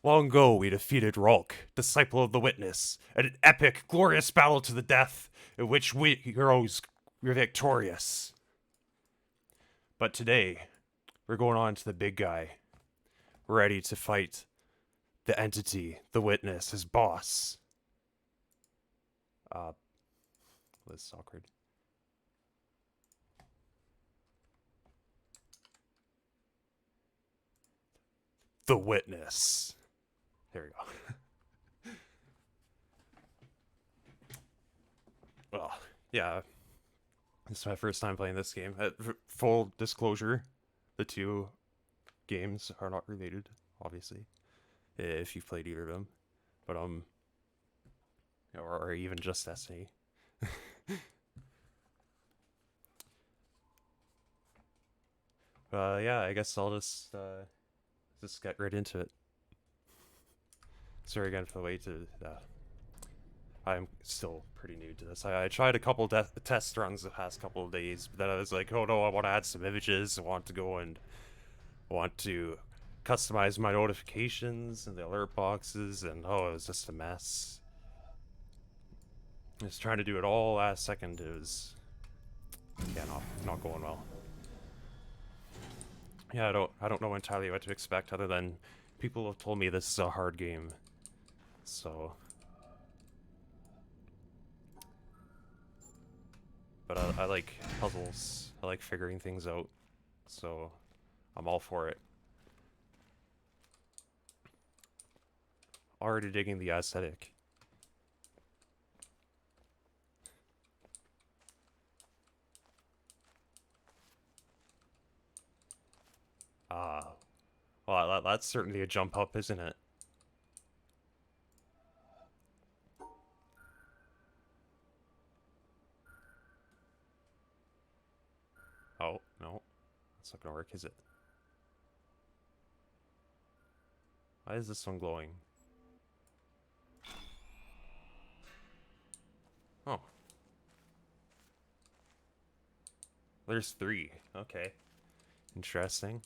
Long ago, we defeated Rulk, disciple of the Witness, in an epic, glorious battle to the death, in which we heroes were victorious. But today, we're going on to the big guy, ready to fight the entity, the Witness, his boss. This is awkward. The Witness. There we go. Well, yeah. This is my first time playing this game. Full disclosure, the two games are not related, obviously, if you've played either of them. But, or even just Destiny. Yeah, I guess I'll just get right into it. Sorry again for the wait. I'm still pretty new to this. I tried a couple test runs the past couple of days, but then I was like, oh no, I want to add some images. I want to go and want to customize my notifications and the alert boxes, and oh, it was just a mess. Just trying to do it all last second. It was, yeah, not going well. Yeah, I don't know entirely what to expect other than people have told me this is a hard game. So, but I like puzzles. I like figuring things out. So, I'm all for it. Already digging the aesthetic. Well, that's certainly a jump up, isn't it? Oh, no. That's not gonna work, is it? Why is this one glowing? Oh. There's 3. Okay. Interesting.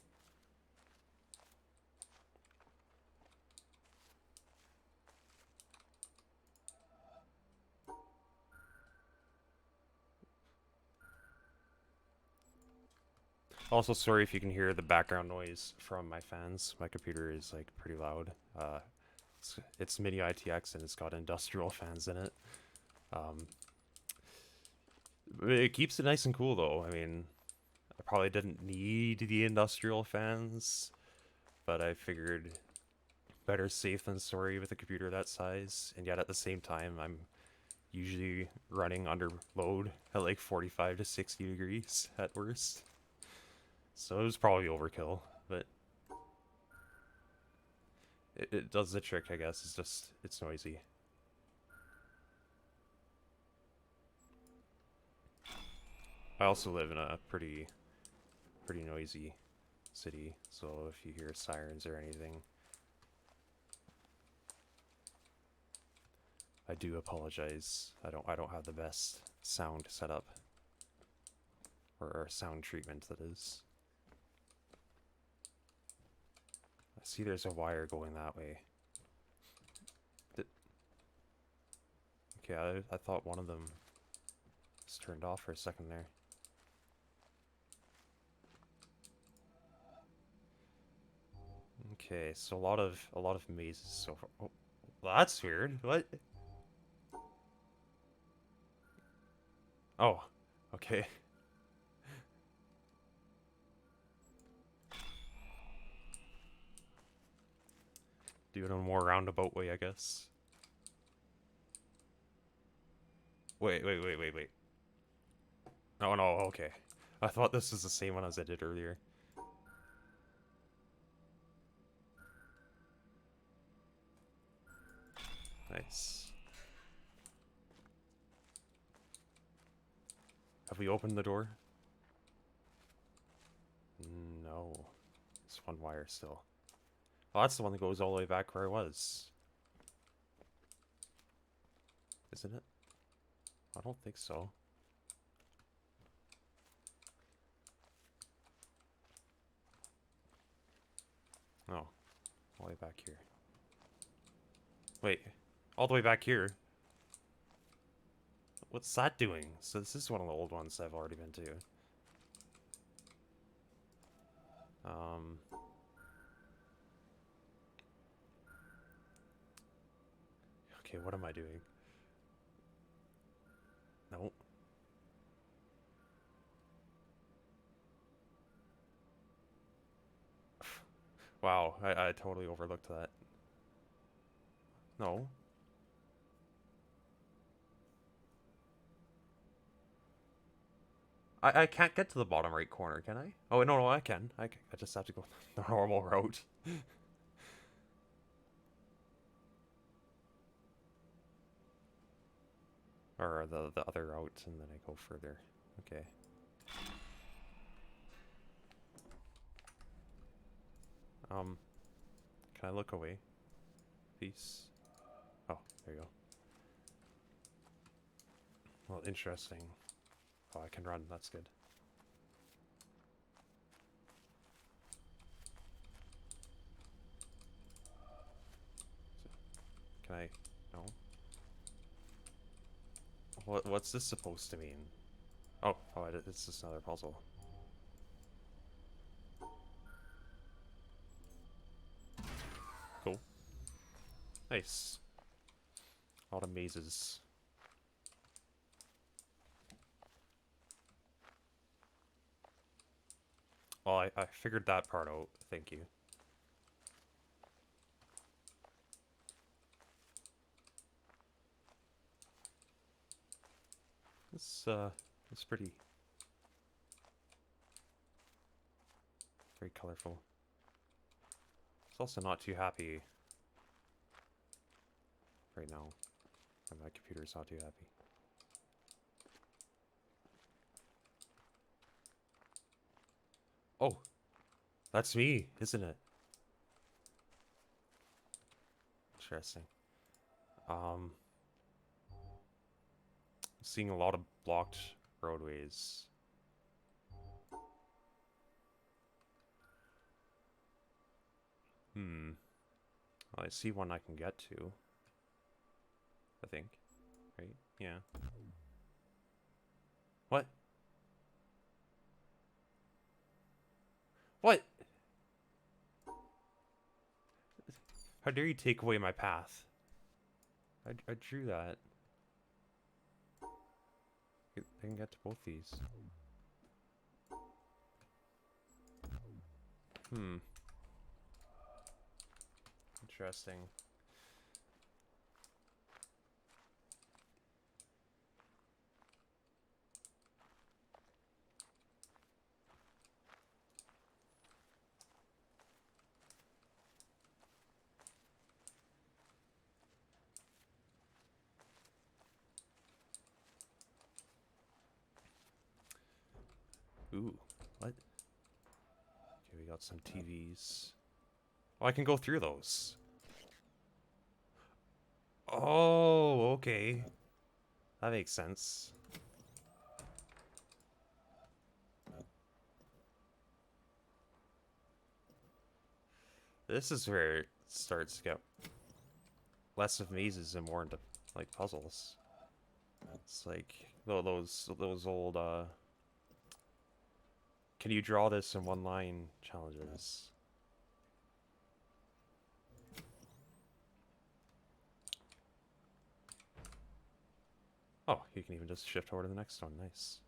Also, sorry if you can hear the background noise from my fans. My computer is, like, pretty loud. It's mini ITX and it's got industrial fans in it. It keeps it nice and cool, though. I mean, I probably didn't need the industrial fans, but I figured better safe than sorry with a computer that size. And yet at the same time, I'm usually running under load at like 45 to 60 degrees at worst. So it was probably overkill, but it does the trick, I guess. It's noisy. I also live in a pretty noisy city, so if you hear sirens or anything, I do apologize. I don't have the best sound setup, or sound treatment, that is. I see there's a wire going that way. Okay, I thought one of them was turned off for a second there. Okay, so a lot of mazes so far. Oh, well, that's weird. What? Oh, okay. Do it in a more roundabout way, I guess. Wait. Oh no, okay. I thought this was the same one as I did earlier. Nice. Have we opened the door? No. It's one wire still. Oh, that's the one that goes all the way back where I was. Isn't it? I don't think so. Oh. All the way back here. Wait, all the way back here. What's that doing? So this is one of the old ones I've already been to. Okay, what am I doing? Nope. Wow, I totally overlooked that. No. I can't get to the bottom right corner, can I? Oh, no, I can. I just have to go the normal route. Or the other route, and then I go further. Okay. Can I look away? Peace. Oh, there you go. Well, interesting. Oh, I can run. That's good. Can I? No. What's this supposed to mean? Oh, it's just another puzzle. Cool. Nice. A lot of mazes. Well, I figured that part out. Thank you. It's pretty. Very colorful. It's also not too happy right now. And my computer's not too happy. Oh, that's me, isn't it? Interesting. Seeing a lot of blocked roadways. Well, I see one I can get to. I think. Right? Yeah. What? What? How dare you take away my path? I drew that. I can get to both these. Interesting. Ooh, what? Okay, we got some TVs. Oh, I can go through those. Oh, okay. That makes sense. This is where it starts to get less of mazes and more into, like, puzzles. It's like those old, can you draw this in one line challenges? Oh, you can even just shift over to the next one. Nice.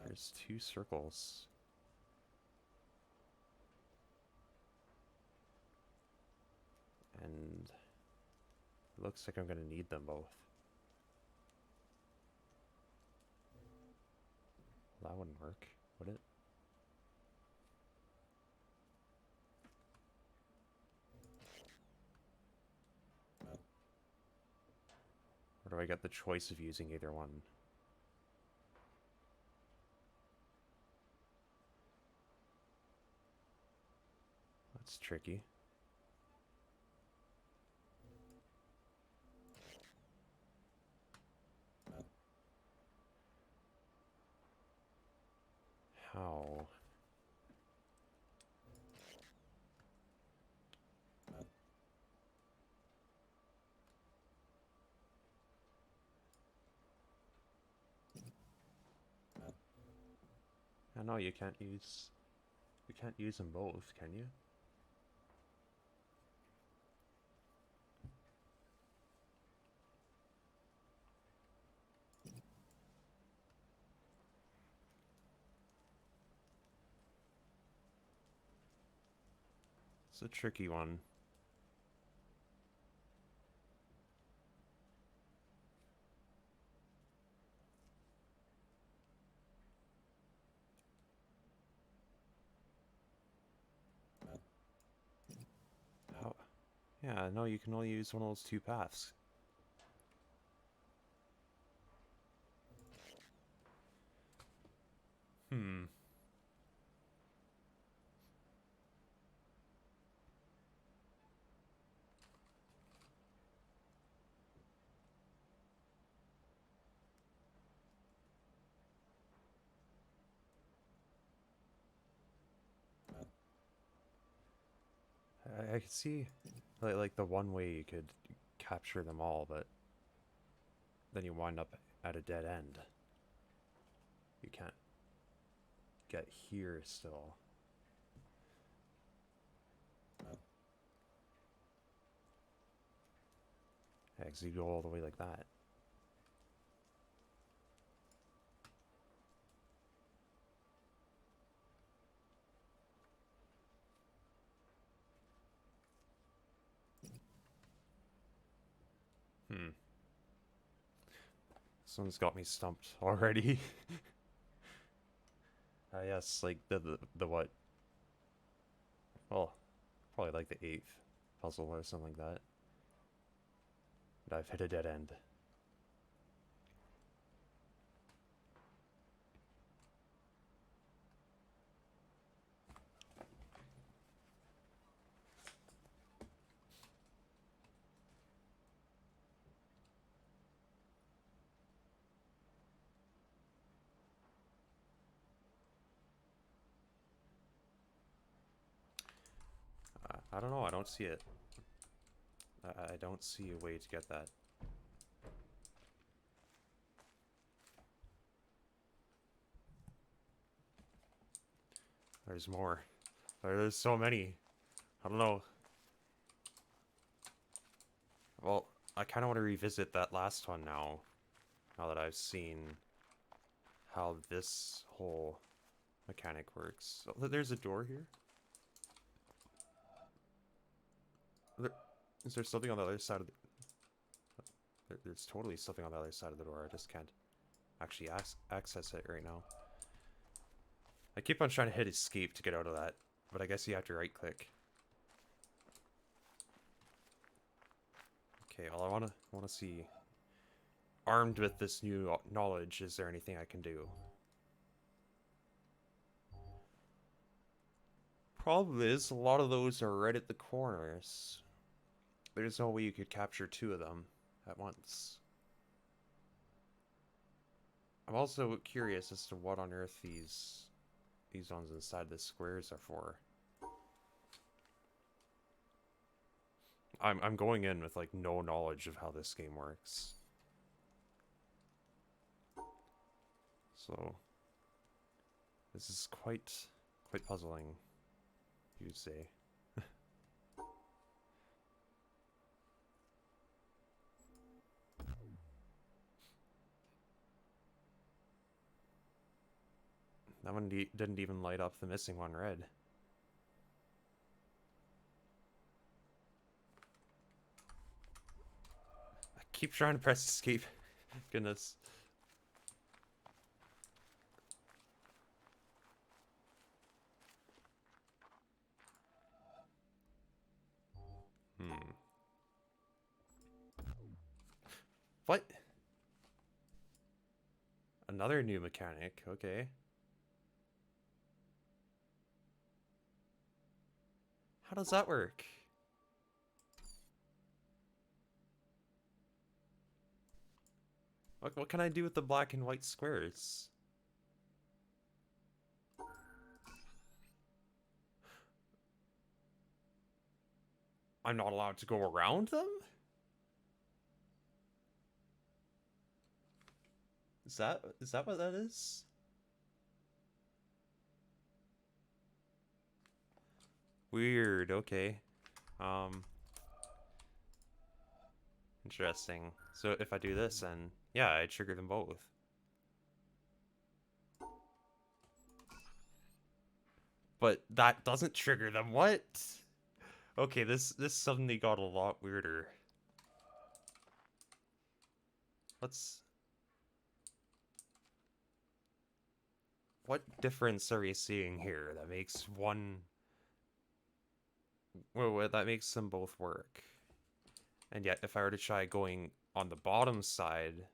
There's 2 circles. And it looks like I'm going to need them both. Well, that wouldn't work, would it? Or do I get the choice of using either one? That's tricky. How? I know you can't use them both, can you? It's a tricky one. How? Yeah, no, you can only use one of those two paths. Hmm. I could see, like the one way you could capture them all, but then you wind up at a dead end. You can't get here still. Yeah, 'cause you go all the way like that. Hmm. This one's got me stumped already. Yes, like the what? Well, probably like the 8th puzzle or something like that. And I've hit a dead end. I don't know, I don't see it. I don't see a way to get that. There's more. There's so many. I don't know. Well, I kind of want to revisit that last one now. Now that I've seen how this whole mechanic works. Oh, there's a door here? Is there something on the other side of the... There's totally something on the other side of the door. I just can't actually access it right now. I keep on trying to hit escape to get out of that, but I guess you have to right click. Okay, well I wanna see, armed with this new knowledge, is there anything I can do? Problem is, a lot of those are right at the corners. There's no way you could capture 2 of them at once. I'm also curious as to what on earth these ones inside the squares are for. I'm going in with like no knowledge of how this game works. So this is quite puzzling, you'd say. That one didn't even light up the missing one red. I keep trying to press escape. Goodness. Hmm. What? Another new mechanic, okay. How does that work? What can I do with the black and white squares? I'm not allowed to go around them? Is that what that is? Weird, okay. Interesting. So if I do this, then yeah, I trigger them both. But that doesn't trigger them. What? Okay, this suddenly got a lot weirder. Let's... What difference are we seeing here that makes one... Well, that makes them both work. And yet, if I were to try going on the bottom side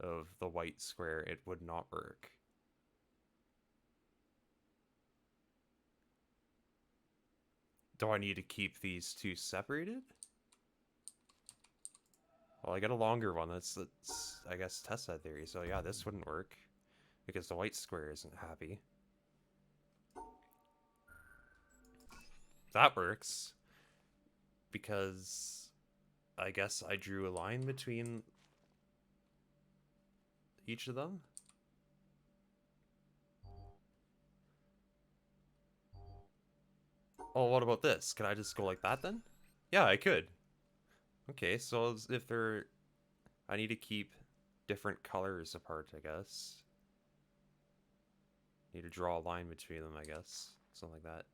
of the white square, it would not work. Do I need to keep these two separated? Well, I got a longer one. That's I guess, test that theory. So yeah, this wouldn't work because the white square isn't happy. That works because I guess I drew a line between each of them. Oh, what about this? Can I just go like that then? Yeah, I could. Okay, so if they're... I need to keep different colors apart, I guess. Need to draw a line between them, I guess. Something like that.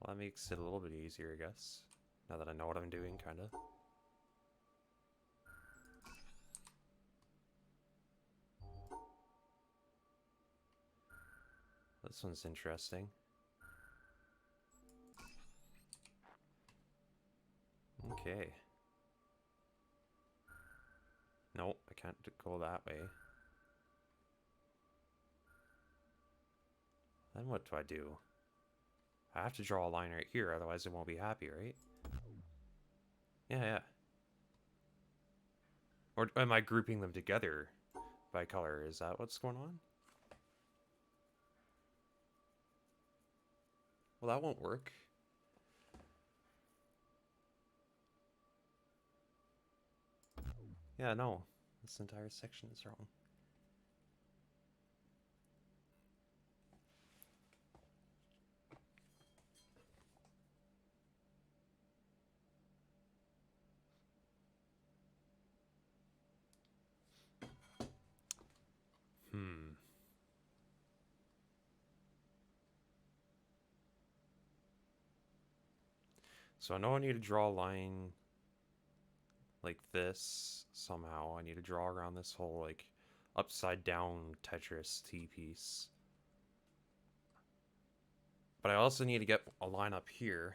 Well, that makes it a little bit easier, I guess. Now that I know what I'm doing, kinda. This one's interesting. Okay. Nope, I can't go that way. Then what do I do? I have to draw a line right here, otherwise it won't be happy, right? Yeah. Or am I grouping them together by color? Is that what's going on? Well, that won't work. Yeah, no. This entire section is wrong. So I know I need to draw a line like this somehow. I need to draw around this whole, like, upside down Tetris T piece. But I also need to get a line up here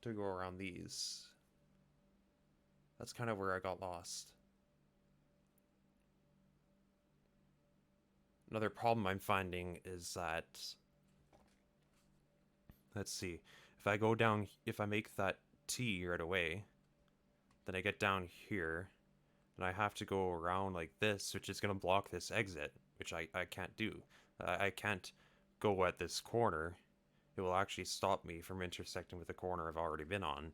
to go around these. That's kind of where I got lost. Another problem I'm finding is that, let's see, if I go down, if I make that T right away, then I get down here, and I have to go around like this, which is going to block this exit, which I can't do. I can't go at this corner. It will actually stop me from intersecting with the corner I've already been on.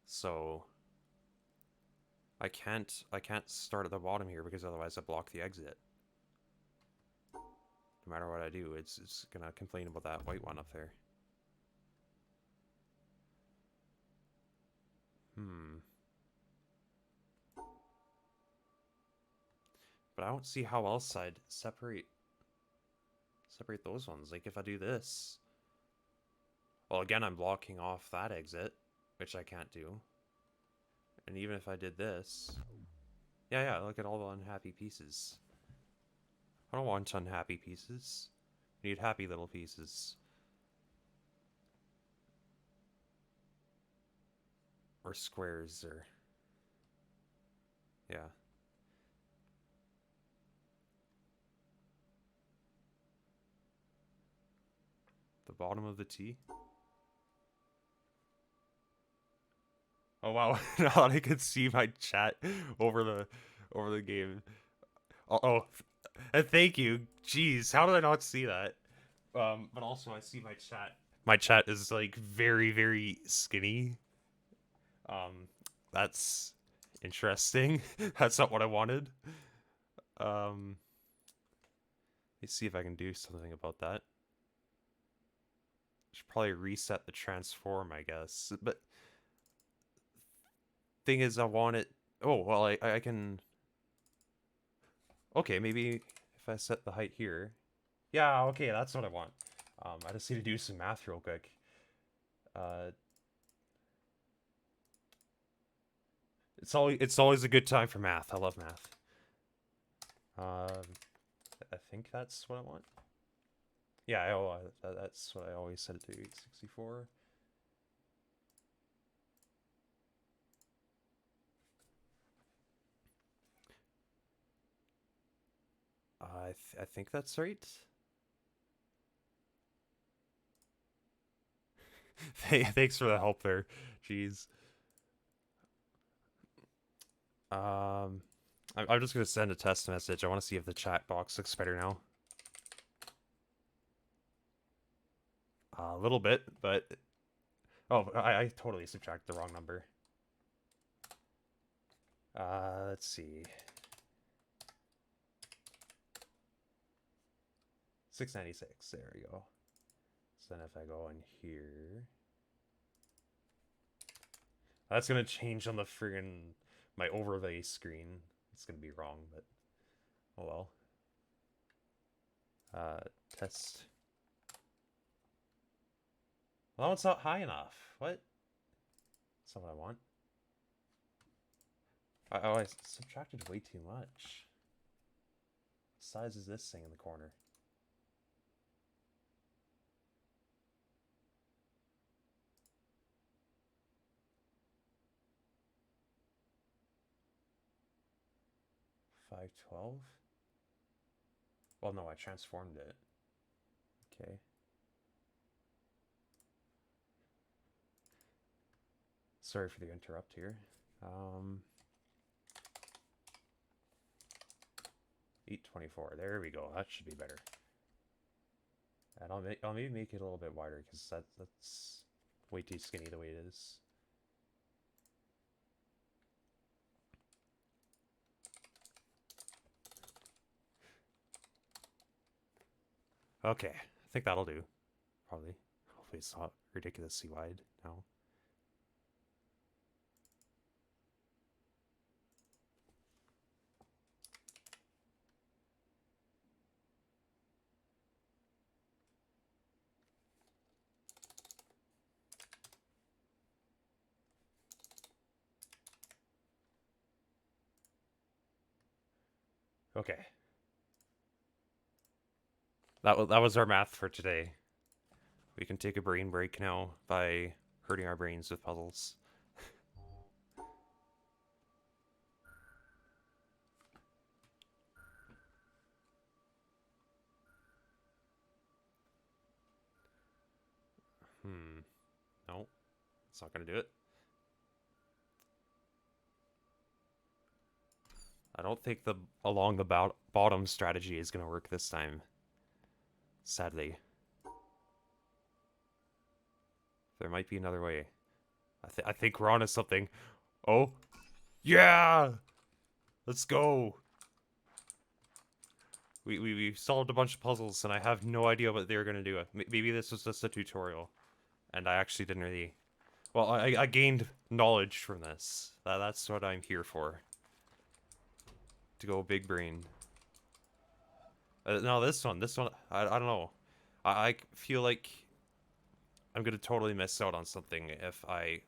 So I can't start at the bottom here because otherwise I block the exit. No matter what I do, it's gonna complain about that white one up there. But I don't see how else I'd separate those ones. Like if I do this, well, again, I'm blocking off that exit, which I can't do. And even if I did this, yeah, look at all the unhappy pieces. I don't want unhappy pieces. I need happy little pieces. Or squares, or... yeah. The bottom of the T? Oh wow, now that I can see my chat over the game. Oh, and thank you. Jeez, how did I not see that? But also I see my chat. My chat is like very, very skinny. That's interesting. That's not what I wanted. Let's see if I can do something about that. Should probably reset the transform, I guess. But thing is, I want it. Oh well, I can. Okay, maybe if I set the height here. Yeah, okay, that's what I want. I just need to do some math real quick. Uh, it's always a good time for math. I love math. I think that's what I want. Yeah, that's what I always set it to. 864. I think that's right. Thanks for the help there. Jeez. I'm just gonna send a test message. I want to see if the chat box looks better now. A little bit, but oh, I totally subtracted the wrong number. Let's see. 696. There we go. So then if I go in here, that's gonna change on the friggin' my overlay screen. It's gonna be wrong, but oh well. Test. Well, it's not high enough. What? That's not what I want. I subtracted way too much. What size is this thing in the corner? $512? Well, no, I transformed it. Okay. Sorry for the interrupt here. 824. There we go. That should be better. And I'll maybe make it a little bit wider because that's way too skinny the way it is. Okay, I think that'll do. Probably. Hopefully it's not ridiculously wide now. Okay. That was our math for today. We can take a brain break now by hurting our brains with puzzles. No, it's not gonna do it. I don't think the along the bottom strategy is gonna work this time. Sadly. There might be another way. I think we're onto something. Oh, yeah! Let's go. We solved a bunch of puzzles, and I have no idea what they were gonna do. Maybe this was just a tutorial, and I actually didn't really. Well, I gained knowledge from this. That's what I'm here for. To go big brain. No, this one, I don't know. I feel like I'm gonna totally miss out on something if I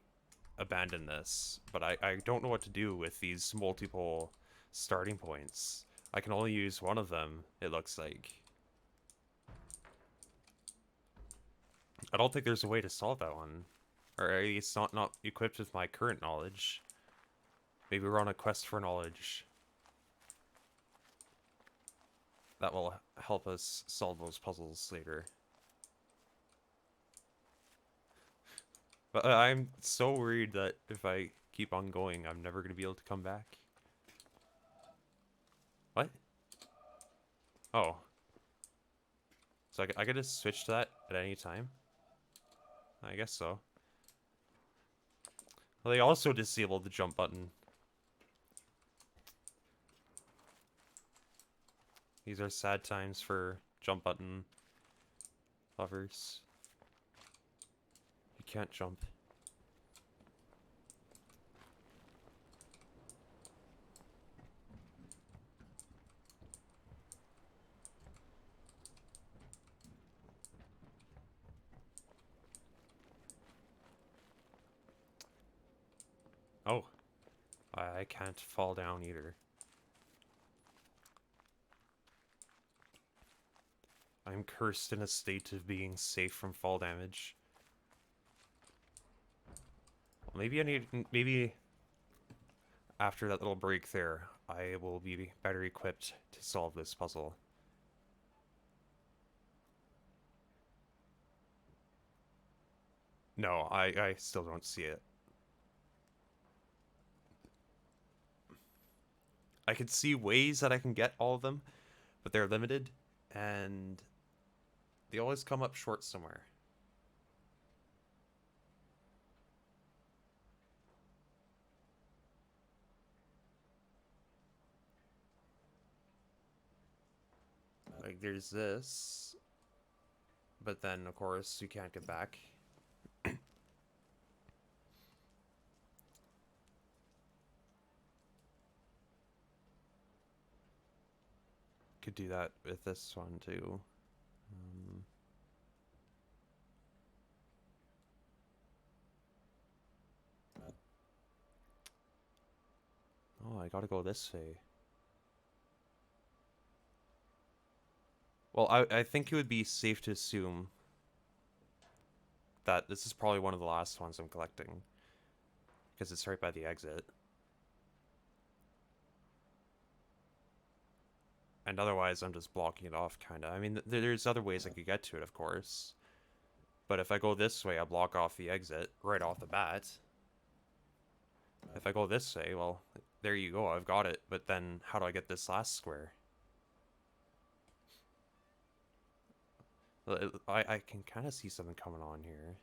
abandon this, but I don't know what to do with these multiple starting points. I can only use one of them, it looks like. I don't think there's a way to solve that one. Or at least not equipped with my current knowledge. Maybe we're on a quest for knowledge. That will help us solve those puzzles later. But I'm so worried that if I keep on going, I'm never going to be able to come back. What? Oh. So I could just switch to that at any time? I guess so. Well, they also disabled the jump button. These are sad times for jump button lovers. You can't jump. Oh, I can't fall down either. I'm cursed in a state of being safe from fall damage. Well, maybe after that little break there, I will be better equipped to solve this puzzle. No, I still don't see it. I can see ways that I can get all of them, but they're limited, and they always come up short somewhere. Like, there's this, but then, of course, you can't get back. Could do that with this one, too. Oh, I gotta go this way. Well, I think it would be safe to assume that this is probably one of the last ones I'm collecting, because it's right by the exit. And otherwise, I'm just blocking it off, kind of. I mean, there's other ways I could get to it, of course. But if I go this way, I block off the exit right off the bat. If I go this way, well, there you go, I've got it. But then, how do I get this last square? I can kind of see something coming on here.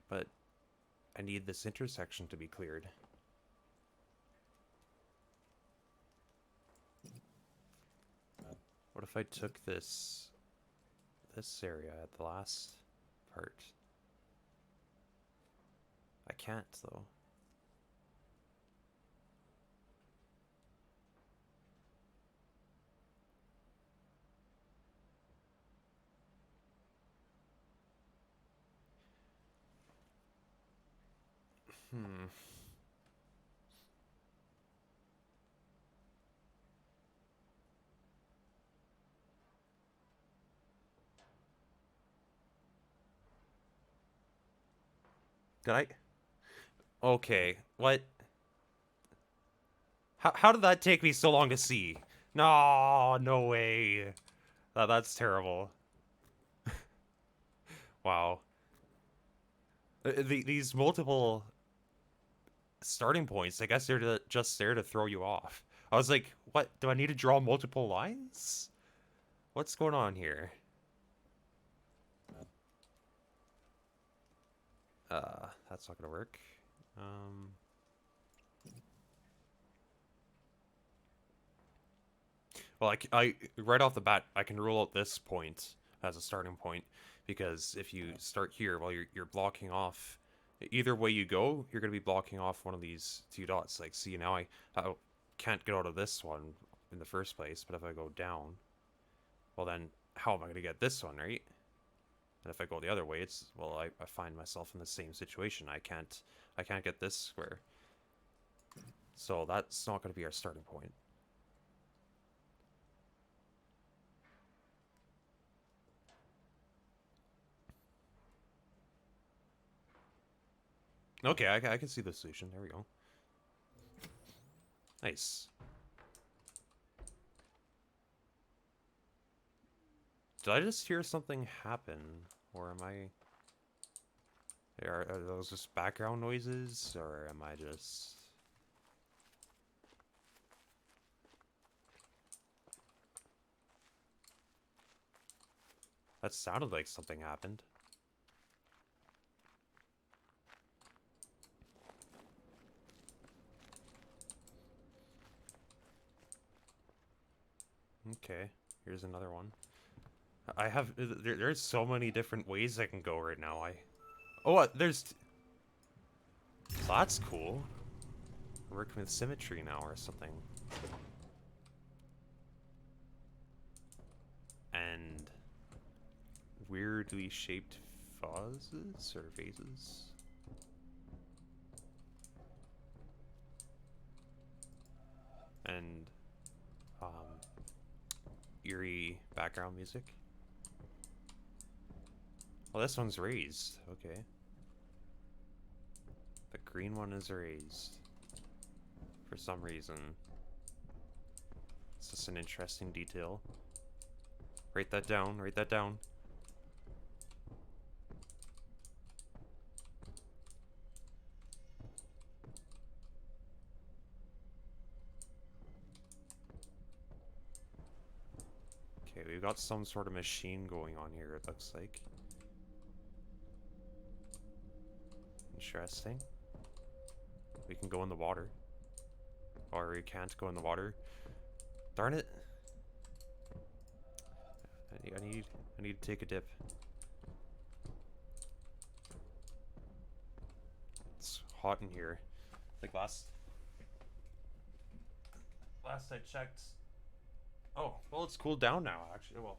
But I need this intersection to be cleared. What if I took this area at the last part? I can't, though. Did I? Okay, what? How did that take me so long to see? No, no way. That's terrible. Wow. These multiple starting points, I guess they're just there to throw you off. I was like, what? Do I need to draw multiple lines? What's going on here? That's not gonna work. Well, I right off the bat, I can rule out this point as a starting point, because if you start here, well, you're blocking off. Either way you go, you're gonna be blocking off one of these two dots. Like, see, now I can't get out of this one in the first place, but if I go down, well then, how am I gonna get this one, right? And if I go the other way, it's, well, I find myself in the same situation. I can't get this square. So that's not gonna be our starting point. Okay, I can see the solution. There we go. Nice. Did I just hear something happen? Or am I... Are those just background noises? Or am I just... That sounded like something happened. Okay, here's another one. I have there's so many different ways I can go right now. There's that's cool. Working with symmetry now or something. And weirdly shaped vases or vases. And eerie background music. Well, this one's raised. Okay. The green one is raised. For some reason. It's just an interesting detail. Write that down, write that down. Okay, we've got some sort of machine going on here, it looks like. Interesting. We can go in the water. Or we can't go in the water. Darn it. I need to take a dip. It's hot in here. Like last I checked. Oh, well, it's cooled down now, actually. Well,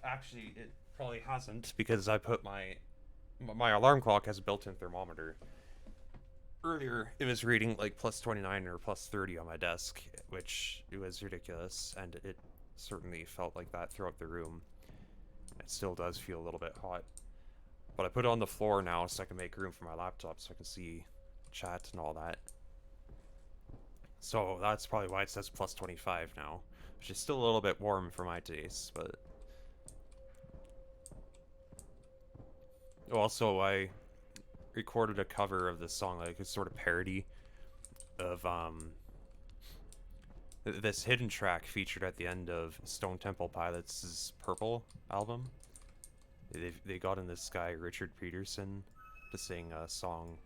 actually, it probably hasn't because I put my alarm clock has a built-in thermometer. Earlier, it was reading like plus 29 or plus 30 on my desk, which it was ridiculous, and it certainly felt like that throughout the room. It still does feel a little bit hot. But I put it on the floor now so I can make room for my laptop so I can see chat and all that. So that's probably why it says plus 25 now, which is still a little bit warm for my taste, but... Also, I recorded a cover of this song, like a sort of parody of this hidden track featured at the end of Stone Temple Pilots' Purple album. They got in this guy Richard Peterson to sing a song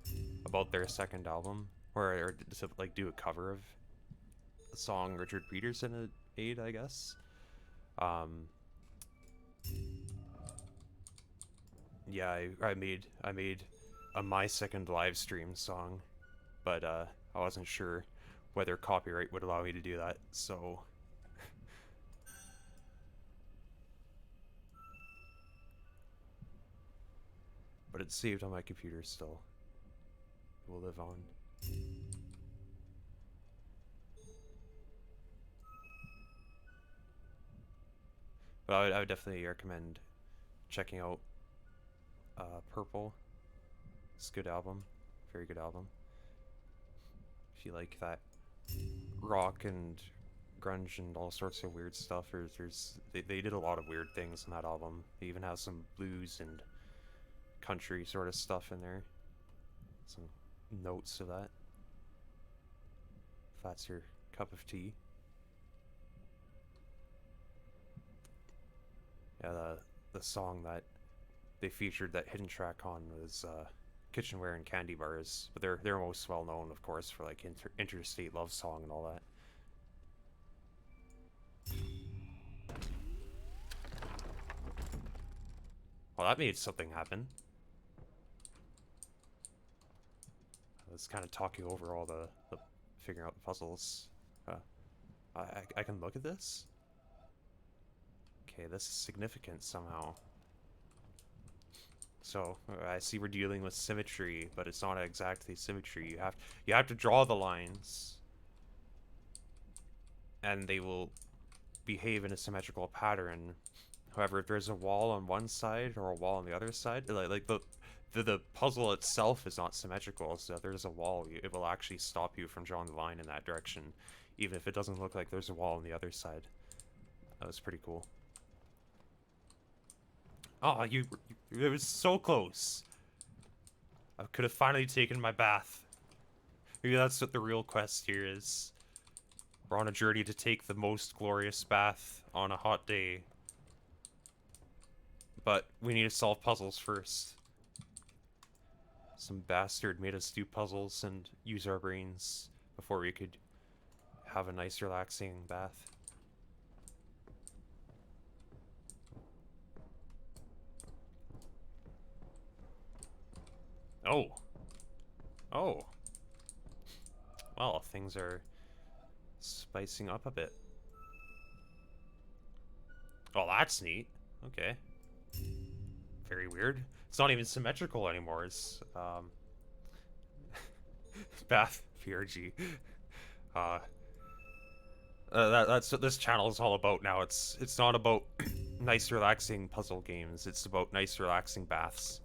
about their second album, or to like do a cover of a song Richard Peterson made, I guess. Yeah, I made a My Second live stream song, but I wasn't sure whether copyright would allow me to do that, so... But it's saved on my computer still. It will live on. But I would definitely recommend checking out Purple. It's a good album. Very good album. If you like that rock and grunge and all sorts of weird stuff, they did a lot of weird things in that album. They even have some blues and country sort of stuff in there. Some notes of that. If that's your cup of tea. Yeah, the song that they featured that hidden track on was Kitchenware and Candy Bars, but they're most well known, of course, for like Interstate Love Song and all that. Well, that made something happen. I was kind of talking over all the figuring out the puzzles. I can look at this? Okay, this is significant somehow. So, I see we're dealing with symmetry, but it's not exactly symmetry. You have to draw the lines, and they will behave in a symmetrical pattern. However, if there's a wall on one side or a wall on the other side, like the puzzle itself is not symmetrical, so if there's a wall, it will actually stop you from drawing the line in that direction, even if it doesn't look like there's a wall on the other side. That was pretty cool. Oh, it was so close. I could have finally taken my bath. Maybe that's what the real quest here is. We're on a journey to take the most glorious bath on a hot day. But we need to solve puzzles first. Some bastard made us do puzzles and use our brains before we could have a nice relaxing bath. Oh. Oh. Well, things are spicing up a bit. Oh, that's neat. Okay. Very weird. It's not even symmetrical anymore. It's, Bath PRG. Uh, that's what this channel is all about now. It's not about nice, relaxing puzzle games. It's about nice, relaxing baths.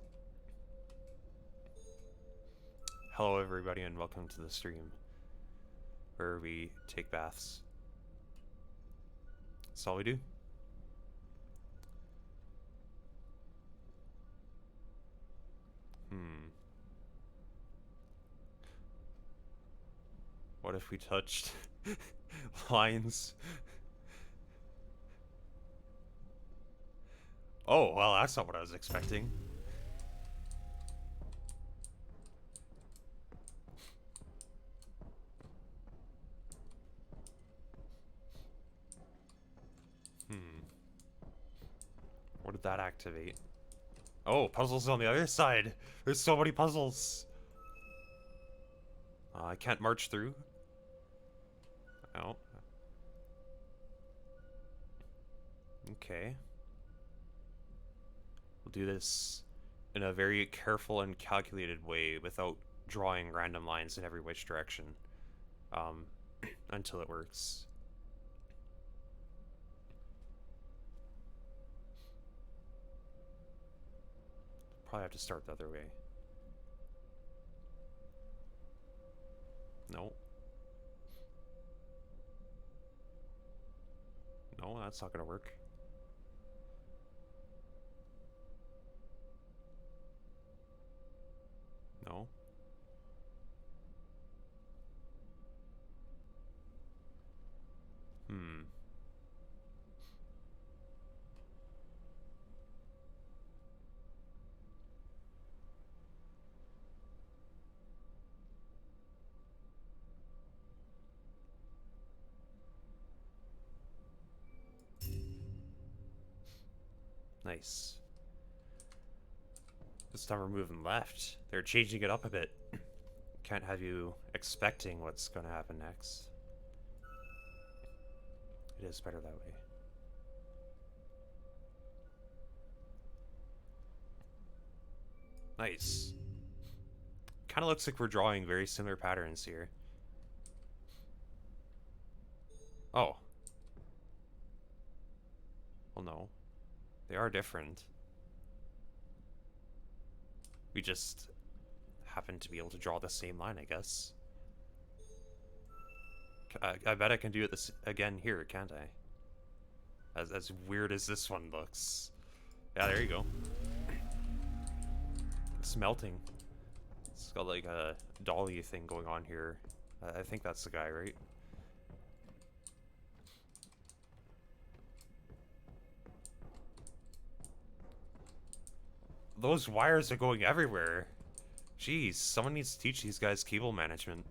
Hello, everybody, and welcome to the stream, where we take baths. That's all we do. What if we touched lines? Oh, well, that's not what I was expecting. What did that activate? Oh, puzzles on the other side. There's so many puzzles. I can't march through. Oh. Okay. We'll do this in a very careful and calculated way without drawing random lines in every which direction. Until it works. Probably have to start the other way. No. No, that's not gonna work. No. Nice. This time we're moving left. They're changing it up a bit. Can't have you expecting what's gonna happen next. It is better that way. Nice. Kind of looks like we're drawing very similar patterns here. Oh. Well, no. They are different. We just happen to be able to draw the same line, I guess. I bet I can do it this again here, can't I? As weird as this one looks. Yeah, there you go. It's melting. It's got like a dolly thing going on here. I think that's the guy, right? Those wires are going everywhere. Jeez, someone needs to teach these guys cable management.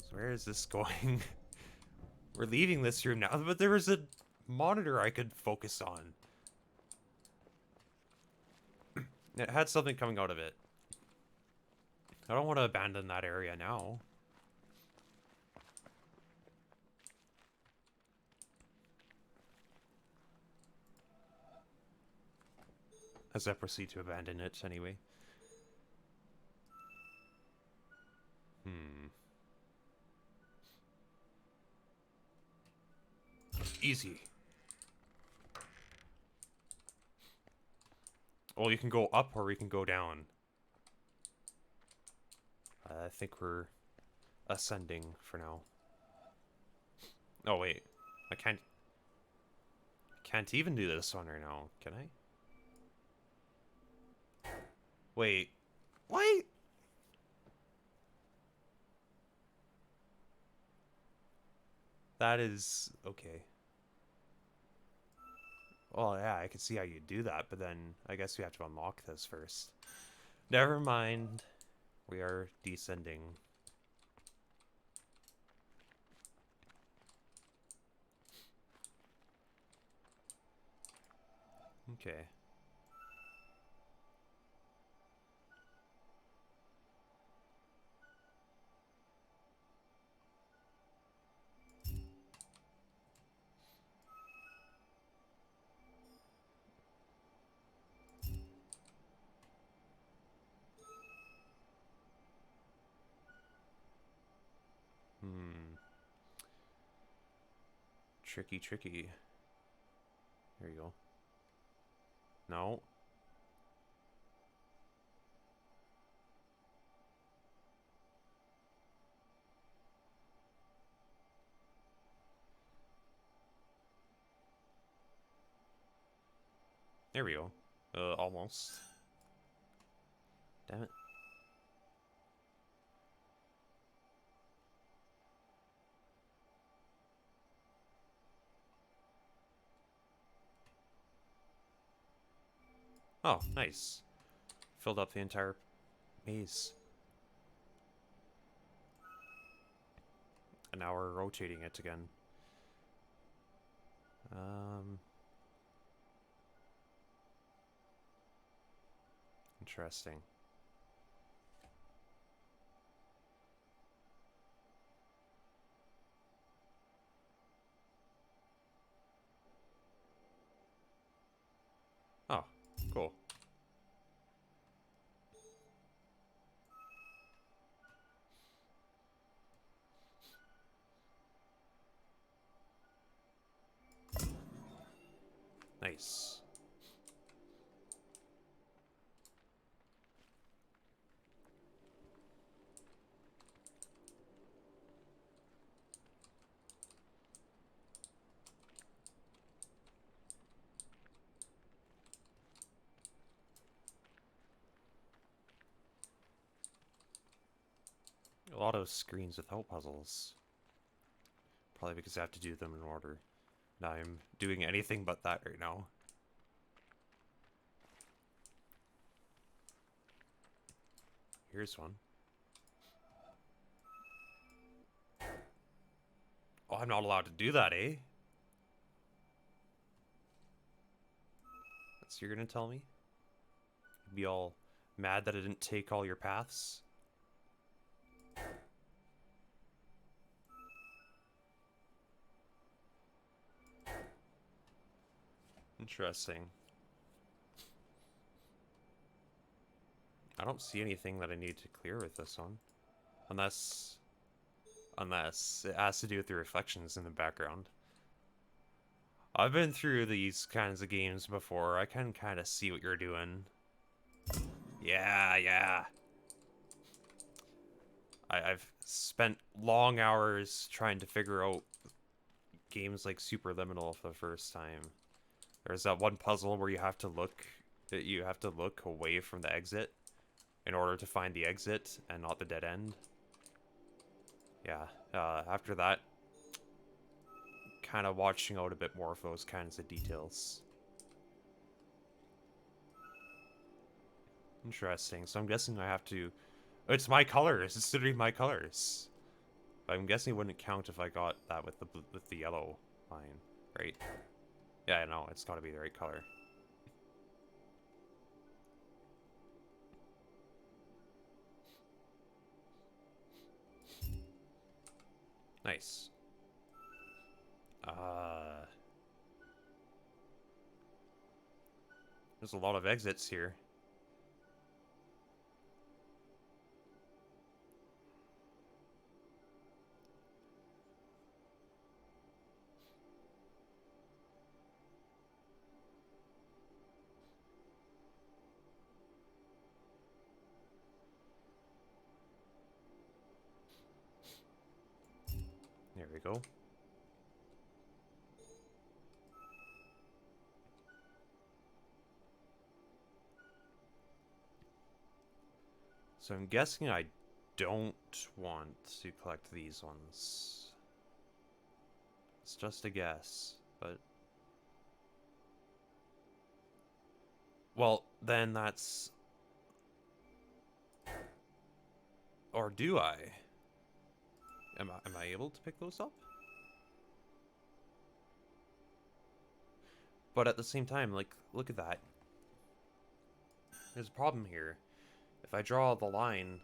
So where is this going? We're leaving this room now, but there was a monitor I could focus on. It had something coming out of it. I don't want to abandon that area now. As I proceed to abandon it anyway. Easy. Well, you can go up or we can go down. I think we're ascending for now. Oh, wait. I can't even do this one right now, can I? Wait. What? That is... okay. Well, yeah, I can see how you do that, but then I guess we have to unlock this first. Never mind. We are descending. Okay. Hmm. Tricky, tricky. There you go. No. There we go. Almost. Damn it. Oh, nice. Filled up the entire maze. And now we're rotating it again. Interesting. Oh, cool. Nice. A lot of screens without puzzles. Probably because I have to do them in order. Now I'm doing anything but that right now. Here's one. Oh, I'm not allowed to do that, eh? That's what you're gonna tell me? You'd be all mad that I didn't take all your paths? Interesting. I don't see anything that I need to clear with this one. Unless it has to do with the reflections in the background. I've been through these kinds of games before. I can kind of see what you're doing. Yeah, yeah. I've spent long hours trying to figure out games like Superliminal for the first time. There's that one puzzle where you have to look away from the exit in order to find the exit and not the dead end. Yeah, after that, kind of watching out a bit more of those kinds of details. Interesting. So I'm guessing I have to... It's my colors. It's literally my colors. But I'm guessing it wouldn't count if I got that with the yellow line, right? Yeah, I know. It's got to be the right color. Nice. There's a lot of exits here. There we go. So I'm guessing I don't want to collect these ones. It's just a guess, but... Well, then that's... Or do I? Am I able to pick those up? But at the same time, like, look at that. There's a problem here. If I draw the line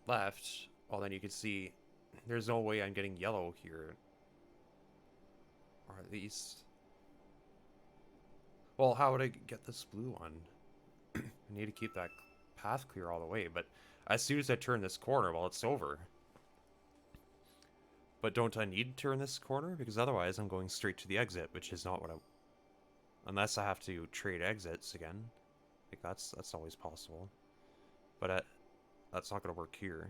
left, well, then you can see there's no way I'm getting yellow here. Or at least... Well, how would I get this blue one? I need to keep that path clear all the way, but as soon as I turn this corner, well, it's over. But don't I need to turn this corner? Because otherwise I'm going straight to the exit, which is not what I... Unless I have to trade exits again. Like, that's always possible. But that's not going to work here.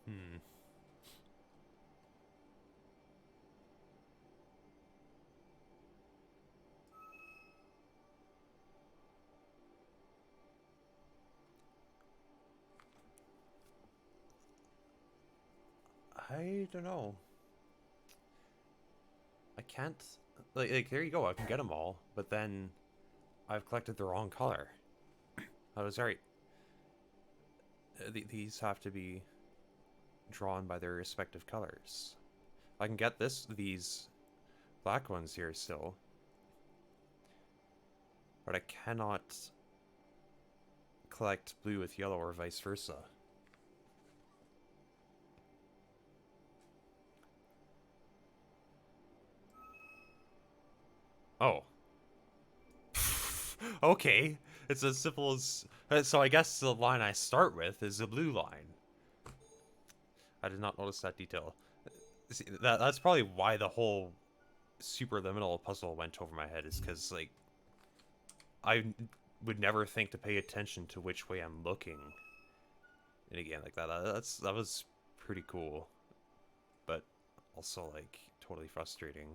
Hmm. I don't know. I can't... Like, there you go, I can get them all, but then I've collected the wrong color. I was right. These have to be drawn by their respective colors. I can get these black ones here still, but I cannot collect blue with yellow or vice versa. Oh. Okay. It's as simple as... So I guess the line I start with is the blue line. I did not notice that detail. See, that's probably why the whole superliminal puzzle went over my head, is because, like, I would never think to pay attention to which way I'm looking in a game like that. That was pretty cool, but also, like, totally frustrating.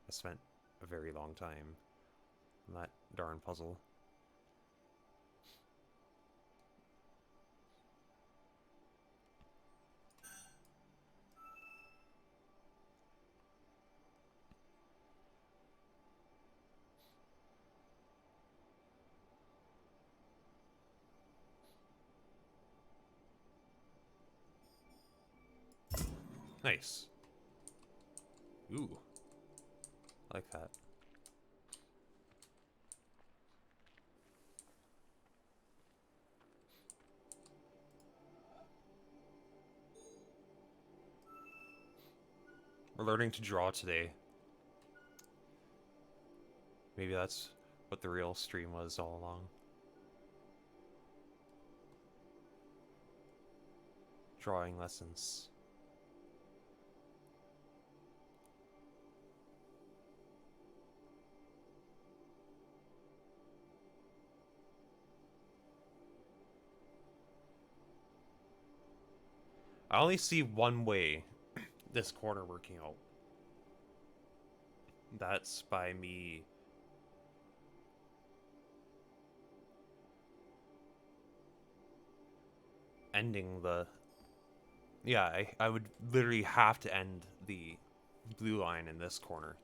I spent a very long time on that darn puzzle. Nice. Ooh. I like that. We're learning to draw today. Maybe that's what the real stream was all along. Drawing lessons. I only see one way this corner working out. That's by me ending the... Yeah, I would literally have to end the blue line in this corner,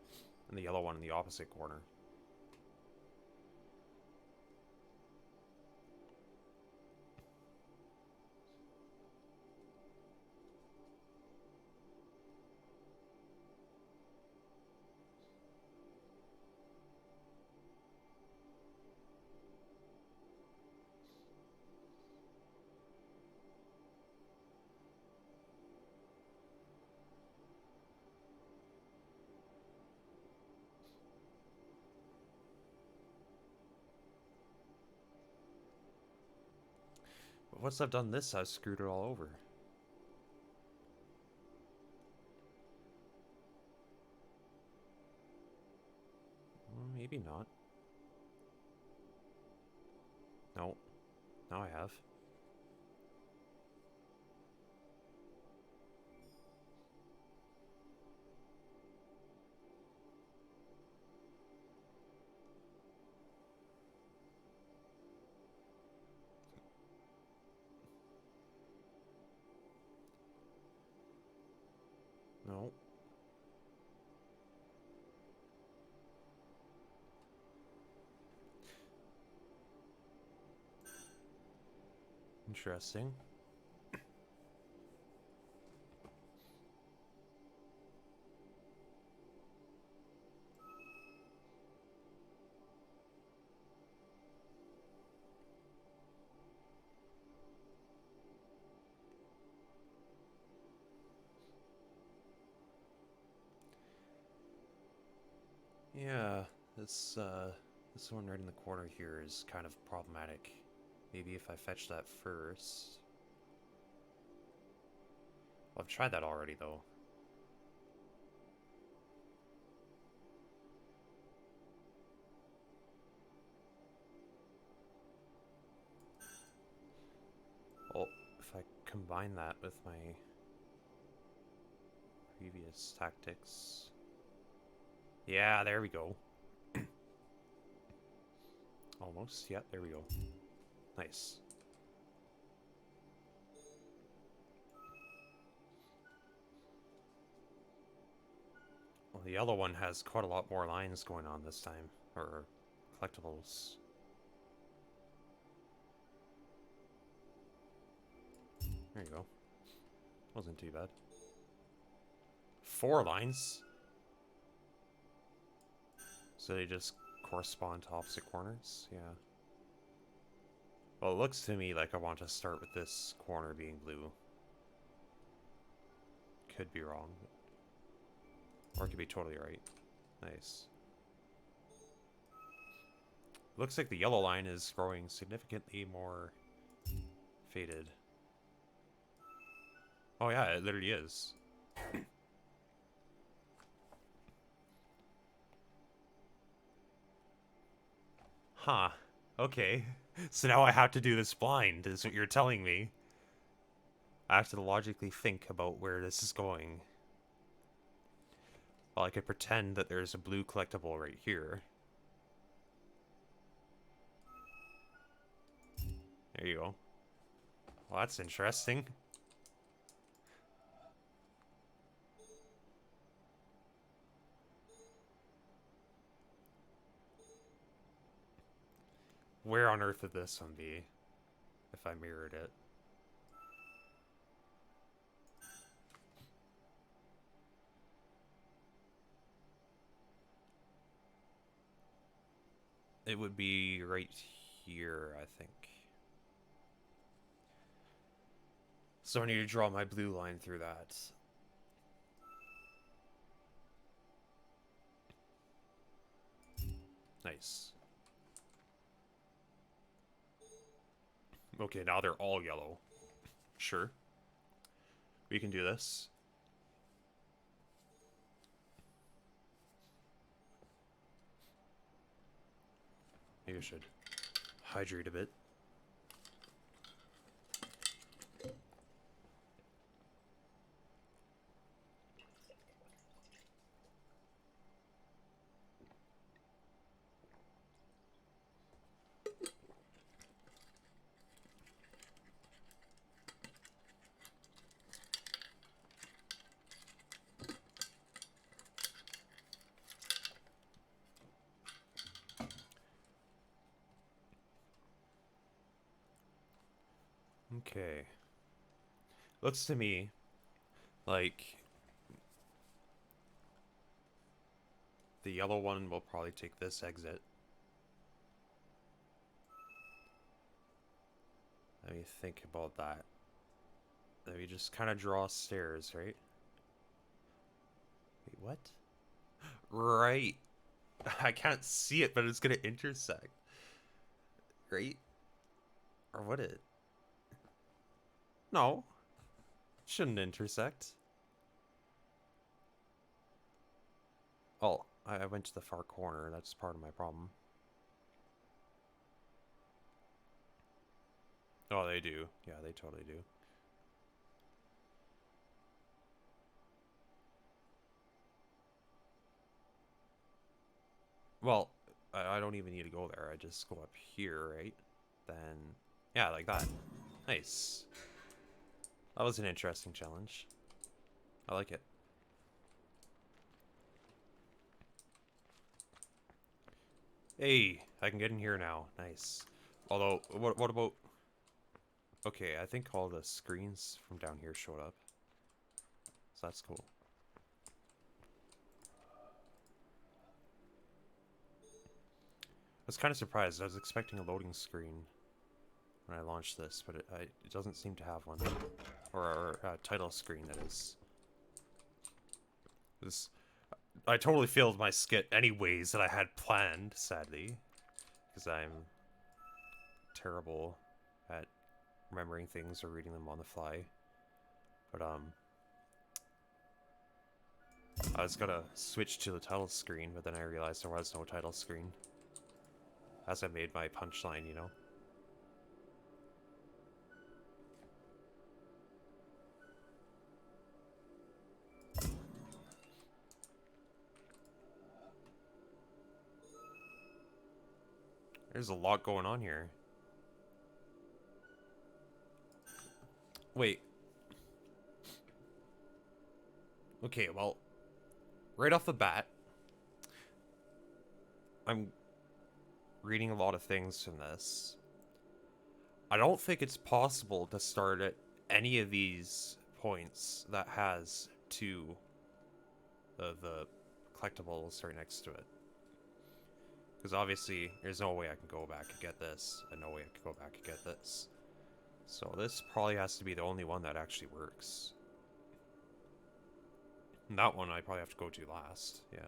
and the yellow one in the opposite corner. But once I've done this, I've screwed it all over. Well, maybe not. No. Now I have. Interesting. Yeah, this one right in the corner here is kind of problematic. Maybe if I fetch that first. Well, I've tried that already, though. Well, if I combine that with my previous tactics... Yeah, there we go. Almost. Yeah, there we go. Nice. Well, the yellow one has quite a lot more lines going on this time. Or collectibles. There you go. Wasn't too bad. 4 lines? So they just correspond to opposite corners? Yeah. Well, it looks to me like I want to start with this corner being blue. Could be wrong. Or it could be totally right. Nice. Looks like the yellow line is growing significantly more faded. Oh yeah, it literally is. Huh. Okay. So now I have to do this blind, is what you're telling me. I have to logically think about where this is going. Well, I could pretend that there's a blue collectible right here. There you go. Well, that's interesting. Where on earth would this one be? If I mirrored it. It would be right here, I think. So I need to draw my blue line through that. Nice. Okay, now they're all yellow. Sure. We can do this. Maybe I should hydrate a bit. Okay. Looks to me like the yellow one will probably take this exit. Let me think about that. Let me just kind of draw stairs, right? Wait, what? Right. I can't see it, but it's gonna intersect. Right? Or would it? No. Shouldn't intersect. Oh, I went to the far corner. That's part of my problem. Oh, they do. Yeah, they totally do. Well, I don't even need to go there. I just go up here, right? Then, yeah, like that. Nice. That was an interesting challenge. I like it. Hey, I can get in here now. Nice. Although, what about... Okay, I think all the screens from down here showed up. So that's cool. I was kind of surprised. I was expecting a loading screen when I launched this, but it doesn't seem to have one. Or a title screen, that is. I totally failed my skit anyways that I had planned, sadly. Because I'm terrible at remembering things or reading them on the fly. But, I was gonna switch to the title screen, but then I realized there was no title screen. As I made my punchline, you know? There's a lot going on here. Wait. Okay, well, right off the bat, I'm reading a lot of things from this. I don't think it's possible to start at any of these points that has two of the collectibles right next to it. Because obviously, there's no way I can go back and get this, and no way I can go back and get this. So this probably has to be the only one that actually works. And that one I probably have to go to last, yeah.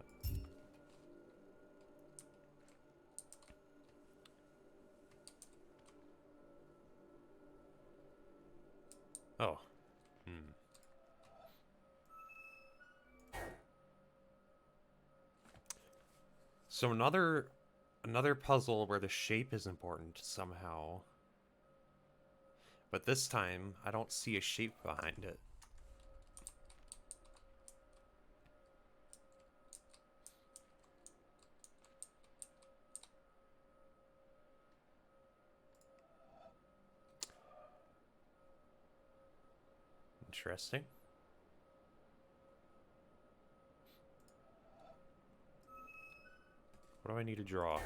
Oh. So another puzzle where the shape is important somehow. But this time, I don't see a shape behind it. Interesting. What do I need to draw?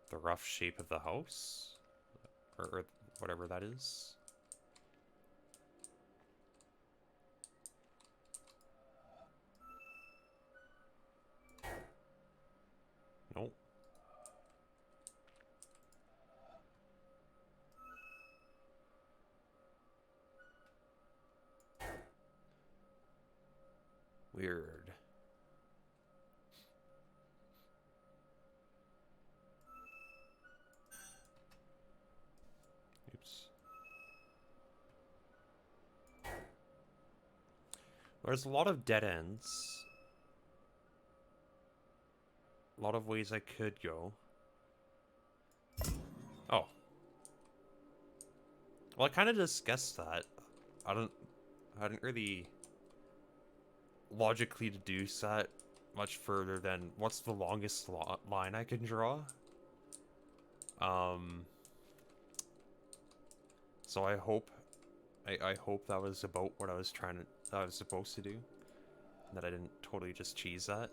The rough shape of the house? Or whatever that is. Nope. Weird. Oops. There's a lot of dead ends. A lot of ways I could go. Oh. Well, I kind of just guessed that. I didn't really logically deduce that much further than what's the longest line I can draw. So I hope that was about what I was supposed to do, and that I didn't totally just cheese that.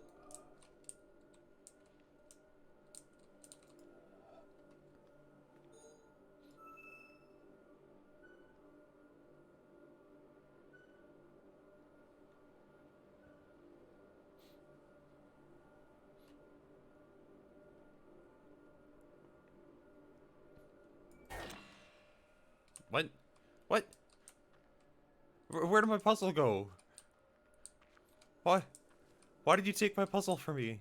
What? What? Where did my puzzle go? What? Why did you take my puzzle from me?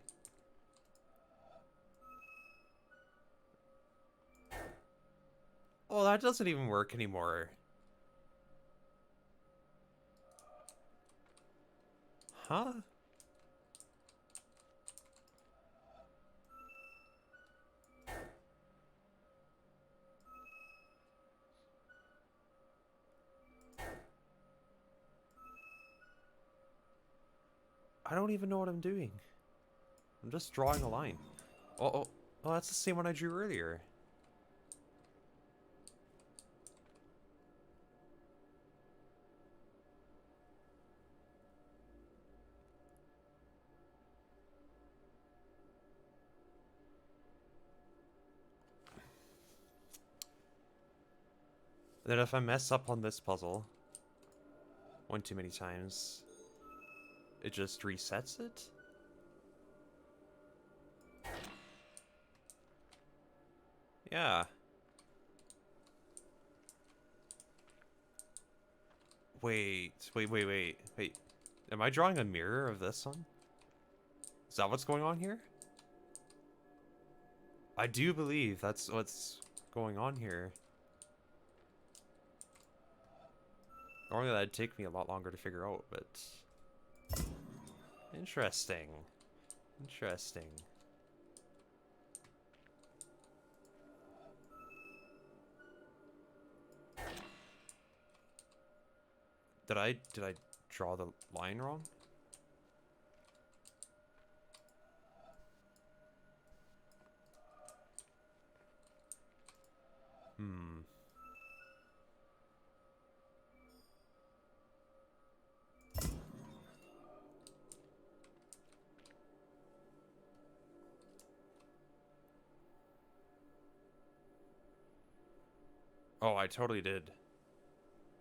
Oh, that doesn't even work anymore. Huh? I don't even know what I'm doing. I'm just drawing a line. Oh, that's the same one I drew earlier. Then if I mess up on this puzzle one too many times, it just resets it? Yeah. Wait. Am I drawing a mirror of this one? Is that what's going on here? I do believe that's what's going on here. Normally that'd take me a lot longer to figure out, but... Interesting. Interesting. Did I draw the line wrong? Hmm. Oh, I totally did.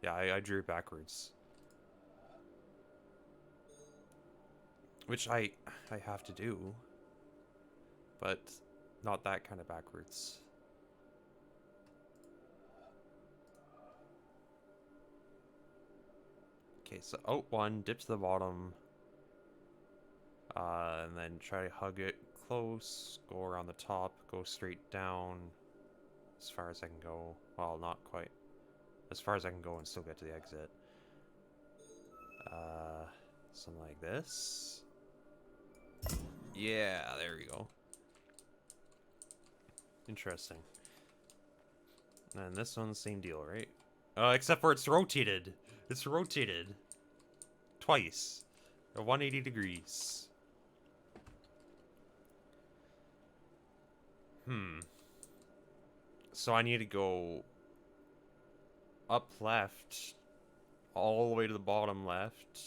Yeah, I drew it backwards. Which I have to do. But not that kind of backwards. Okay, so out one, dip to the bottom. And then try to hug it close, go around the top, go straight down as far as I can go. Well, not quite. As far as I can go and still get to the exit. Something like this. Yeah, there we go. Interesting. And this one's same deal, right? Except for it's rotated. It's rotated. Twice. At 180 degrees. So I need to go up left, all the way to the bottom left,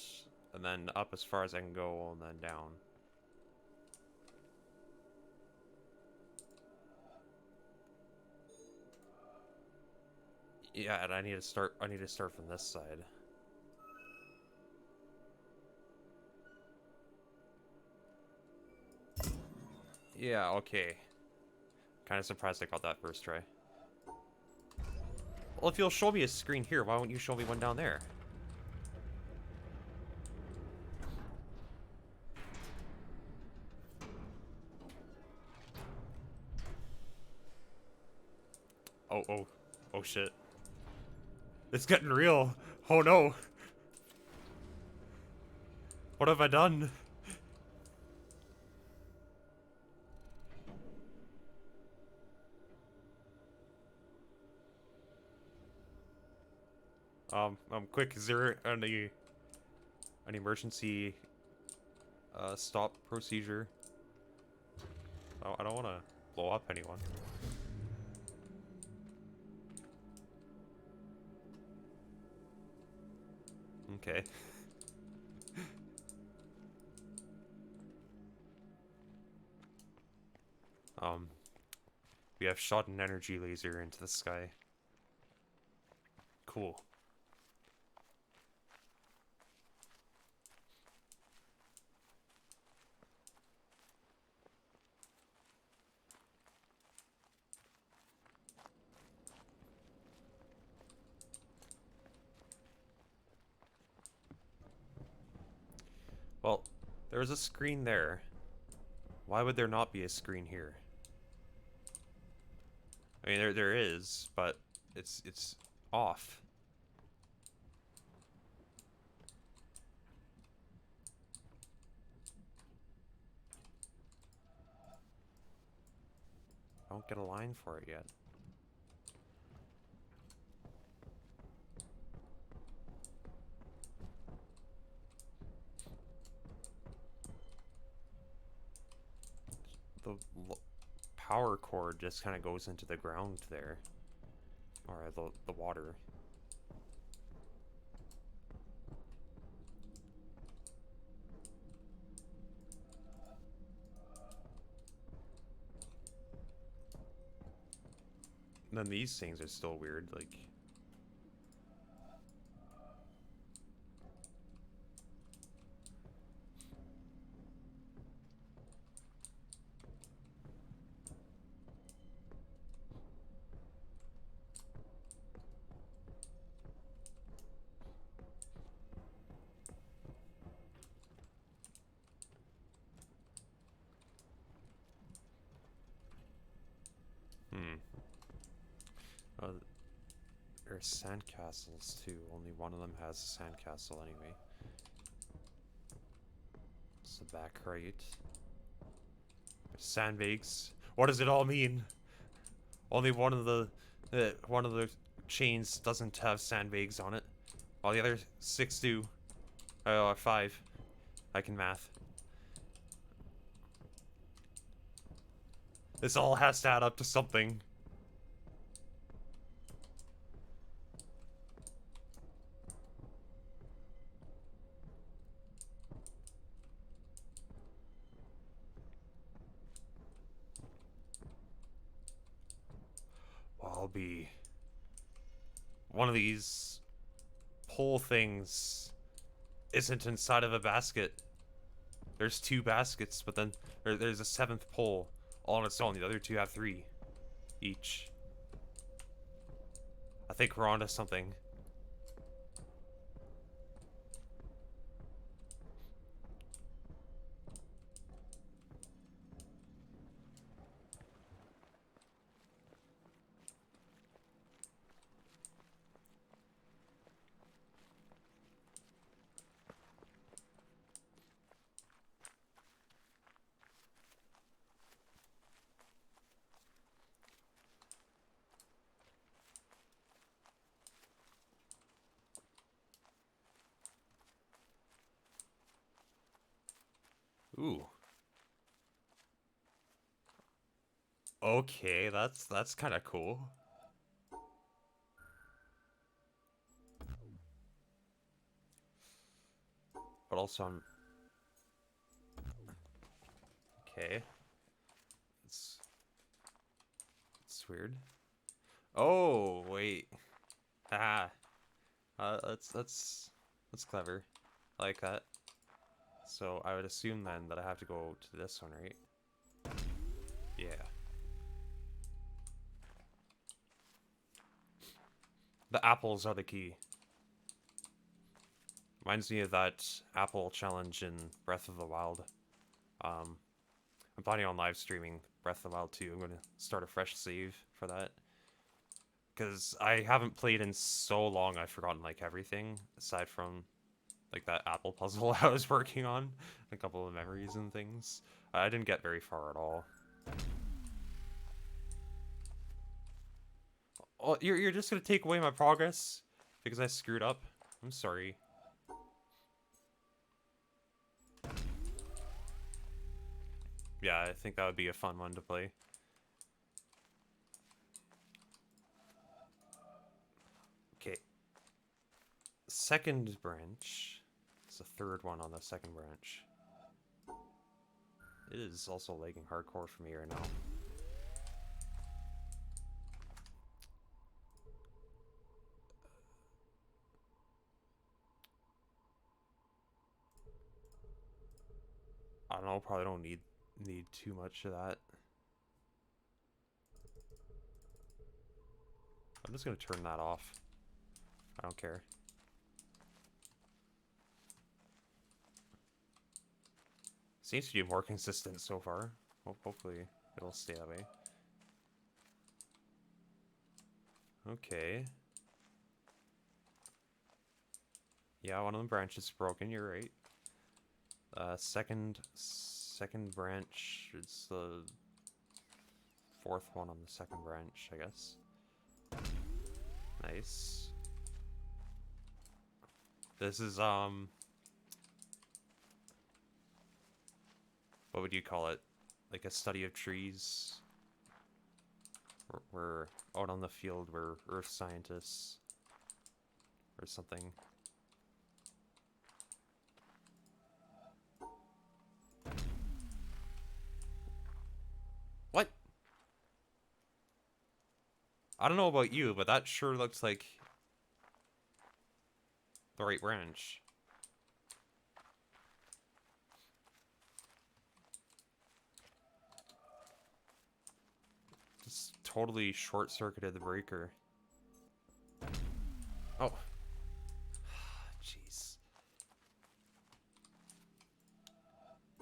and then up as far as I can go, and then down. Yeah, and I need to start from this side. Yeah, okay. Kind of surprised I got that first try. Well, if you'll show me a screen here, why won't you show me one down there? Oh shit. It's getting real. Oh no. What have I done? Quick, is there an emergency stop procedure? Oh, I don't want to blow up anyone. Okay. We have shot an energy laser into the sky. Cool. Well, there's a screen there. Why would there not be a screen here? I mean, there is, but it's off. I don't get a line for it yet. The power cord just kind of goes into the ground there. Or the water. And then these things are still weird, like... There's sandcastles too. Only one of them has a sandcastle anyway. It's the back right. There's sandbags. What does it all mean? Only one of the chains doesn't have sandbags on it. All the other 6 do. 5. I can math. This all has to add up to something. Well, I'll be... One of these pole things isn't inside of a basket. There's 2 baskets, but then there's a 7th pole all on its own. The other 2 have 3 each. I think we're onto something. Ooh. Okay, that's kind of cool. But also I'm... Okay. It's weird. Oh, wait. Ah. That's clever. I like that. So I would assume then that I have to go to this one, right? Yeah. The apples are the key. Reminds me of that apple challenge in Breath of the Wild. I'm planning on live streaming Breath of the Wild 2. I'm going to start a fresh save for that. Because I haven't played in so long, I've forgotten, like, everything. Aside from, like, that apple puzzle I was working on. A couple of memories and things. I didn't get very far at all. Oh, you're just going to take away my progress? Because I screwed up? I'm sorry. Yeah, I think that would be a fun one to play. Okay. Second branch. It's the 3rd one on the second branch. It is also lagging hardcore for me right now. I don't know, probably don't need too much of that. I'm just gonna turn that off. I don't care. Seems to be more consistent so far. Hopefully it'll stay that way. Okay. Yeah, one of the branches is broken, you're right. Second branch is the 4th one on the second branch, I guess. Nice. This is, what would you call it? Like a study of trees? We're out on the field, we're earth scientists. Or something. What? I don't know about you, but that sure looks like the right branch. Just totally short-circuited the breaker. Oh. Jeez.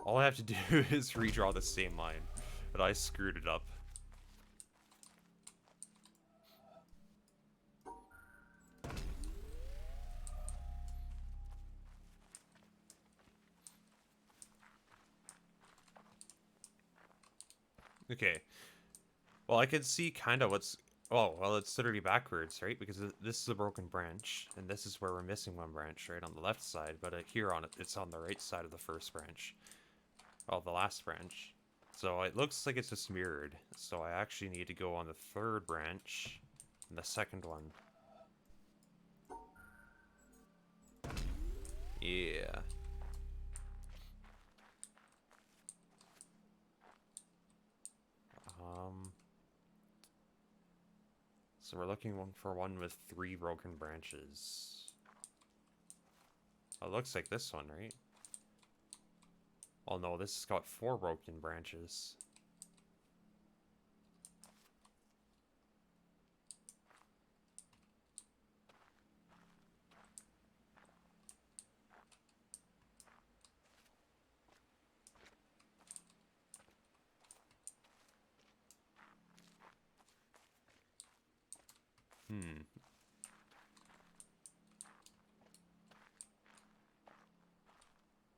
All I have to do is redraw the same line, but I screwed it up. Okay. Well, I could see kind of what's... Oh, well, it's literally backwards, right? Because this is a broken branch, and this is where we're missing one branch, right, on the left side. But here on it, it's on the right side of the first branch. Well, the last branch. So it looks like it's just mirrored. So I actually need to go on the third branch and the second one. Yeah. So we're looking for one with 3 broken branches. It looks like this one, right? Oh no, this has got 4 broken branches. Hmm.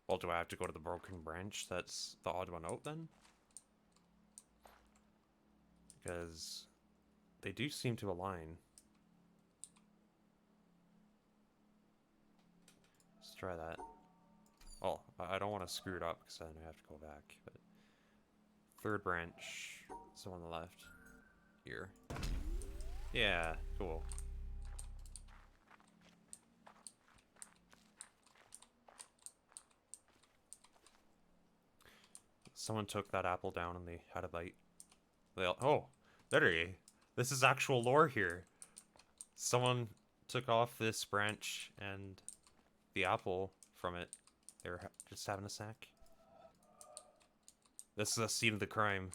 Well, do I have to go to the broken branch that's the odd one out then? Because they do seem to align. Let's try that. Oh, I don't want to screw it up because then I have to go back. But third branch, so on the left. Here. Yeah, cool. Someone took that apple down and they had a bite. They all, oh, literally, this is actual lore here. Someone took off this branch and the apple from it. They were just having a snack. This is a scene of the crime.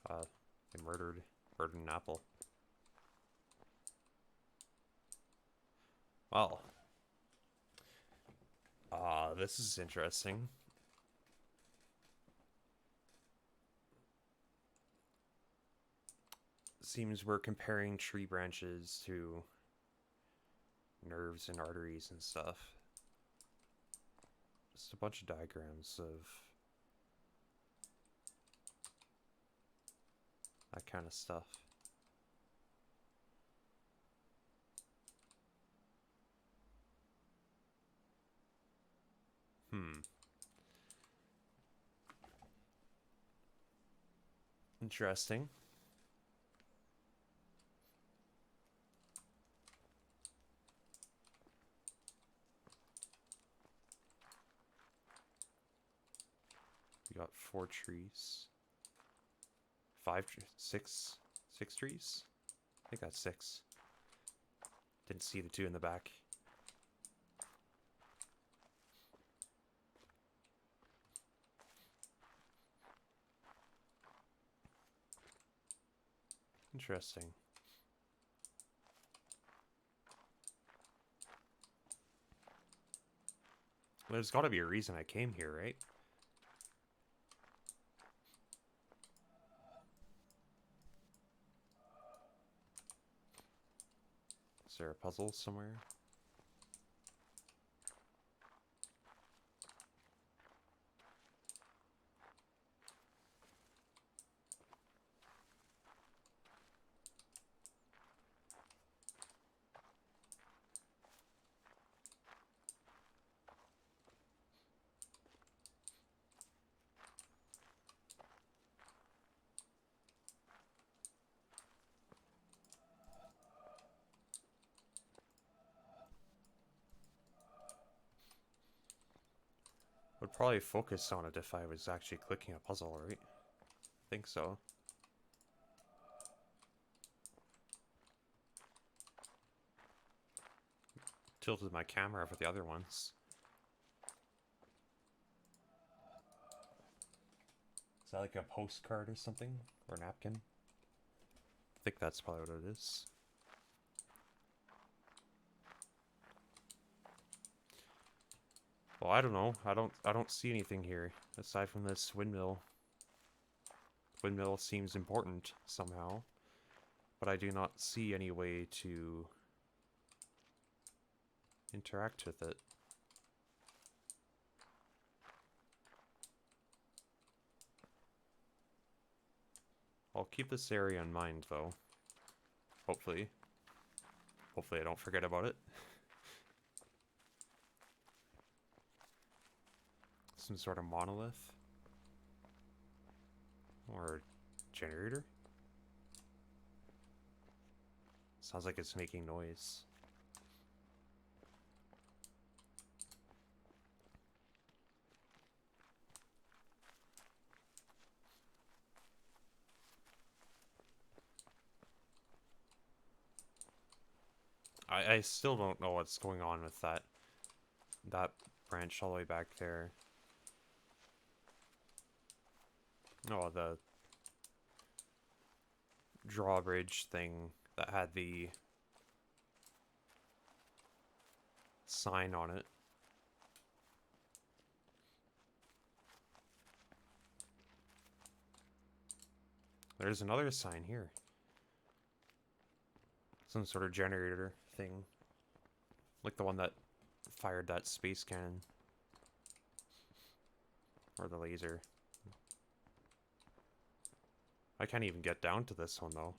They murdered an apple. Well, this is interesting. Seems we're comparing tree branches to nerves and arteries and stuff. Just a bunch of diagrams of that kind of stuff. Interesting. We got 4 trees. 5, 6 trees? I think that's 6. Didn't see the 2 in the back. Interesting. Well, there's gotta be a reason I came here, right? Is there a puzzle somewhere? Would probably focus on it if I was actually clicking a puzzle, right? I think so. Tilted my camera for the other ones. Is that like a postcard or something? Or a napkin? I think that's probably what it is. Well, I don't know. I don't see anything here aside from this windmill. Windmill seems important somehow, but I do not see any way to interact with it. I'll keep this area in mind, though. Hopefully. Hopefully I don't forget about it. Some sort of monolith. Or generator. Sounds like it's making noise. I still don't know what's going on with that branch all the way back there. Oh, the drawbridge thing that had the sign on it. There's another sign here. Some sort of generator thing. Like the one that fired that space cannon. Or the laser. I can't even get down to this one, though.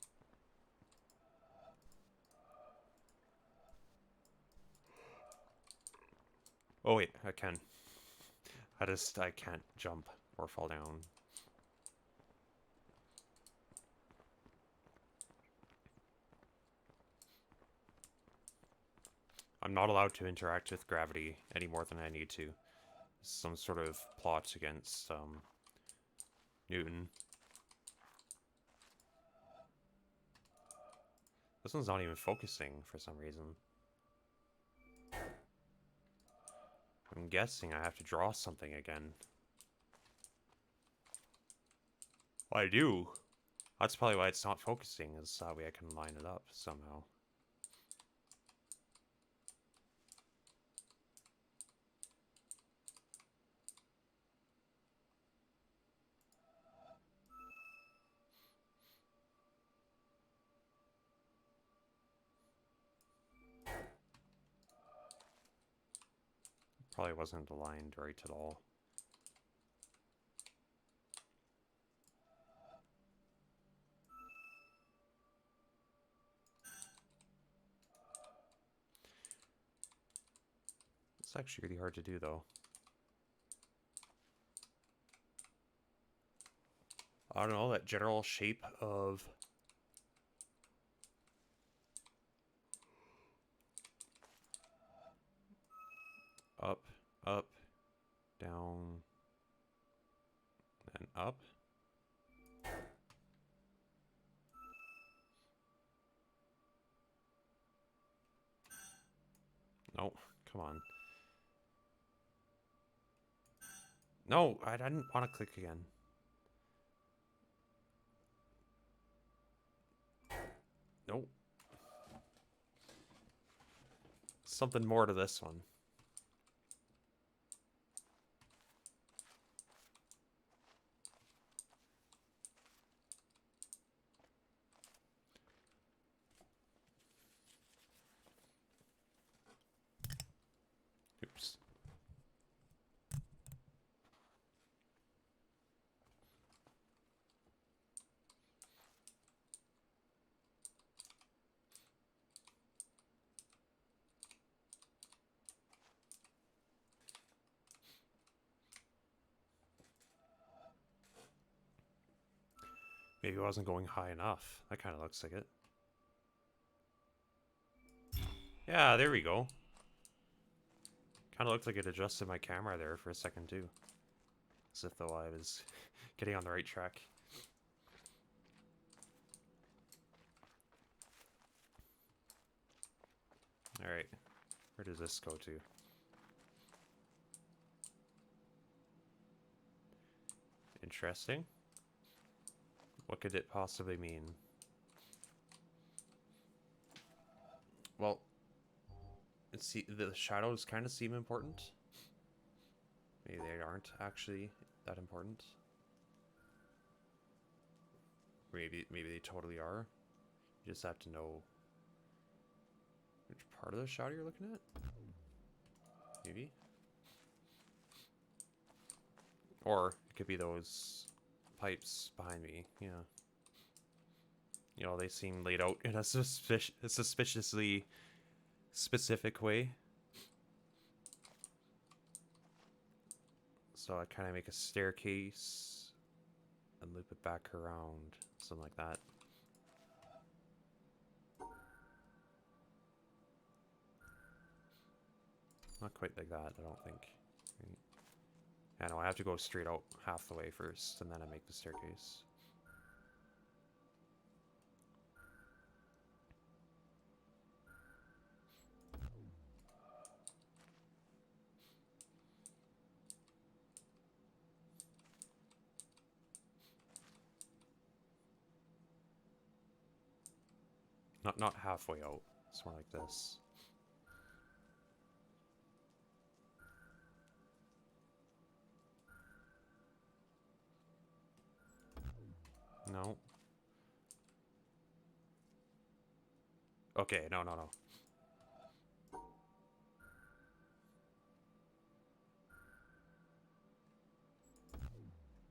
Oh wait, I can. I can't jump or fall down. I'm not allowed to interact with gravity any more than I need to. Some sort of plot against, Newton. This one's not even focusing for some reason. I'm guessing I have to draw something again. Well, I do. That's probably why it's not focusing, is that way I can line it up somehow. Probably wasn't aligned right at all. It's actually really hard to do, though. I don't know, that general shape of up, up, down, and up. No, come on. No, I didn't want to click again. Nope. Something more to this one. Oops. Maybe it wasn't going high enough. That kind of looks like it. Yeah, there we go. Kind of looked like it adjusted my camera there for a second, too. As if though I was getting on the right track. Alright. Where does this go to? Interesting. What could it possibly mean? Well, the shadows kind of seem important. Maybe they aren't actually that important. Maybe they totally are. You just have to know which part of the shadow you're looking at. Maybe. Or it could be those pipes behind me. Yeah. You know, they seem laid out in a suspiciously specific way. So I kind of make a staircase and loop it back around, something like that. Not quite like that, I don't think. Yeah, no, I have to go straight out half the way first, and then I make the staircase. Not halfway out. It's more like this. No. Okay, no.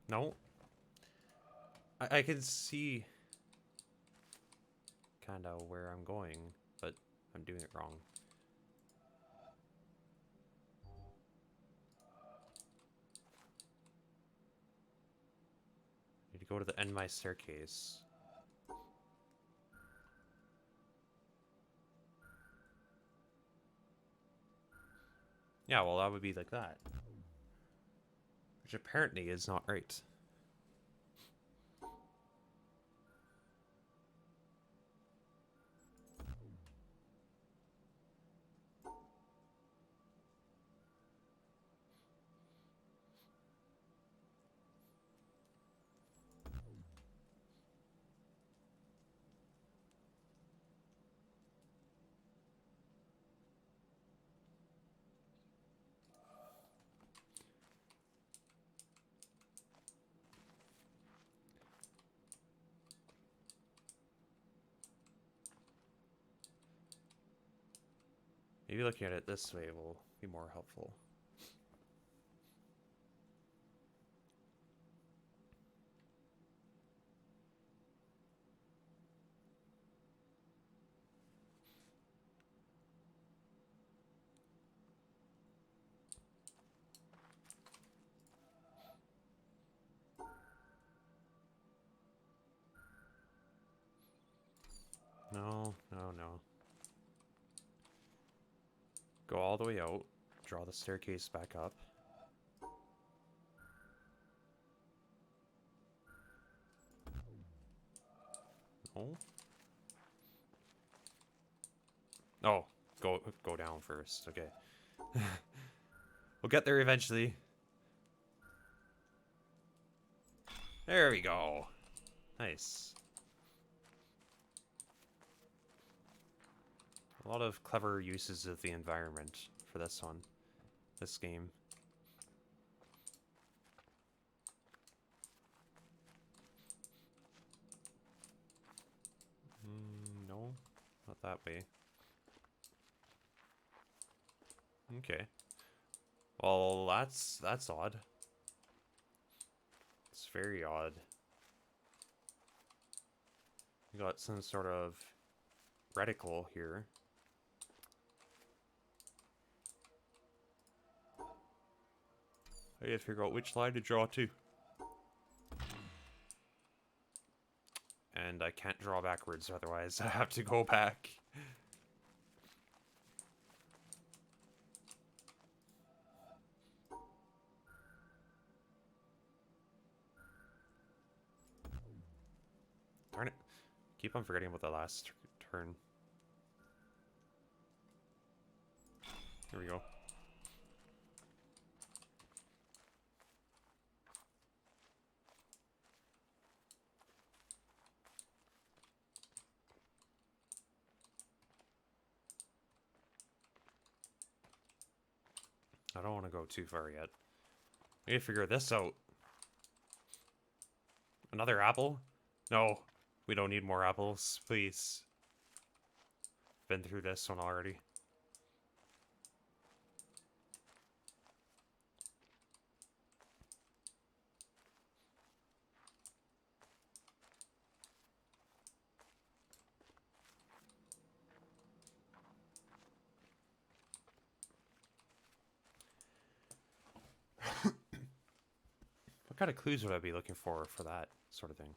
No. I can see kind of where I'm going, but I'm doing it wrong. Need to go to the end of my staircase. Yeah, well, that would be like that. Which apparently is not right. Maybe looking at it this way will be more helpful. No. Go all the way out. Draw the staircase back up. No. Oh, go down first. Okay. We'll get there eventually. There we go. Nice. A lot of clever uses of the environment for this one. This game. No, not that way. Okay. Well, that's odd. It's very odd. You got some sort of reticle here. I gotta figure out which line to draw to. And I can't draw backwards, otherwise I have to go back. Darn it. Keep on forgetting about the last turn. Here we go. I don't want to go too far yet. I need to figure this out. Another apple? No, we don't need more apples, please. Been through this one already. What kind of clues would I be looking for that sort of thing?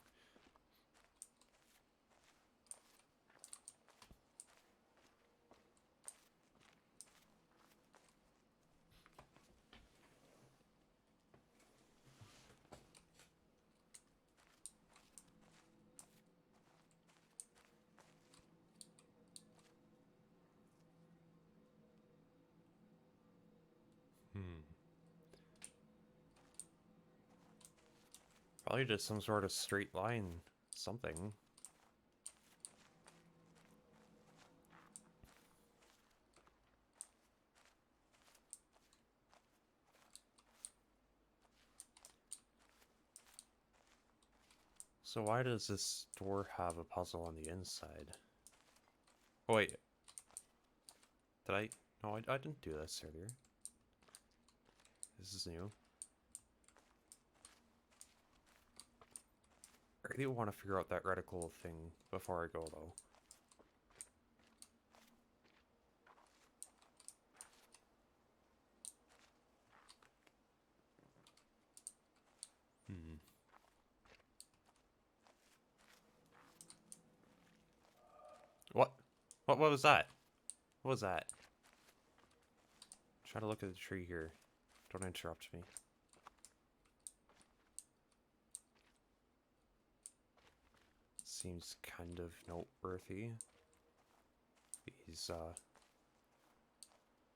Probably just some sort of straight line something. So why does this door have a puzzle on the inside? Oh wait. Did I? No, I didn't do this earlier. This is new. I really want to figure out that reticle thing before I go, though. What? What was that? What was that? Try to look at the tree here. Don't interrupt me. Seems kind of noteworthy. These,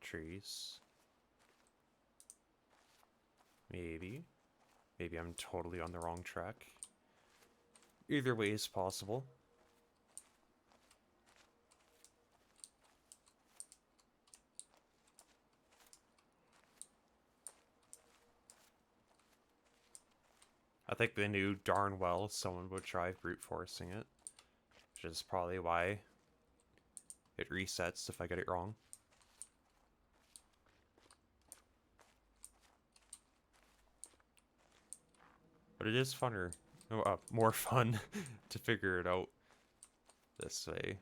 trees. Maybe. Maybe I'm totally on the wrong track. Either way is possible. I think they knew darn well someone would try brute forcing it. Which is probably why it resets if I get it wrong. But it is funner, more fun to figure it out this way.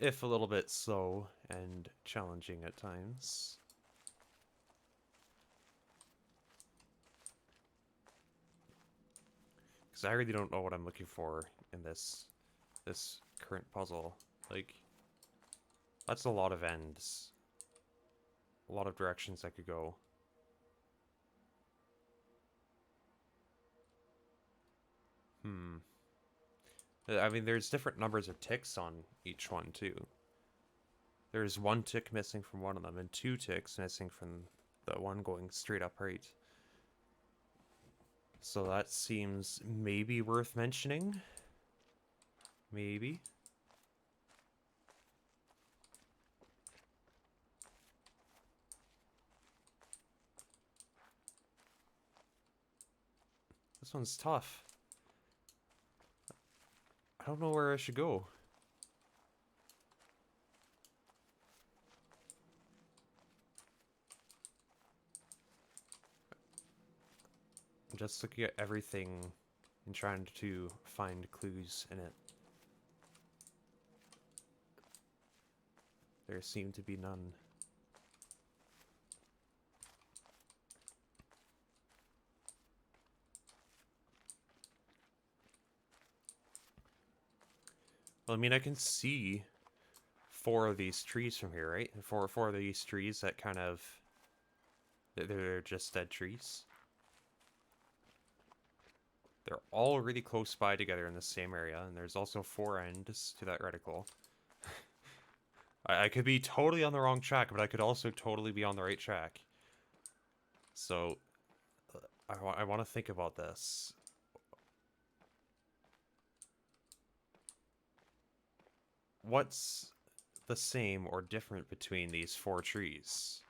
If a little bit slow and challenging at times. Because I really don't know what I'm looking for in this current puzzle. Like, that's a lot of ends. A lot of directions I could go. I mean, there's different numbers of ticks on each one, too. There's 1 tick missing from one of them, and 2 ticks missing from the one going straight up right. So that seems maybe worth mentioning. Maybe. This one's tough. I don't know where I should go. I'm just looking at everything and trying to find clues in it. There seem to be none. Well, I mean, I can see 4 of these trees from here, right? And four of these trees that kind of... They're just dead trees. They're all really close by together in the same area, and there's also 4 ends to that reticle. I could be totally on the wrong track, but I could also totally be on the right track. So, I want to think about this. What's the same or different between these 4 trees?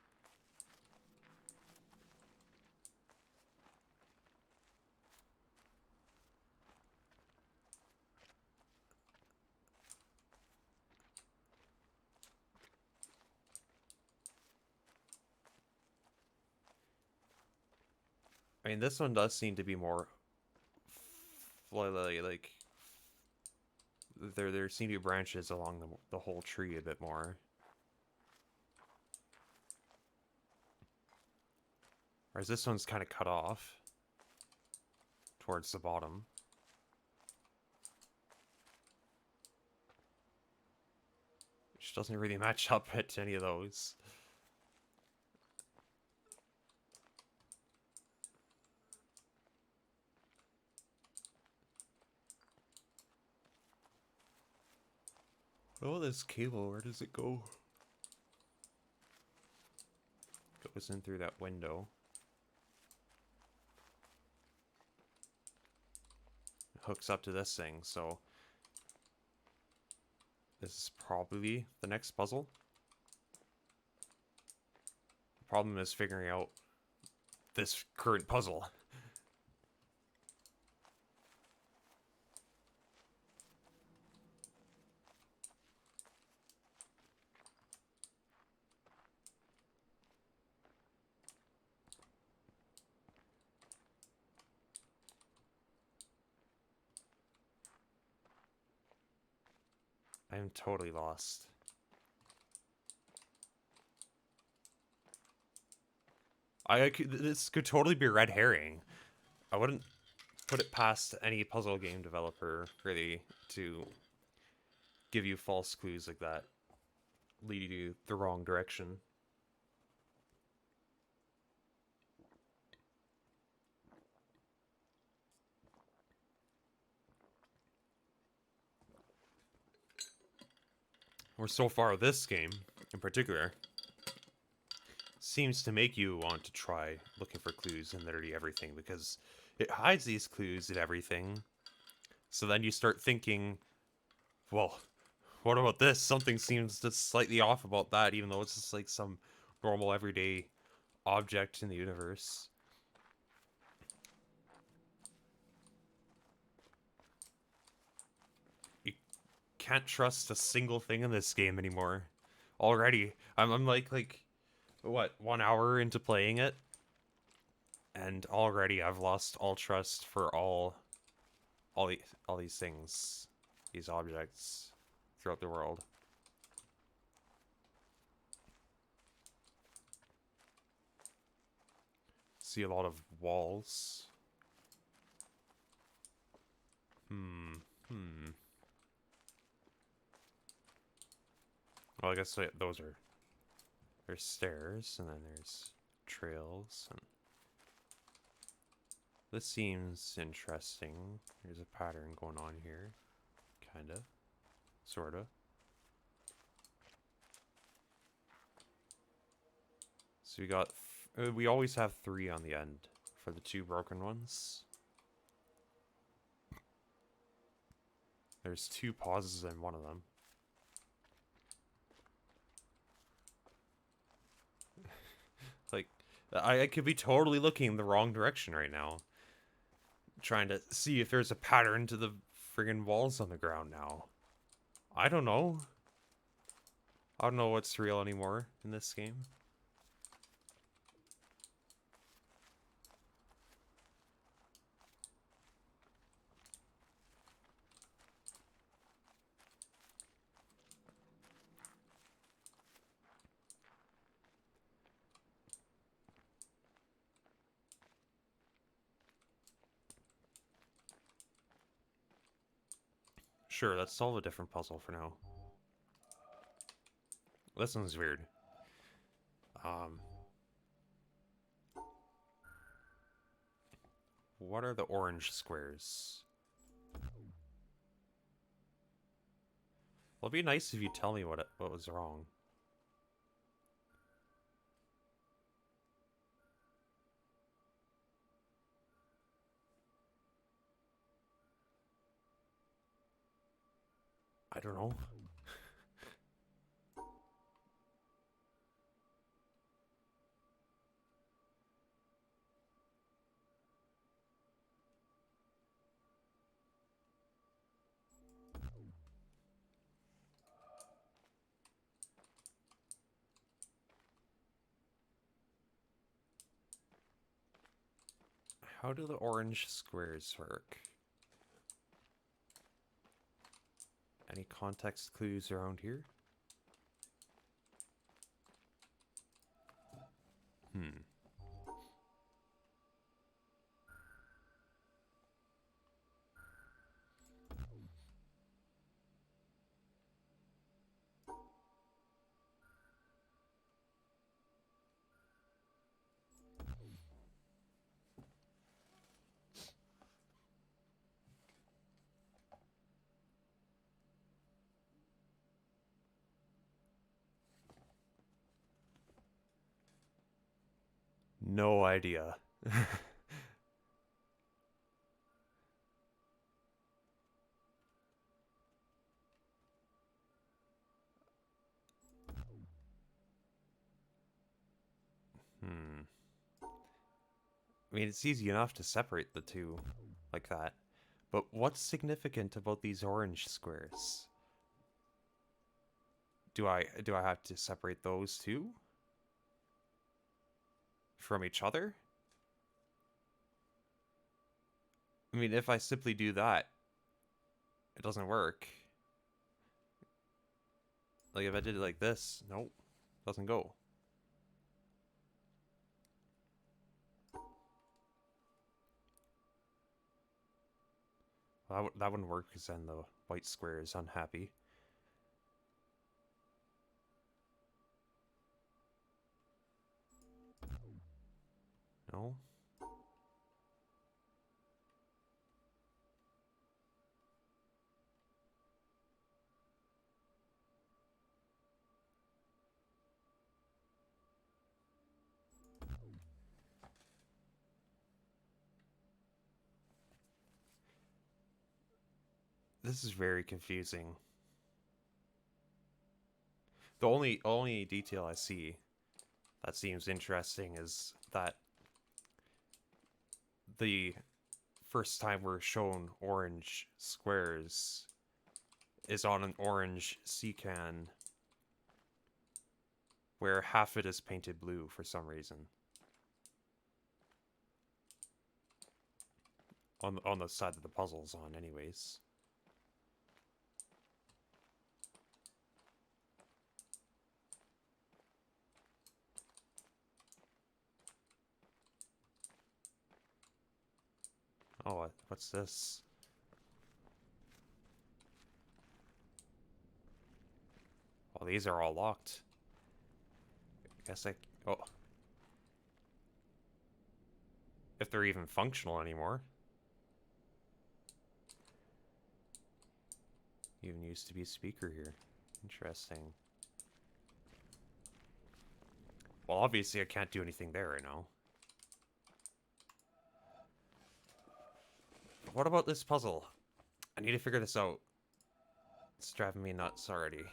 I mean, this one does seem to be more... like... There seem to be branches along the whole tree a bit more. Whereas this one's kind of cut off. towards the bottom. Which doesn't really match up to any of those. Oh, this cable, where does it go? Goes in through that window. Hooks up to this thing, so this is probably the next puzzle. The problem is figuring out this current puzzle. I am totally lost. This could totally be a red herring. I wouldn't put it past any puzzle game developer, really, to give you false clues like that, lead you the wrong direction. Or so far, this game, in particular, seems to make you want to try looking for clues in literally everything, because it hides these clues in everything. So then you start thinking, well, what about this? Something seems just slightly off about that, even though it's just like some normal everyday object in the universe. You can't trust a single thing in this game anymore. Already, I'm like what, 1 hour into playing it, and already I've lost all trust for all these things, these objects throughout the world. See a lot of walls. Well, I guess those are... There's stairs, and then there's trails, and... This seems interesting. There's a pattern going on here. Kinda. Sorta. So we got... we always have 3 on the end for the 2 broken ones. There's 2 pauses in one of them. Like, I could be totally looking in the wrong direction right now. Trying to see if there's a pattern to the friggin' walls on the ground now. I don't know. I don't know what's real anymore in this game. Sure, let's solve a different puzzle for now. This one's weird. What are the orange squares? Well, it'd be nice if you tell me what was wrong. I don't know. How do the orange squares work? Any context clues around here? No idea. Hmm. I mean, it's easy enough to separate the two like that. But what's significant about these orange squares? Do I have to separate those two from each other? I mean, if I simply do that, it doesn't work. Like if I did it like this, nope, doesn't go. Well, that wouldn't work because then the white square is unhappy. No? This is very confusing. The only detail I see that seems interesting is that the first time we're shown orange squares is on an orange sea can where half it is painted blue for some reason. On the side that the puzzle's on anyways. Oh, what's this? Well, these are all locked. I guess oh. If they're even functional anymore. Even used to be a speaker here. Interesting. Well, obviously I can't do anything there right now. But what about this puzzle? I need to figure this out. It's driving me nuts already.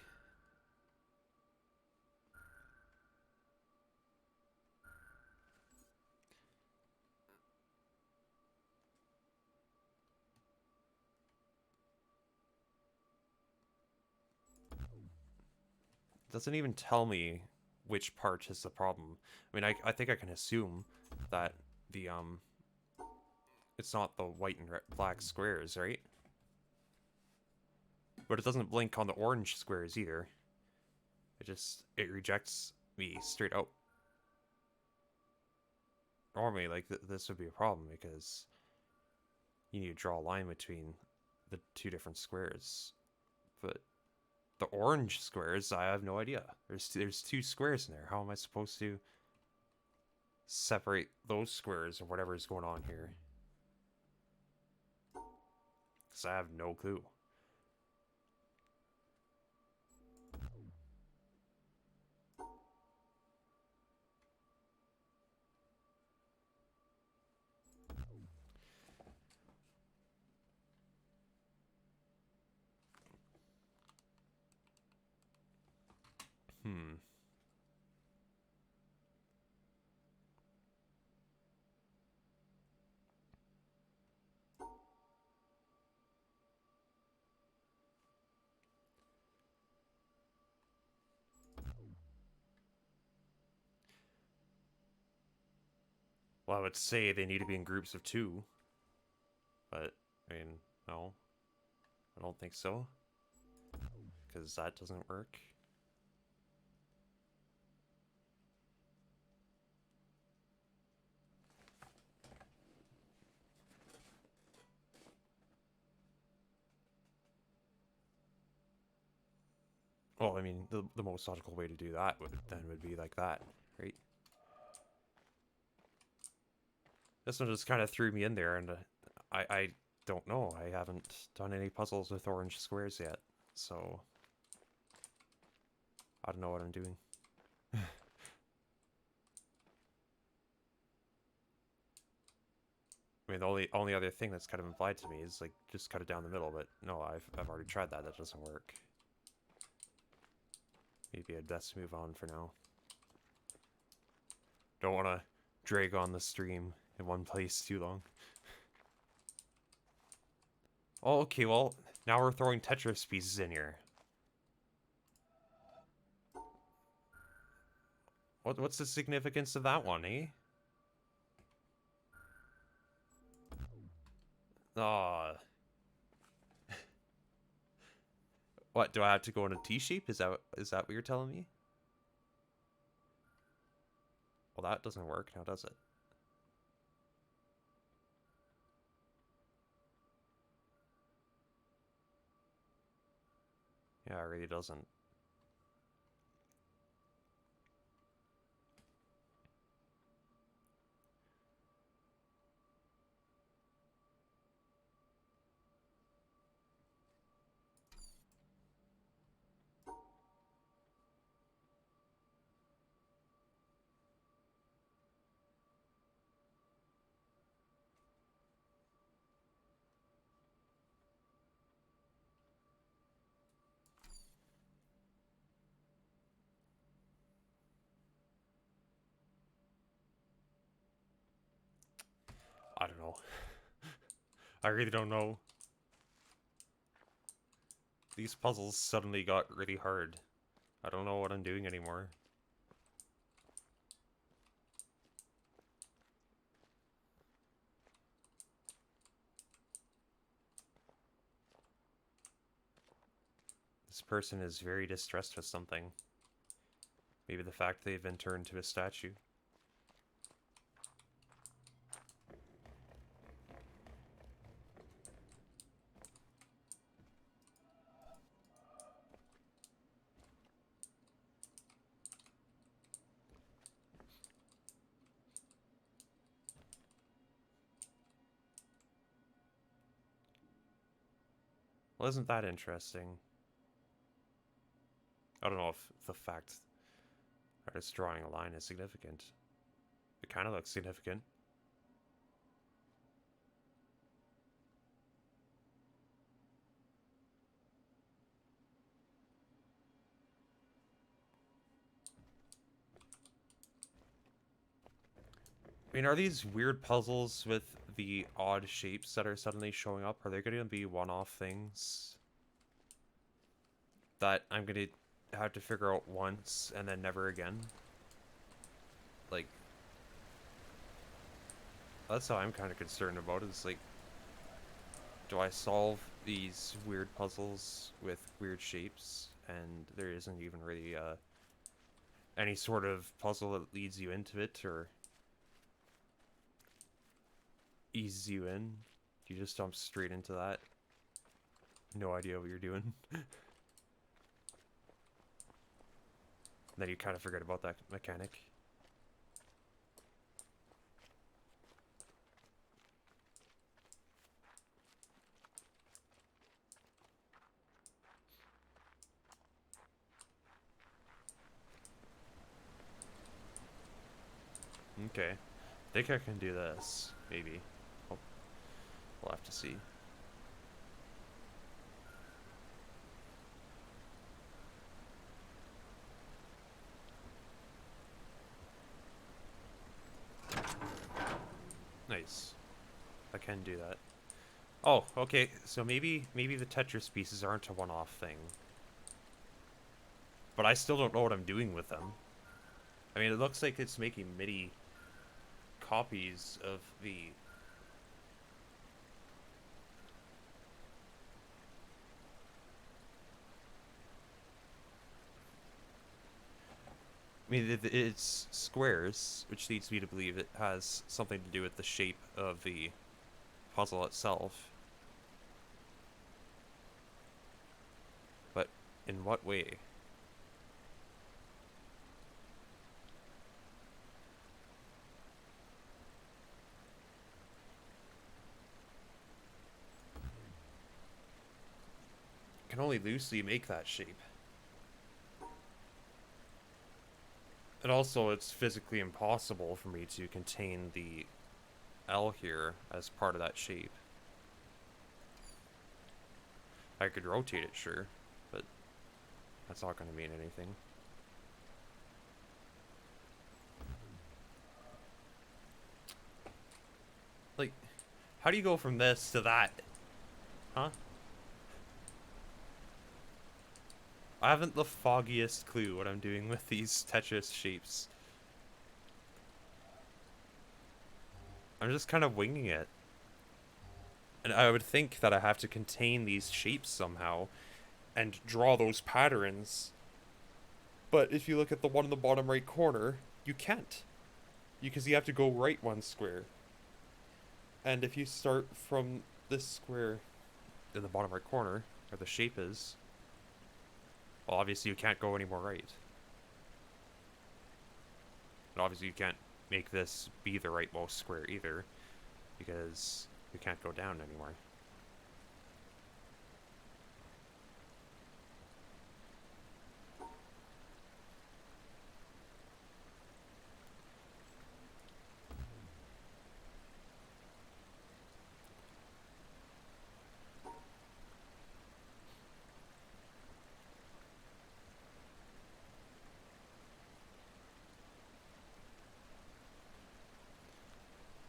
It doesn't even tell me which part is the problem. I mean, I think I can assume that the, it's not the white and black squares, right? But it doesn't blink on the orange squares either. It rejects me straight out. Normally, like, this would be a problem because you need to draw a line between the two different squares. But the orange squares, I have no idea. There's two squares in there. How am I supposed to separate those squares or whatever is going on here? Because I have no clue. Hmm. Well, I would say they need to be in groups of two. But, I mean, no. I don't think so. Because that doesn't work. Well, I mean, the most logical way to do that would be like that, right? This one just kind of threw me in there, and I don't know. I haven't done any puzzles with orange squares yet, so I don't know what I'm doing. I mean, the only other thing that's kind of implied to me is, like, just cut it down the middle, but no, I've already tried that. That doesn't work. Maybe I'd best move on for now. Don't want to drag on the stream in one place too long. Oh, okay, well, now we're throwing Tetris pieces in here. What's the significance of that one, eh? Aw. What, do I have to go in a T-shape? Is that what you're telling me? Well, that doesn't work now, does it? Yeah, it really doesn't. I don't know. I really don't know. These puzzles suddenly got really hard. I don't know what I'm doing anymore. This person is very distressed with something. Maybe the fact they've been turned to a statue. Well, isn't that interesting? I don't know if the fact that it's drawing a line is significant. It kind of looks significant. I mean, are these weird puzzles with the odd shapes that are suddenly showing up, are they going to be one-off things that I'm going to have to figure out once and then never again? Like, that's how I'm kind of concerned about it. It's like, do I solve these weird puzzles with weird shapes and there isn't even really any sort of puzzle that leads you into it or eases you in? You just jump straight into that. No idea what you're doing. Then you kind of forget about that mechanic. Okay. I think I can do this, maybe. Oh, we'll have to see. Nice. I can do that. Oh, okay, so maybe the Tetris pieces aren't a one-off thing. But I still don't know what I'm doing with them. I mean, it looks like it's making MIDI copies of the... I mean, it's squares, which leads me to believe it has something to do with the shape of the puzzle itself. But in what way? I can only loosely make that shape. And also, it's physically impossible for me to contain the L here as part of that shape. I could rotate it, sure, but that's not going to mean anything. Like, how do you go from this to that? Huh? I haven't the foggiest clue what I'm doing with these Tetris shapes. I'm just kind of winging it. And I would think that I have to contain these shapes somehow and draw those patterns. But if you look at the one in the bottom right corner, you can't. Because you have to go right one square. And if you start from this square in the bottom right corner, where the shape is, well, obviously you can't go any more right. And obviously you can't make this be the rightmost square either, because you can't go down anymore.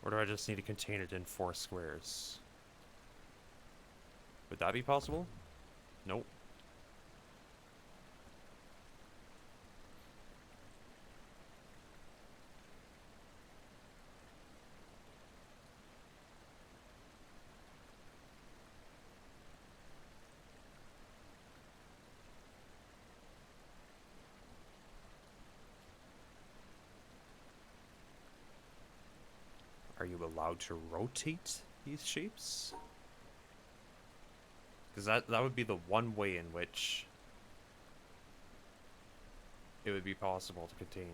Or do I just need to contain it in 4 squares? Would that be possible? Nope. Are you allowed to rotate these shapes? Because that would be the one way in which it would be possible to contain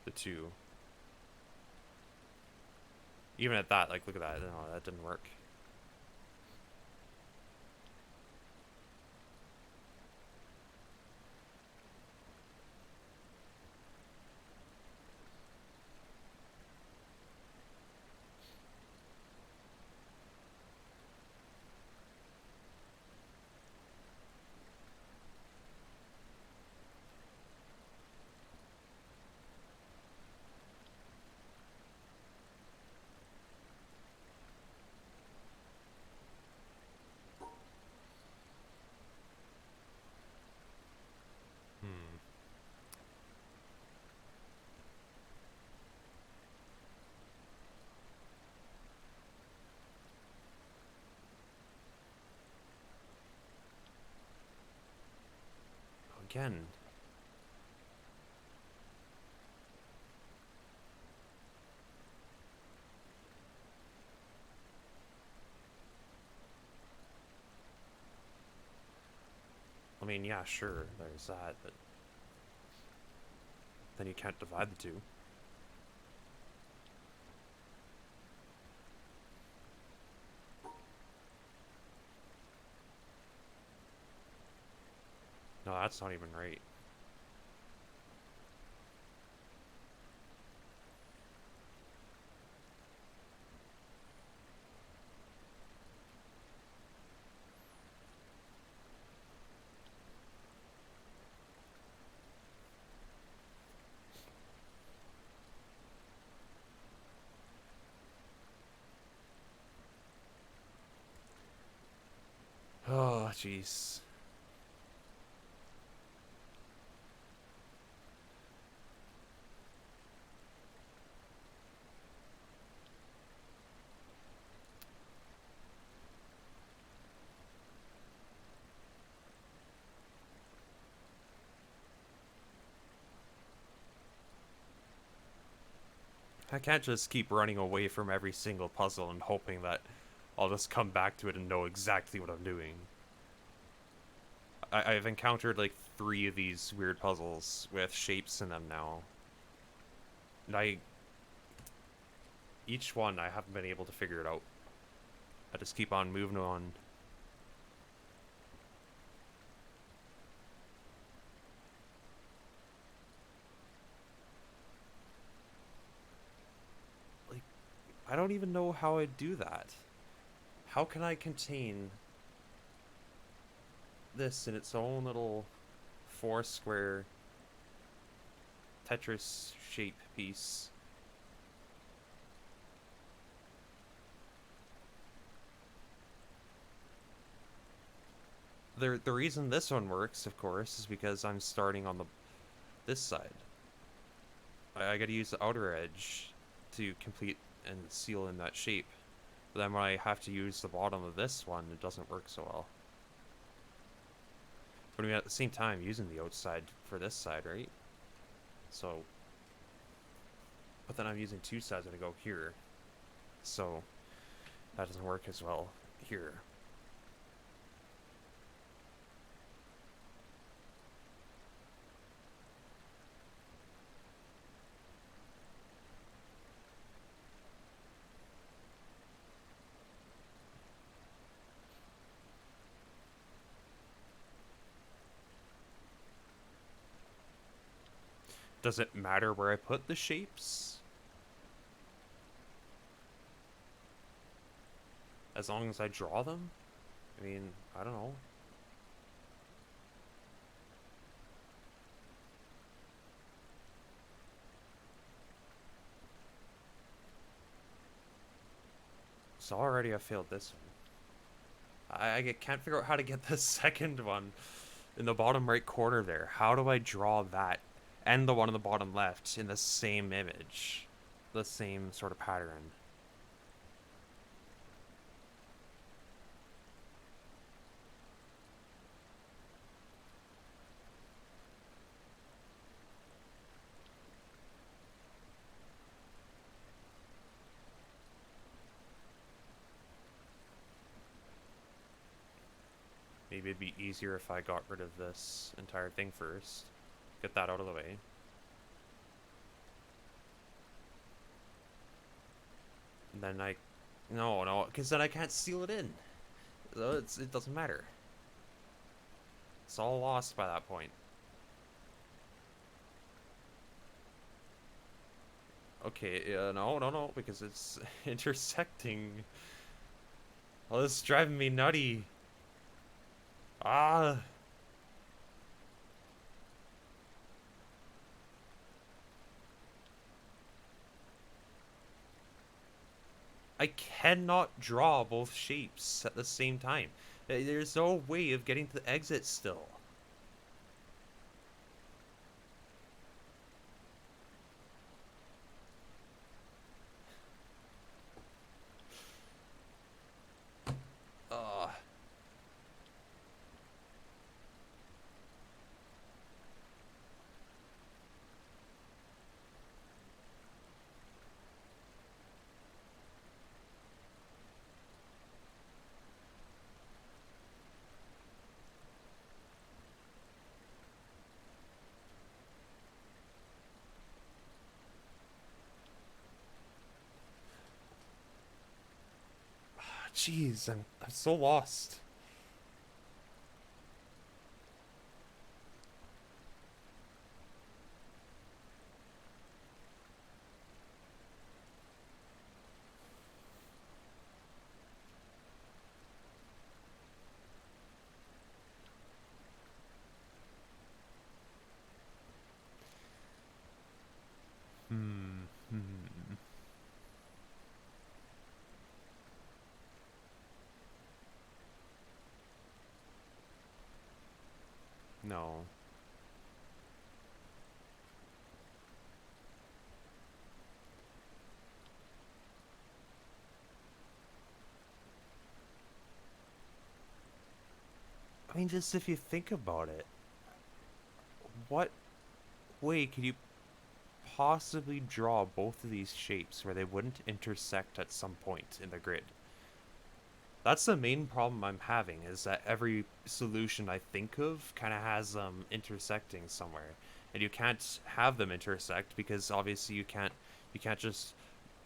the two. Even at that, like, look at that. No, that didn't work. Hmm. Again. I mean, yeah, sure, there's that, but then you can't divide the two. No, that's not even right. Oh, jeez. I can't just keep running away from every single puzzle and hoping that I'll just come back to it and know exactly what I'm doing. I've encountered like 3 of these weird puzzles with shapes in them now. And each one I haven't been able to figure it out. I just keep on moving on. I don't even know how I'd do that. How can I contain this in its own little 4 square Tetris shape piece? The reason this one works, of course, is because I'm starting on this side. I gotta use the outer edge to complete and seal in that shape. But then when I have to use the bottom of this one, it doesn't work so well. But I mean, at the same time, using the outside for this side, right? So, but then I'm using 2 sides when I go here. So, that doesn't work as well here. Does it matter where I put the shapes? As long as I draw them? I mean, I don't know. So already I failed this one. I can't figure out how to get the second one in the bottom right corner there. How do I draw that and the one in the bottom left in the same image? The same sort of pattern. Maybe it'd be easier if I got rid of this entire thing first. Get that out of the way. And then no, because then I can't seal it in. So it doesn't matter. It's all lost by that point. Okay, no, because it's intersecting. Oh, this is driving me nutty. Ah. I cannot draw both shapes at the same time. There's no way of getting to the exit still. Ugh. Jeez, I'm so lost. Hmm. No. I mean, just if you think about it, what way could you possibly draw both of these shapes where they wouldn't intersect at some point in the grid? That's the main problem I'm having, is that every solution I think of kind of has them intersecting somewhere. And you can't have them intersect because obviously you can't just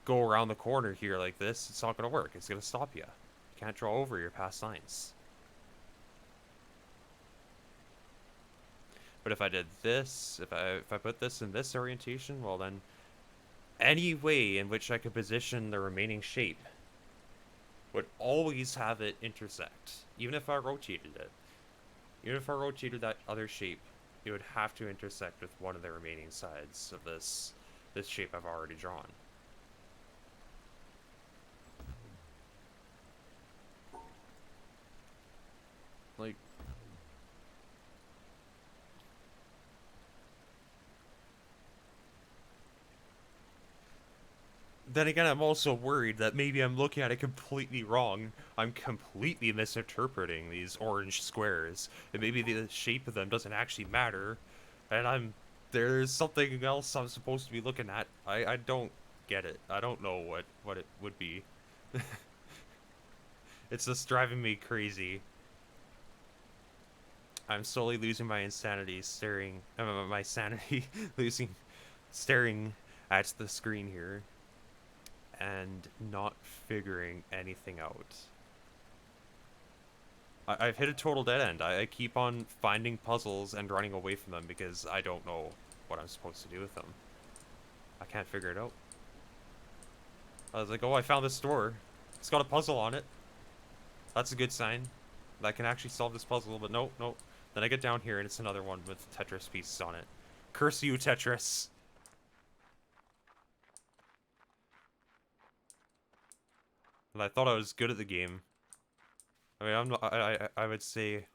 go around the corner here like this. It's not going to work. It's going to stop you. You can't draw over your past lines. But if I did this, if I put this in this orientation, well then any way in which I could position the remaining shape would always have it intersect, even if I rotated it. Even if I rotated that other shape, it would have to intersect with one of the remaining sides of this shape I've already drawn. Like, then again, I'm also worried that maybe I'm looking at it completely wrong. I'm completely misinterpreting these orange squares, and maybe the shape of them doesn't actually matter, and there's something else I'm supposed to be looking at. I don't get it. I don't know what it would be. It's just driving me crazy. I'm slowly losing my insanity staring, my sanity losing, staring at the screen here and not figuring anything out. I've hit a total dead end. I keep on finding puzzles and running away from them because I don't know what I'm supposed to do with them. I can't figure it out. I was like, oh, I found this door. It's got a puzzle on it. That's a good sign. That I can actually solve this puzzle, but nope, nope. Then I get down here and it's another one with Tetris pieces on it. Curse you, Tetris! And I thought I was good at the game. I mean, I'm not. I would say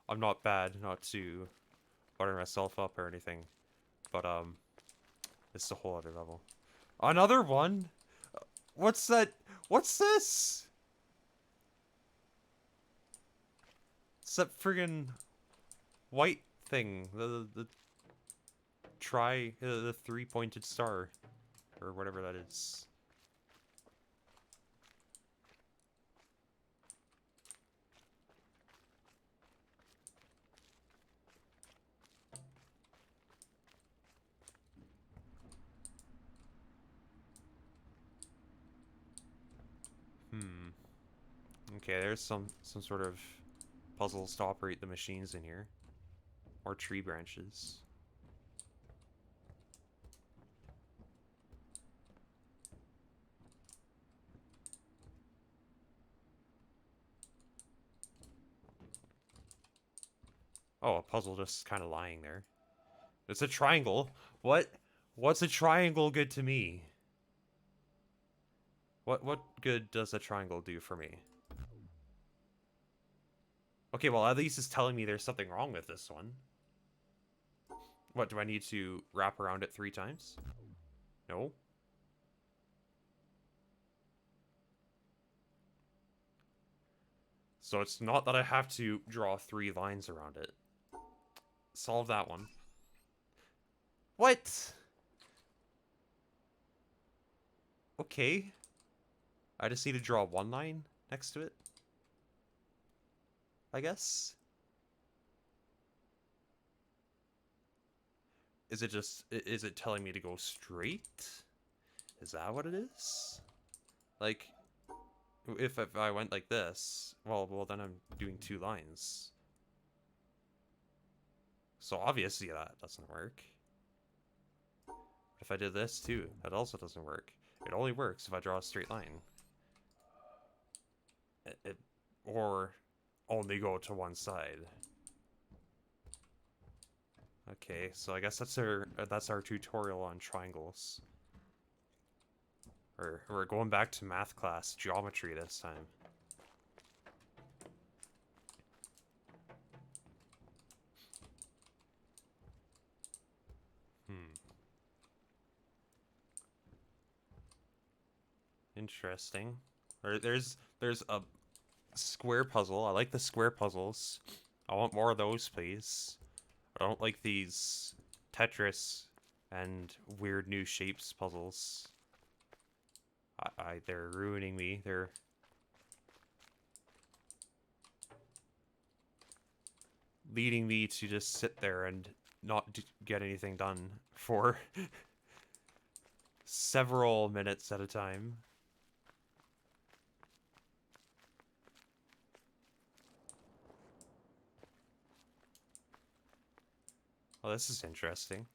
I'm not bad, not to butter myself up or anything, but it's a whole other level. Another one? What's that? What's this? It's that friggin' white thing. The the three-pointed star, or whatever that is. Hmm. Okay, there's some sort of puzzles to operate the machines in here, or tree branches. Oh, a puzzle just kind of lying there. It's a triangle. What? What's a triangle good to me? What good does a triangle do for me? Okay, well, at least it's telling me there's something wrong with this one. What, do I need to wrap around it 3 times? No. So it's not that I have to draw 3 lines around it. Solve that one. What? Okay. I just need to draw 1 line next to it, I guess. Is it telling me to go straight? Is that what it is? Like, if I went like this, well then I'm doing 2 lines. So obviously that doesn't work. If I did this too, that also doesn't work. It only works if I draw a straight line. Or only go to one side. Okay, so I guess that's our tutorial on triangles. We're going back to math class, geometry this time. Interesting. There's a square puzzle. I like the square puzzles. I want more of those, please. I don't like these Tetris and weird new shapes puzzles. They're ruining me. They're leading me to just sit there and not get anything done for several minutes at a time. Well, this is interesting.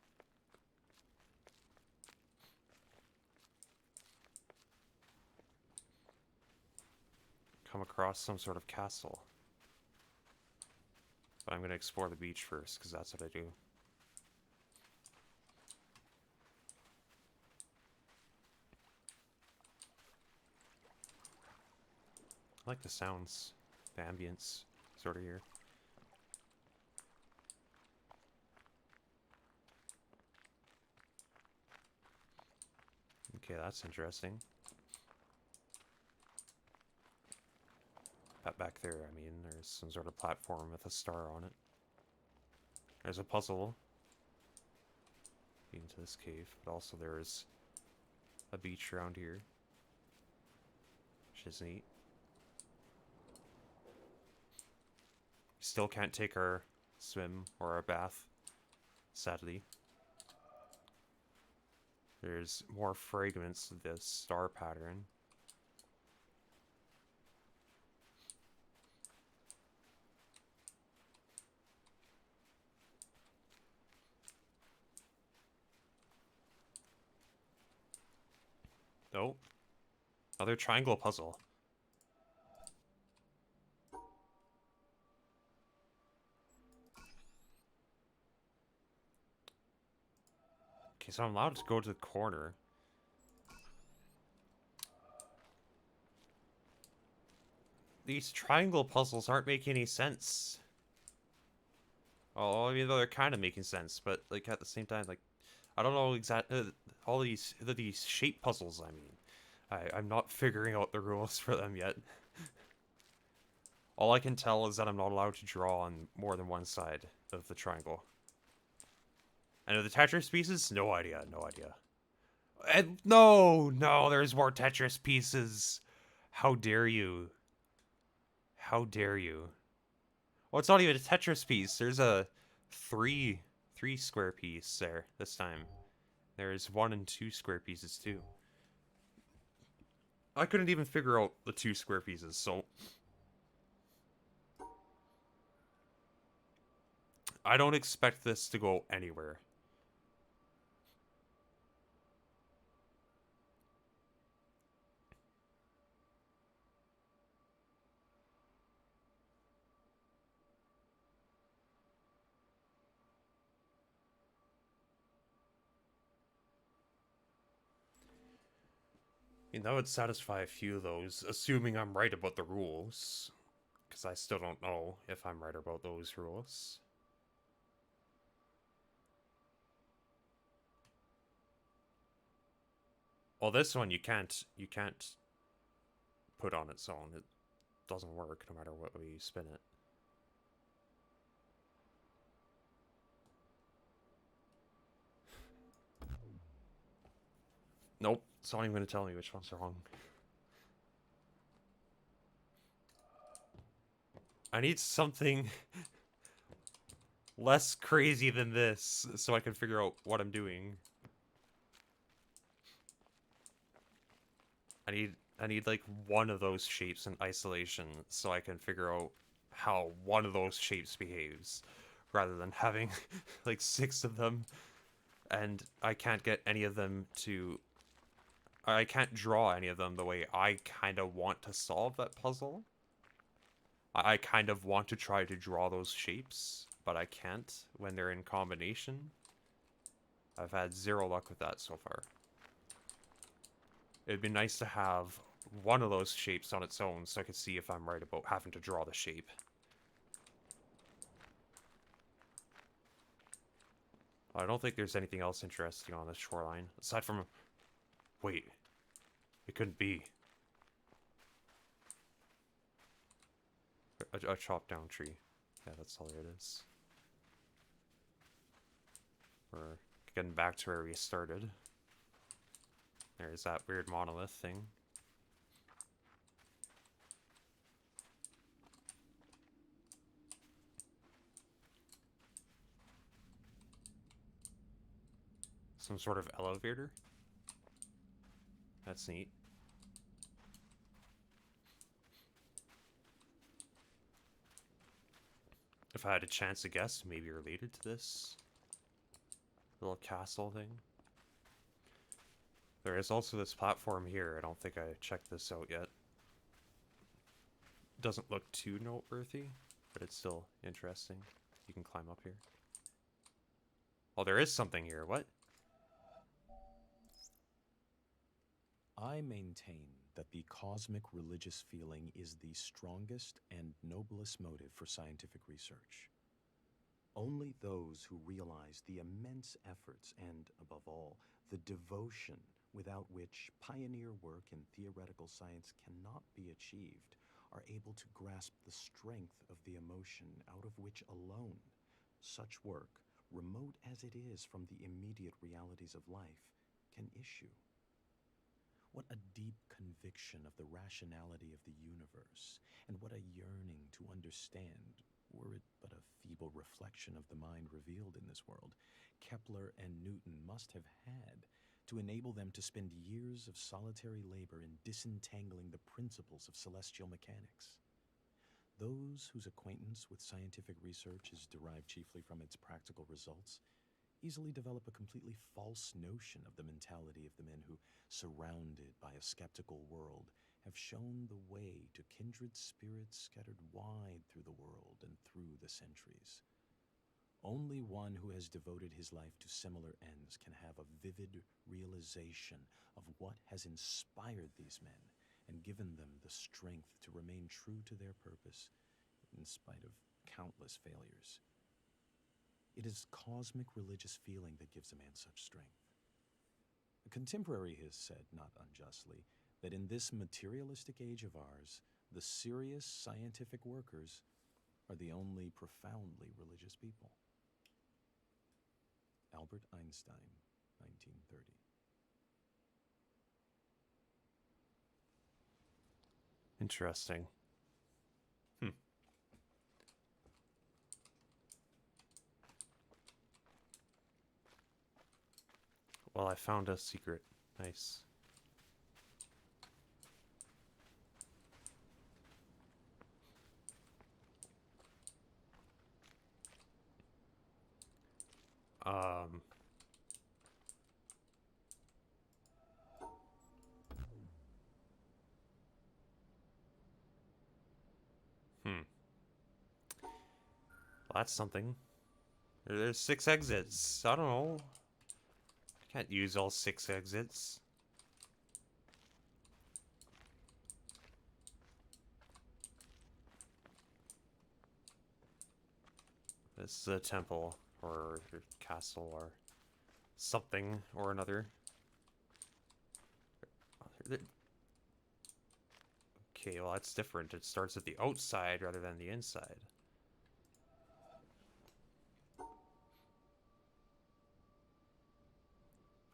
come across some sort of castle. But I'm going to explore the beach first, because that's what I do. I like the sounds, the ambience, sort of here. Okay, that's interesting. Back there, I mean, there's some sort of platform with a star on it. There's a puzzle into this cave, but also there's a beach around here, which is neat. Still can't take our swim or our bath, sadly. There's more fragments of this star pattern. Oh, another triangle puzzle. Okay, so I'm allowed to go to the corner. These triangle puzzles aren't making any sense. Oh, I mean, they're kind of making sense, but like at the same time, like I don't know exactly all these shape puzzles. I mean, I'm not figuring out the rules for them yet. All I can tell is that I'm not allowed to draw on more than one side of the triangle. And the Tetris pieces, no idea, no idea. And no, there's more Tetris pieces. How dare you? How dare you? Well, it's not even a Tetris piece. There's a three square piece there this time. There's 1 and 2 square pieces too. I couldn't even figure out the 2 square pieces, so I don't expect this to go anywhere. I mean, that would satisfy a few of those, assuming I'm right about the rules. Because I still don't know if I'm right about those rules. Well, this one you can't put on its own. It doesn't work no matter what way you spin it. Nope, it's not even going to tell me which one's wrong. I need something less crazy than this so I can figure out what I'm doing. I need like one of those shapes in isolation so I can figure out how one of those shapes behaves rather than having like 6 of them and I can't get any of them to I can't draw any of them the way I kind of want to solve that puzzle. I kind of want to try to draw those shapes, but I can't when they're in combination. I've had 0 luck with that so far. It'd be nice to have one of those shapes on its own so I could see if I'm right about having to draw the shape. I don't think there's anything else interesting on this shoreline, aside from... Wait. It couldn't be. A chopped down tree. Yeah, that's all it is. We're getting back to where we started. There's that weird monolith thing. Some sort of elevator. That's neat. If I had a chance to guess, maybe related to this little castle thing. There is also this platform here. I don't think I checked this out yet. doesn't look too noteworthy, but it's still interesting. You can climb up here. Oh, there is something here. What? I maintain that the cosmic religious feeling is the strongest and noblest motive for scientific research. Only those who realize the immense efforts and, above all, the devotion without which pioneer work in theoretical science cannot be achieved are able to grasp the strength of the emotion out of which alone such work, remote as it is from the immediate realities of life, can issue. What a deep conviction of the rationality of the universe, and what a yearning to understand, were it but a feeble reflection of the mind revealed in this world, Kepler and Newton must have had to enable them to spend years of solitary labor in disentangling the principles of celestial mechanics. Those whose acquaintance with scientific research is derived chiefly from its practical results easily develop a completely false notion of the mentality of the men who, surrounded by a skeptical world, have shown the way to kindred spirits scattered wide through the world and through the centuries. Only one who has devoted his life to similar ends can have a vivid realization of what has inspired these men and given them the strength to remain true to their purpose in spite of countless failures. It is cosmic religious feeling that gives a man such strength. A contemporary has said, not unjustly, that in this materialistic age of ours, the serious scientific workers are the only profoundly religious people. Albert Einstein, 1930. Interesting. Hmm. Well, I found a secret. Nice. Um... Hmm. Well, that's something. There's 6 exits. I don't know. I can't use all 6 exits. This is a temple, or castle, or something or another. Okay, well that's different. It starts at the outside rather than the inside.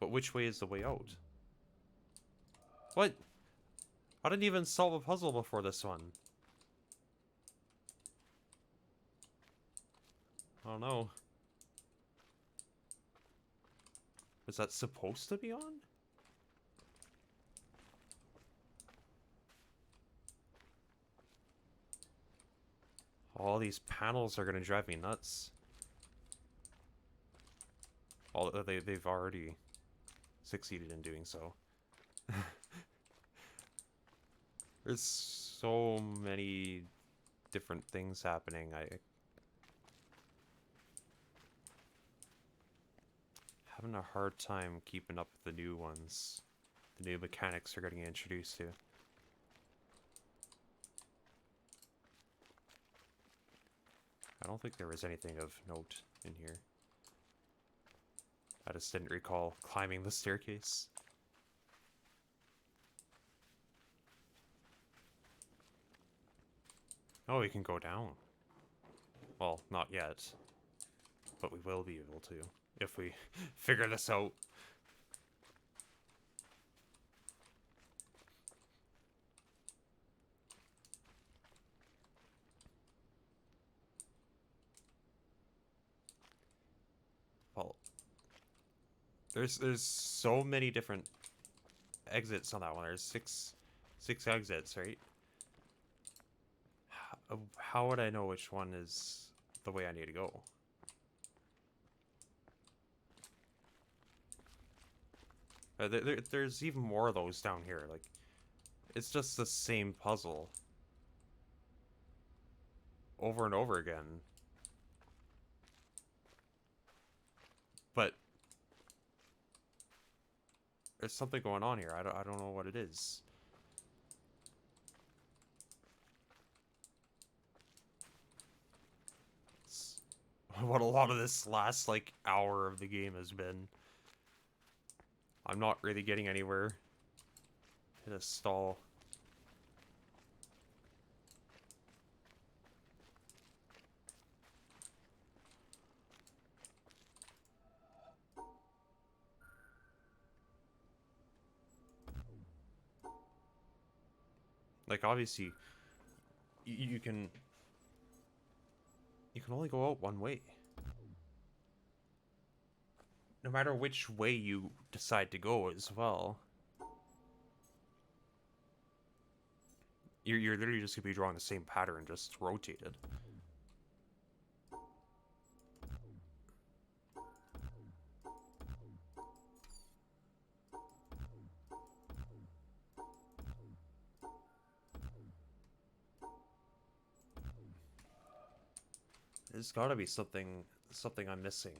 But which way is the way out? What? I didn't even solve a puzzle before this one. I don't know. Was that supposed to be on? All these panels are gonna drive me nuts. They've already succeeded in doing so. There's so many different things happening. Having a hard time keeping up with the new ones. The new mechanics are getting introduced to. I don't think there was anything of note in here. I just didn't recall climbing the staircase. Oh, we can go down. Well, not yet. But we will be able to, if we figure this out. Well, there's so many different exits on that one. There's six exits, right? How would I know which one is the way I need to go? There's even more of those down here. Like, it's just the same puzzle. over and over again. But there's something going on here. I don't know what it is. It's what a lot of this last, like, hour of the game has been. I'm not really getting anywhere. Hit a stall. Like, obviously, you can only go out one way. No matter which way you decide to go as well. You're literally just gonna be drawing the same pattern, just rotated. There's gotta be something I'm missing.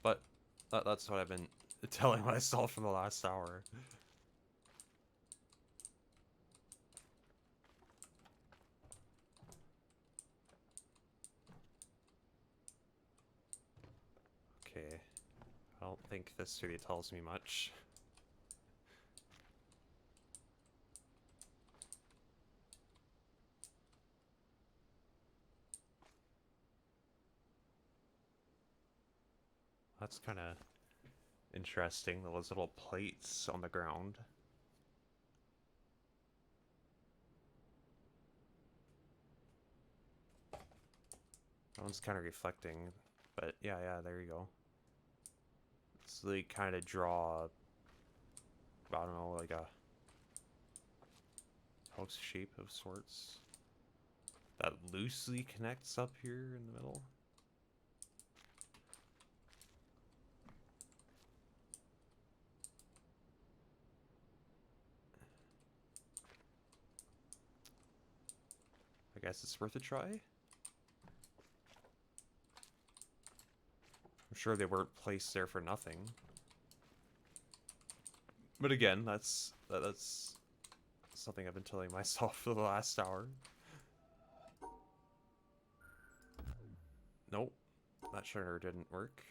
But that's what I've been telling myself for the last hour. Okay. I don't think this really tells me much. That's kind of interesting, those little plates on the ground. That one's kind of reflecting, but yeah, there you go. So they kind of draw, I don't know, like a house shape of sorts that loosely connects up here in the middle. I guess it's worth a try. I'm sure they weren't placed there for nothing. But again, that's something I've been telling myself for the last hour. Nope, that sure didn't work.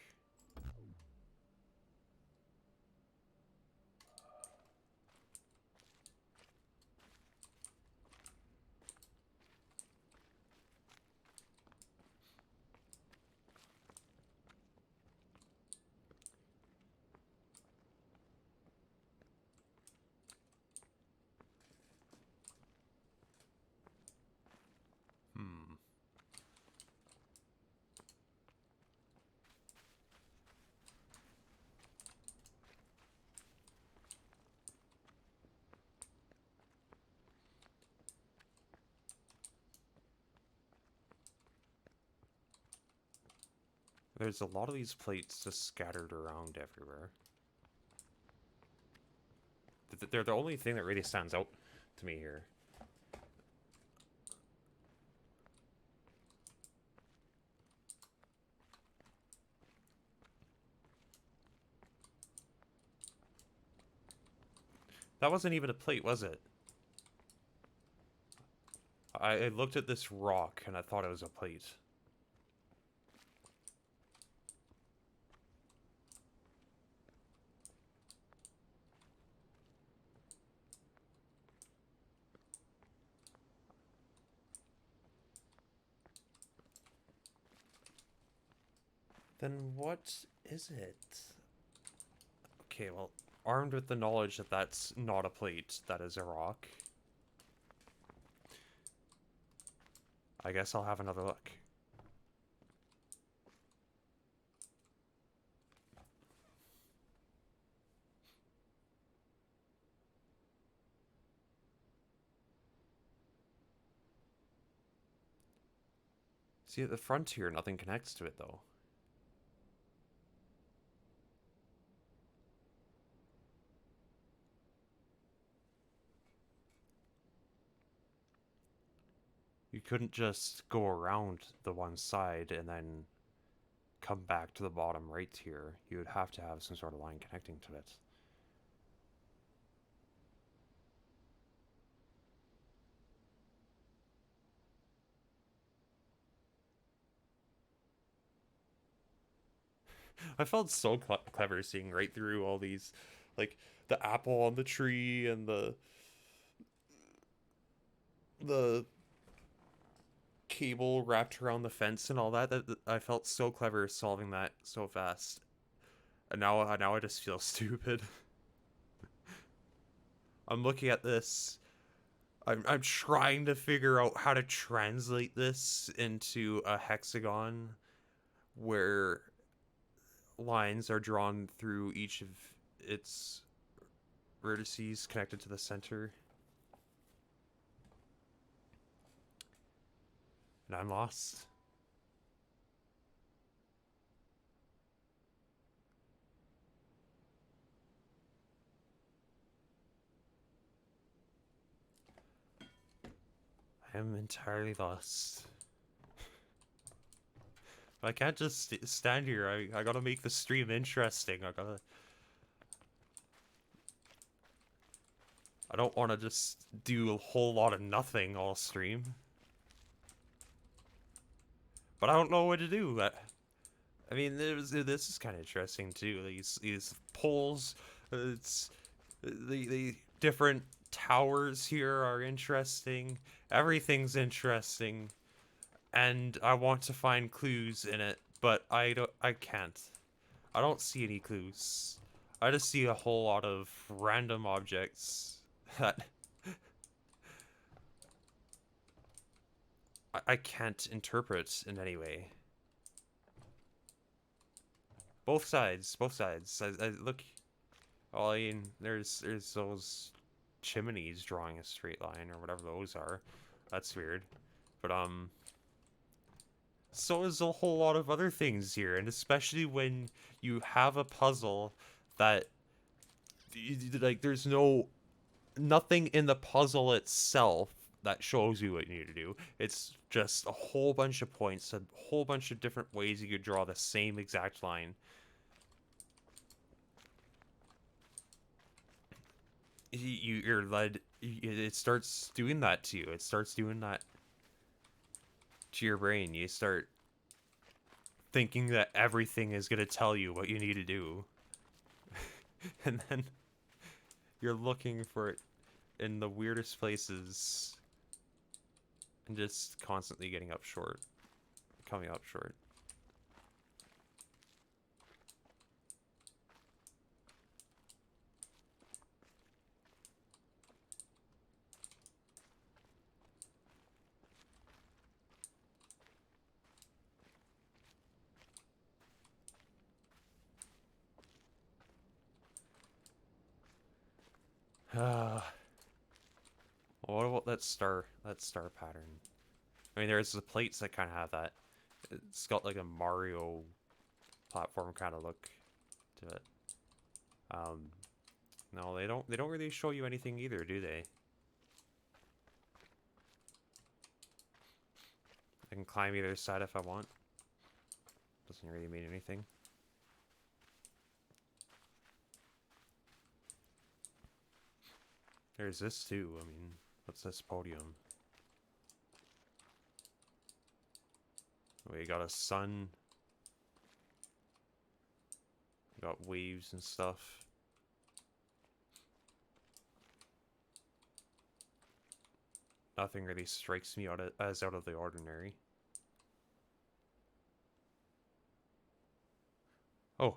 Hmm. There's a lot of these plates just scattered around everywhere. They're the only thing that really stands out to me here. That wasn't even a plate, was it? I looked at this rock and I thought it was a plate. Then what is it? Okay, well, armed with the knowledge that that's not a plate, that is a rock, I guess I'll have another look. See, at the front here, nothing connects to it, though. couldn't just go around the one side and then come back to the bottom right here. You would have to have some sort of line connecting to it. I felt so clever seeing right through all these, like the apple on the tree and the cable wrapped around the fence and all that. That I felt so clever solving that so fast. And now I just feel stupid. I'm looking at this. I'm trying to figure out how to translate this into a hexagon where lines are drawn through each of its vertices connected to the center. And I'm lost. I am entirely lost. I can't just stand here. I gotta make the stream interesting. I don't want to just do a whole lot of nothing all stream. But I don't know what to do. I mean, this is kind of interesting too. These poles, it's the different towers here are interesting. Everything's interesting, and I want to find clues in it, but I can't. I don't see any clues. I just see a whole lot of random objects that I can't interpret in any way. Both sides, both sides. I look. Oh, I mean, there's those chimneys drawing a straight line or whatever those are. That's weird. But so is a whole lot of other things here, and especially when you have a puzzle that like there's nothing in the puzzle itself that shows you what you need to do. It's just a whole bunch of points, a whole bunch of different ways you could draw the same exact line. You're led. It starts doing that to you. It starts doing that to your brain. You start thinking that everything is gonna tell you what you need to do, and then you're looking for it in the weirdest places, and just constantly getting up short, coming up short. What about that star pattern? I mean, there's the plates that kind of have that. It's got like a Mario platform kind of look to it. No, they don't really show you anything either, do they? I can climb either side if I want. Doesn't really mean anything. There's this too. I mean, what's this podium? We got a sun. We got waves and stuff. Nothing really strikes me as out of the ordinary. Oh,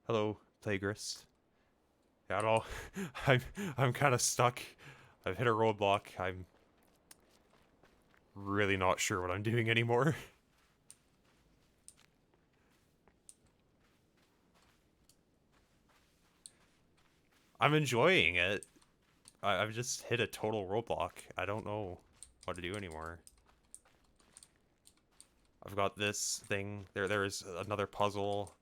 hello, Plagueist. Yeah, I don't know. I'm kind of stuck. I've hit a roadblock. I'm really not sure what I'm doing anymore. I'm enjoying it. I've just hit a total roadblock. I don't know what to do anymore. I've got this thing. There's another puzzle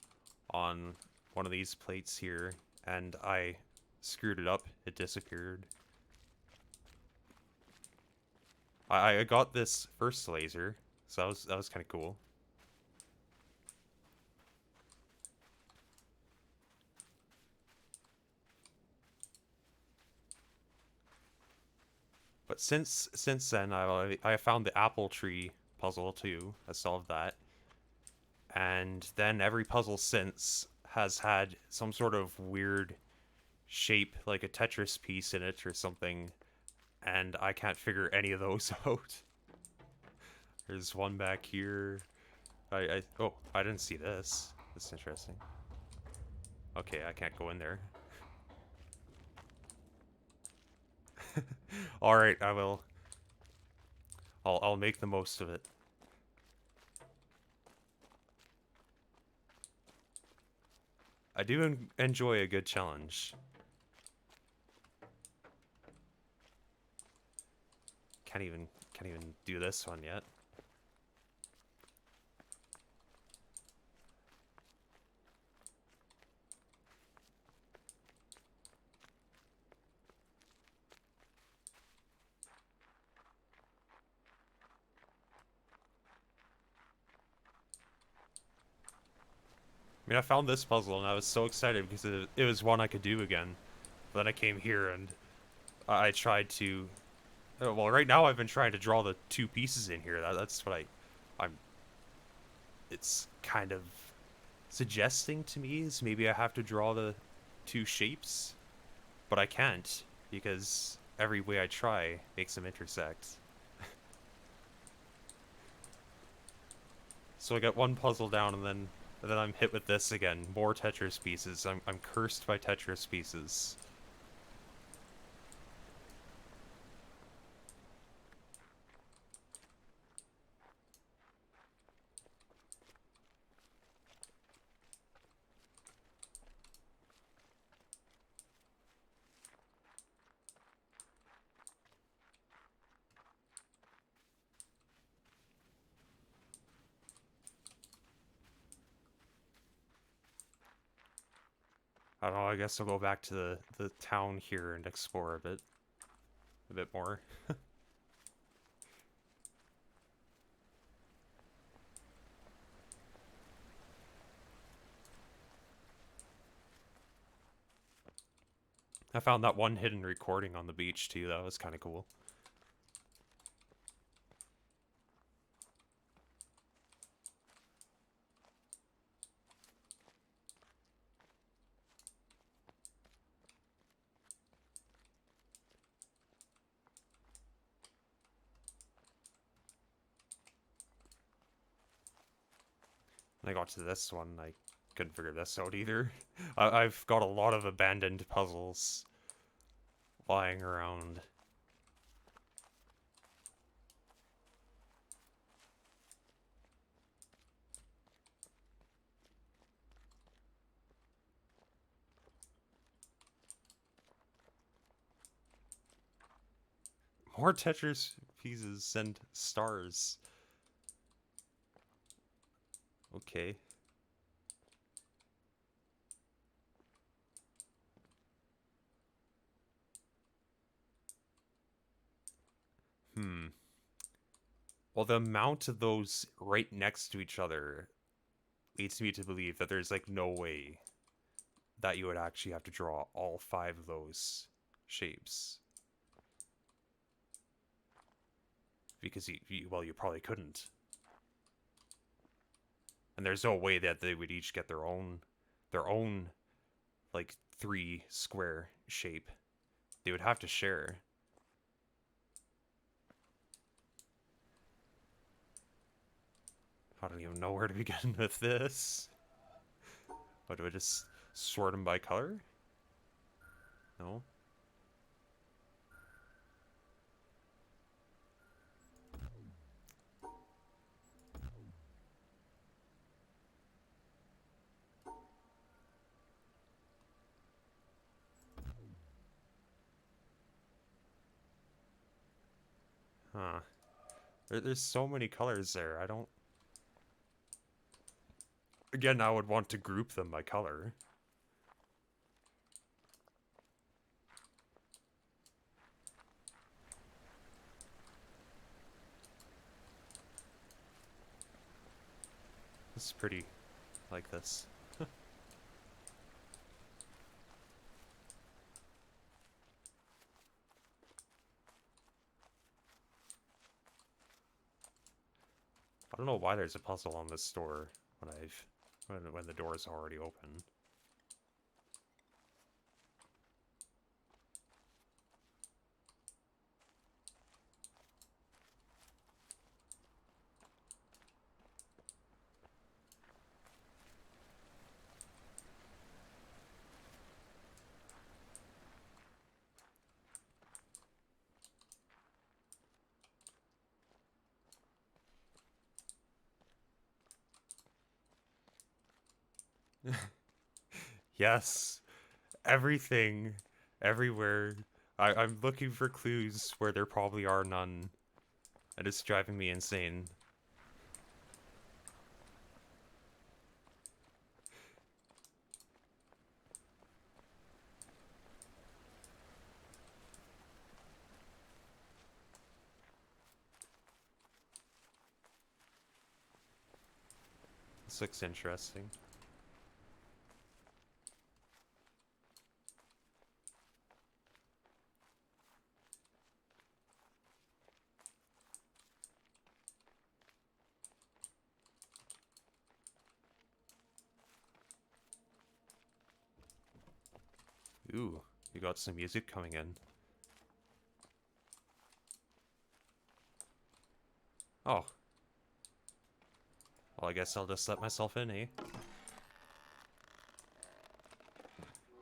on one of these plates here, and I screwed it up. It disappeared. I got this first laser, so that was kind of cool. But since then, I found the apple tree puzzle too. I solved that, and then every puzzle since has had some sort of weird shape, like a Tetris piece in it or something, and I can't figure any of those out. There's one back here. Oh, I didn't see this. That's interesting. Okay, I can't go in there. All right, I will. I'll make the most of it. I do enjoy a good challenge. Can't even do this one yet. I mean, I found this puzzle and I was so excited because it was one I could do again. But then I came here and I tried to. Well, right now I've been trying to draw the two pieces in here. That's what I'm. It's kind of suggesting to me is maybe I have to draw the two shapes, but I can't because every way I try makes them intersect. So I got one puzzle down and then I'm hit with this again. More Tetris pieces. I'm cursed by Tetris pieces. I don't know, I guess I'll go back to the town here and explore a bit more. I found that one hidden recording on the beach too, that was kind of cool. And I got to this one, I couldn't figure this out either. I've got a lot of abandoned puzzles lying around. More Tetris pieces and stars. Okay. Hmm. Well, the amount of those right next to each other leads me to believe that there's like no way that you would actually have to draw all five of those shapes. Because well, you probably couldn't. And there's no way that they would each get their own, like, 3 square shape. They would have to share. I don't even know where to begin with this. What, do I just sort them by color? No? Huh. There's so many colors there, I don't... Again, I would want to group them by color. It's pretty like this. I don't know why there's a puzzle on this door when the door is already open. Yes, everything, everywhere. I'm looking for clues where there probably are none. And it's driving me insane. This looks interesting. Ooh, you got some music coming in. Oh. Well, I guess I'll just let myself in, eh?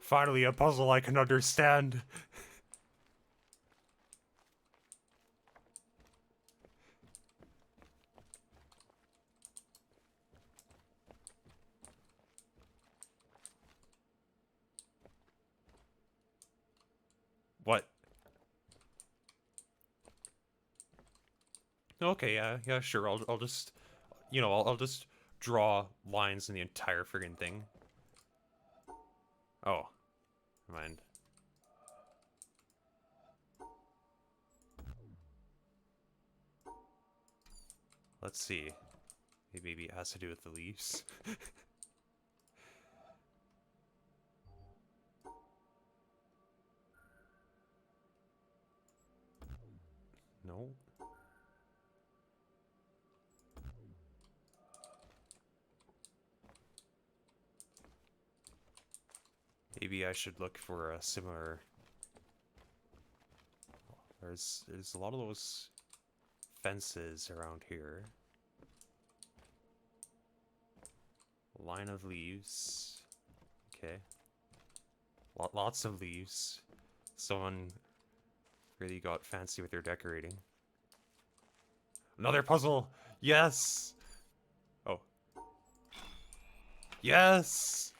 Finally, a puzzle I can understand! What? Okay, yeah, sure. I'll just, you know, I'll just draw lines in the entire friggin' thing. Oh, never mind. Let's see. Maybe it has to do with the leaves. No. Maybe I should look for a similar. There's a lot of those fences around here. Line of leaves. Okay. Lots of leaves. Someone really got fancy with their decorating. Another puzzle! Yes! Oh. Yes!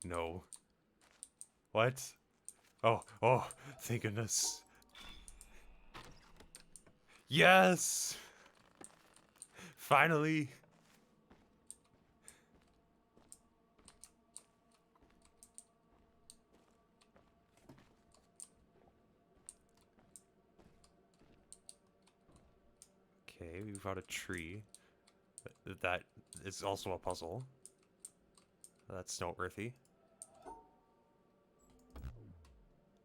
No. What? Oh, thank goodness. Yes! Finally! Okay, we've got a tree. That is also a puzzle. That's noteworthy.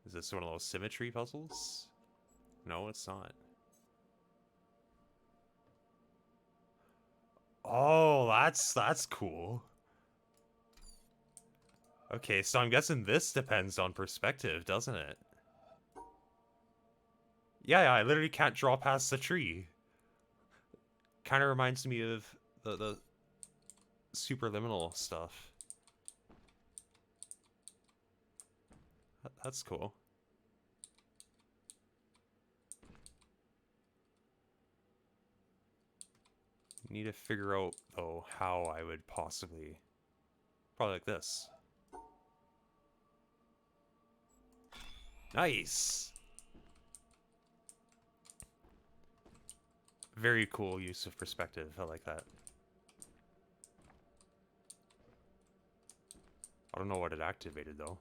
Is this one of those symmetry puzzles? No, it's not. Oh, that's cool. Okay, so I'm guessing this depends on perspective, doesn't it? Yeah, I literally can't draw past the tree. Kind of reminds me of the superliminal stuff. That's cool. Need to figure out, though, how I would possibly... Probably like this. Nice! Very cool use of perspective. I like that. I don't know what it activated, though.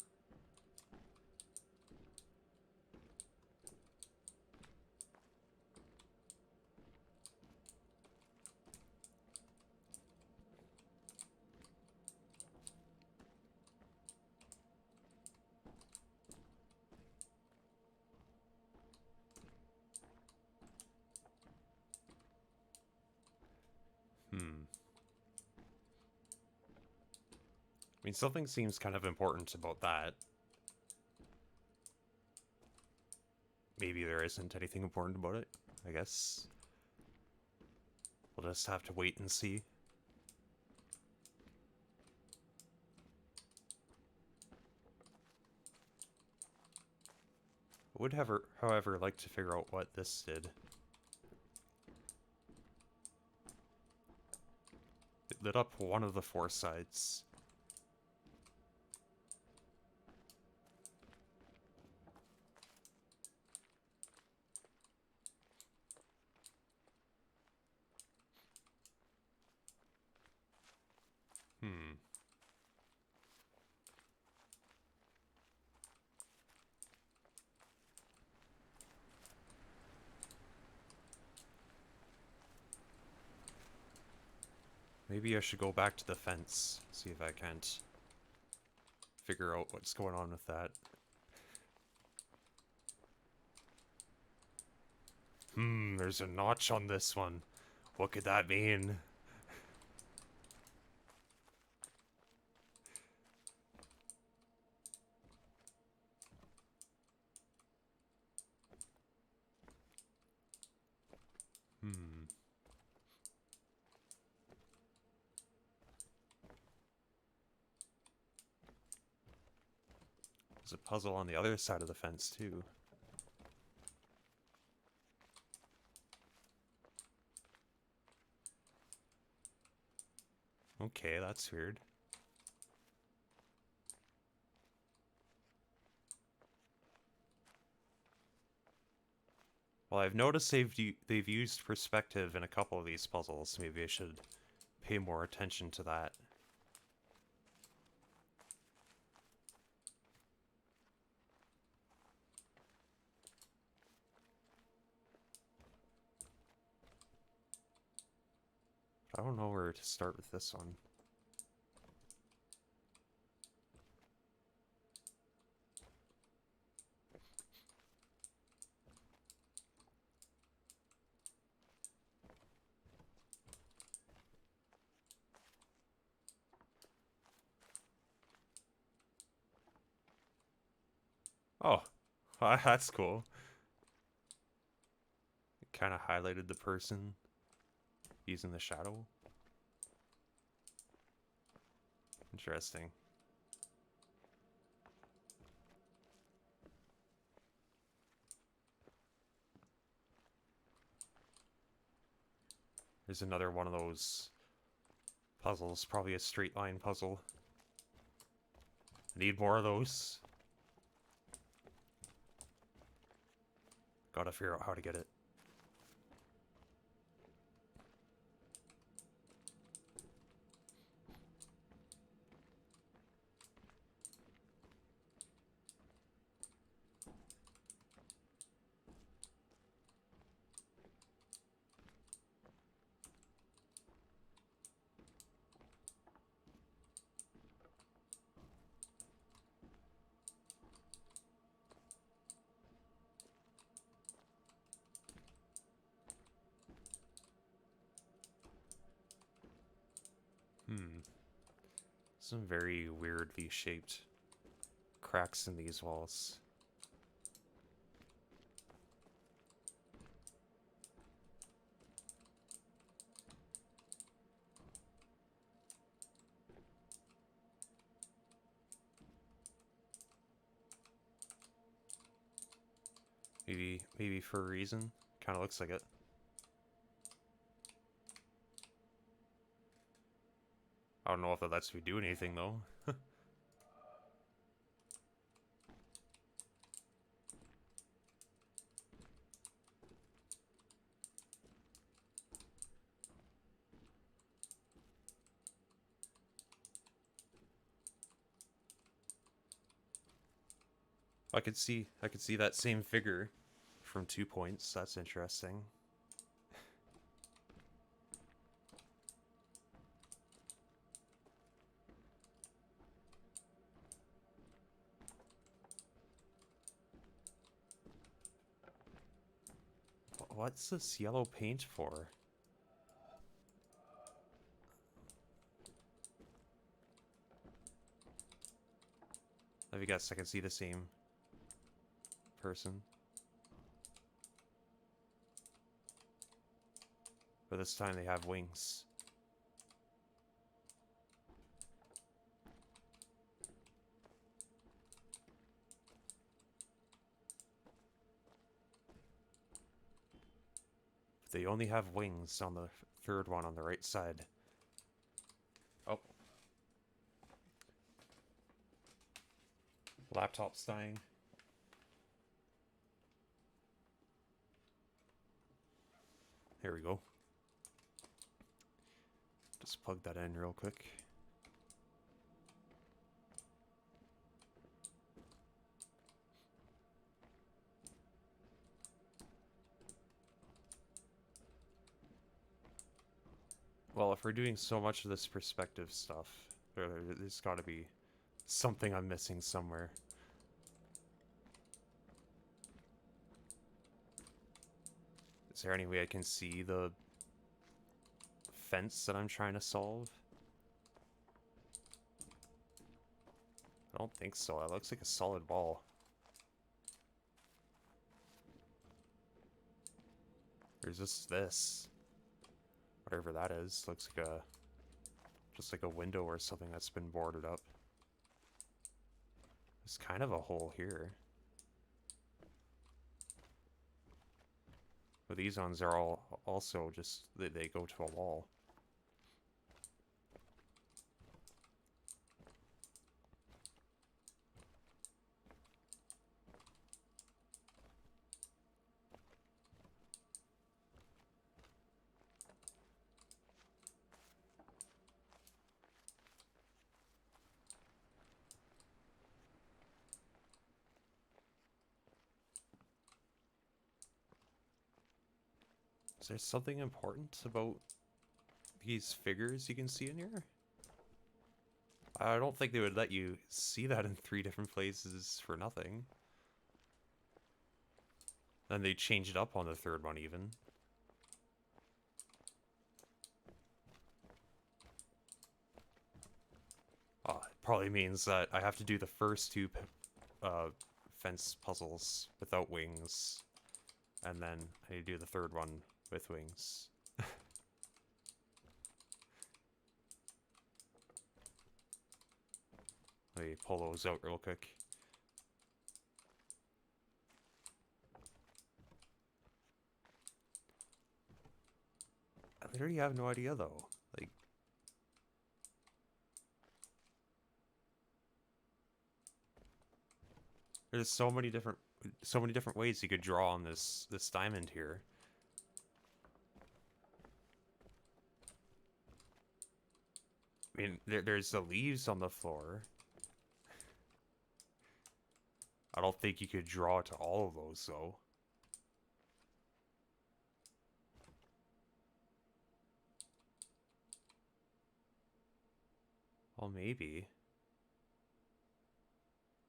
I mean, something seems kind of important about that. Maybe there isn't anything important about it. I guess we'll just have to wait and see. I would have, however, like to figure out what this did. It lit up one of the 4 sides. Hmm. Maybe I should go back to the fence, see if I can't figure out what's going on with that. There's a notch on this one. What could that mean? Hmm. There's a puzzle on the other side of the fence, too. Okay, that's weird. Well, I've noticed they've used perspective in a couple of these puzzles. Maybe I should pay more attention to that. I don't know where to start with this one. Oh, that's cool. It kind of highlighted the person using the shadow. Interesting. There's another one of those puzzles, probably a straight line puzzle. I need more of those. Gotta figure out how to get it. Some very weirdly shaped cracks in these walls. Maybe for a reason. Kind of looks like it. I don't know if that lets me do anything though. I could see that same figure from 2 points. That's interesting. What's this yellow paint for? I guess I can see the same person. But this time they have wings. They only have wings on the third one on the right side. Oh. Laptop's dying. Here we go. Just plug that in real quick. Well, if we're doing so much of this perspective stuff, there's got to be something I'm missing somewhere. Is there any way I can see the fence that I'm trying to solve? I don't think so. That looks like a solid wall. There's just this. Whatever that is. Looks like a... just like a window or something that's been boarded up. There's kind of a hole here. But these ones are all also just... they go to a wall. Is there something important about these figures you can see in here? I don't think they would let you see that in 3 different places for nothing. Then they changed it up on the third one even. Oh, it probably means that I have to do the first 2 fence puzzles without wings. And then I need to do the third one with wings. Let me pull those out real quick. I literally have no idea though. Like, there's so many different ways you could draw on this diamond here. I mean, there's the leaves on the floor. I don't think you could draw to all of those, though. Well, maybe.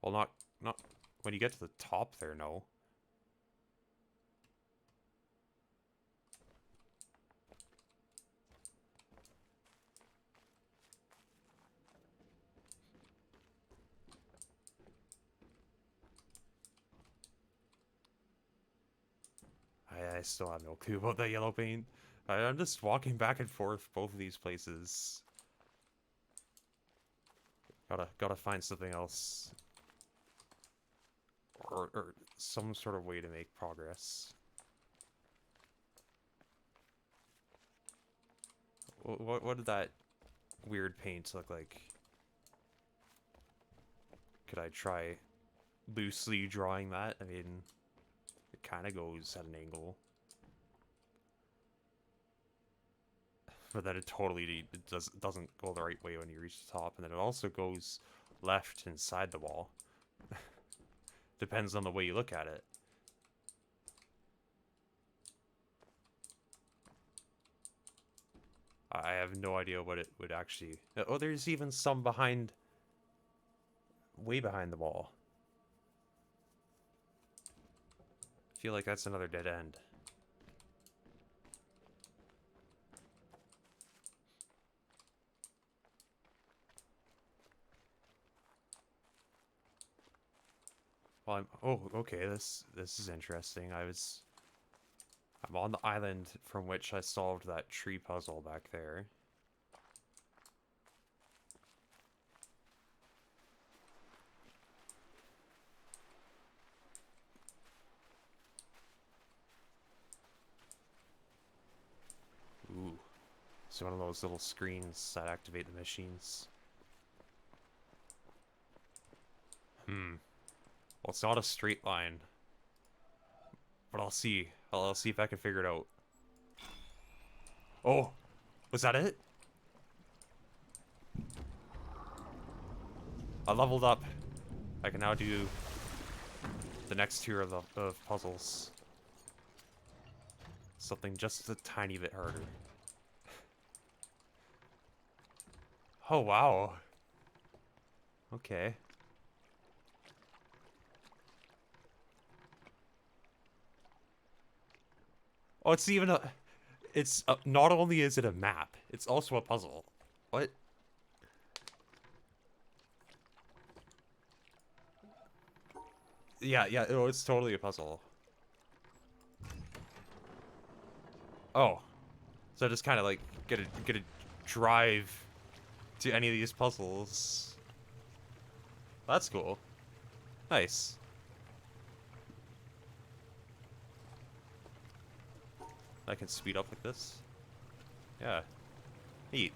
Well, not when you get to the top there, no. I still have no clue about that yellow paint. I'm just walking back and forth both of these places. Gotta find something else. Or some sort of way to make progress. What did that weird paint look like? Could I try loosely drawing that? I mean, it kind of goes at an angle. But then it totally doesn't go the right way when you reach the top. And then it also goes left inside the wall. Depends on the way you look at it. I have no idea what it would actually... Oh, there's even some behind... way behind the wall. I feel like that's another dead end. Well, oh, okay, this is interesting. I'm on the island from which I solved that tree puzzle back there. Ooh. It's one of those little screens that activate the machines. Well, it's not a straight line. But I'll see. I'll see if I can figure it out. Oh! Was that it? I leveled up. I can now do the next tier of puzzles. Something just a tiny bit harder. Oh, wow. Okay. Oh, it's even a... It's... not only is it a map, it's also a puzzle. What? Yeah, oh, it's totally a puzzle. Oh. So I just kind of, like, get a drive to any of these puzzles. That's cool. Nice. I can speed up like this. Yeah. Neat.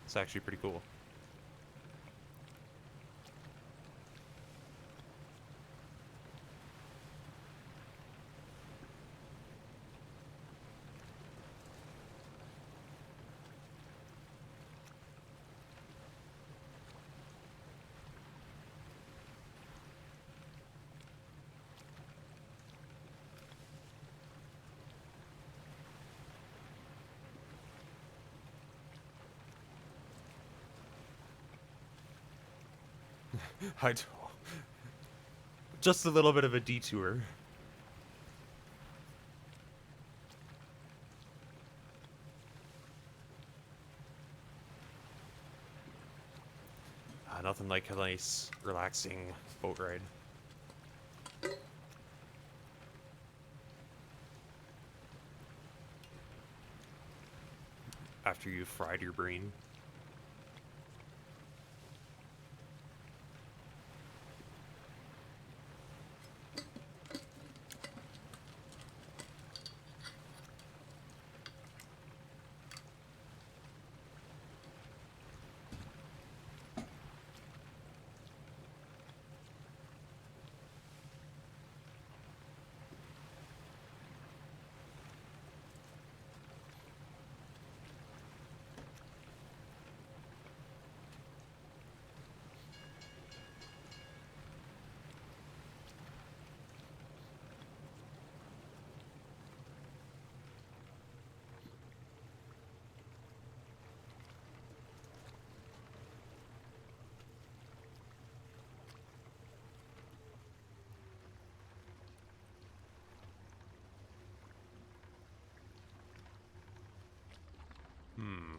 It's actually pretty cool. I don't... Just a little bit of a detour. Nothing like a nice, relaxing boat ride. After you've fried your brain.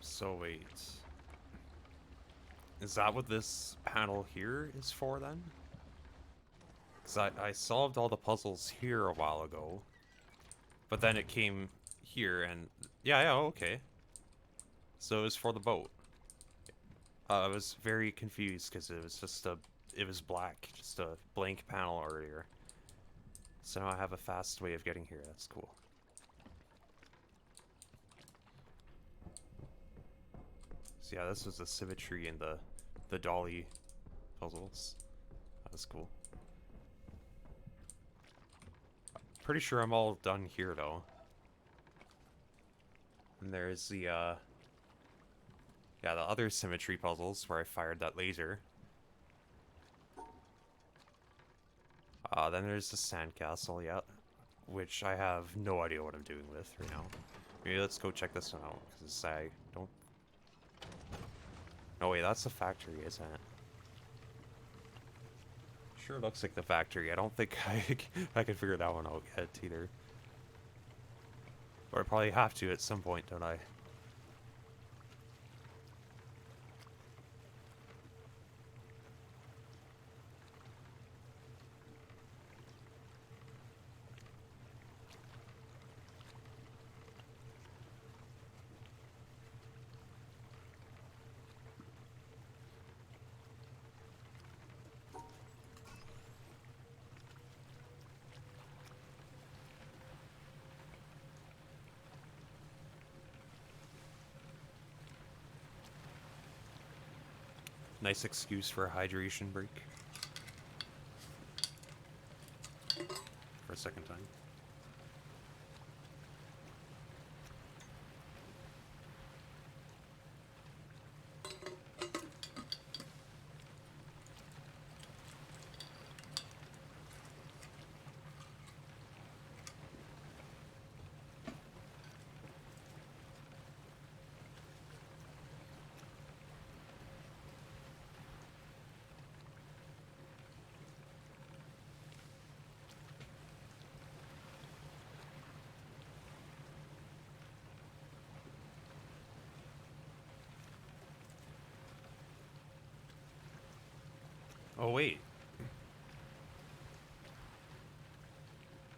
So wait. Is that what this panel here is for then? Because I solved all the puzzles here a while ago. But then it came here and... Yeah, okay. So it was for the boat. I was very confused because it was just a... It was black. Just a blank panel earlier. So now I have a fast way of getting here. That's cool. So yeah, this was the symmetry in the dolly puzzles. That was cool. Pretty sure I'm all done here though. And there's the yeah, the other symmetry puzzles where I fired that laser. Then there's the sandcastle, yeah, which I have no idea what I'm doing with right now. Maybe let's go check this one out, because I don't... No, wait, that's the factory, isn't it? Sure looks like the factory. I don't think I can figure that one out yet, either. Or I probably have to at some point, don't I? Nice excuse for a hydration break. For a second time. Oh, wait.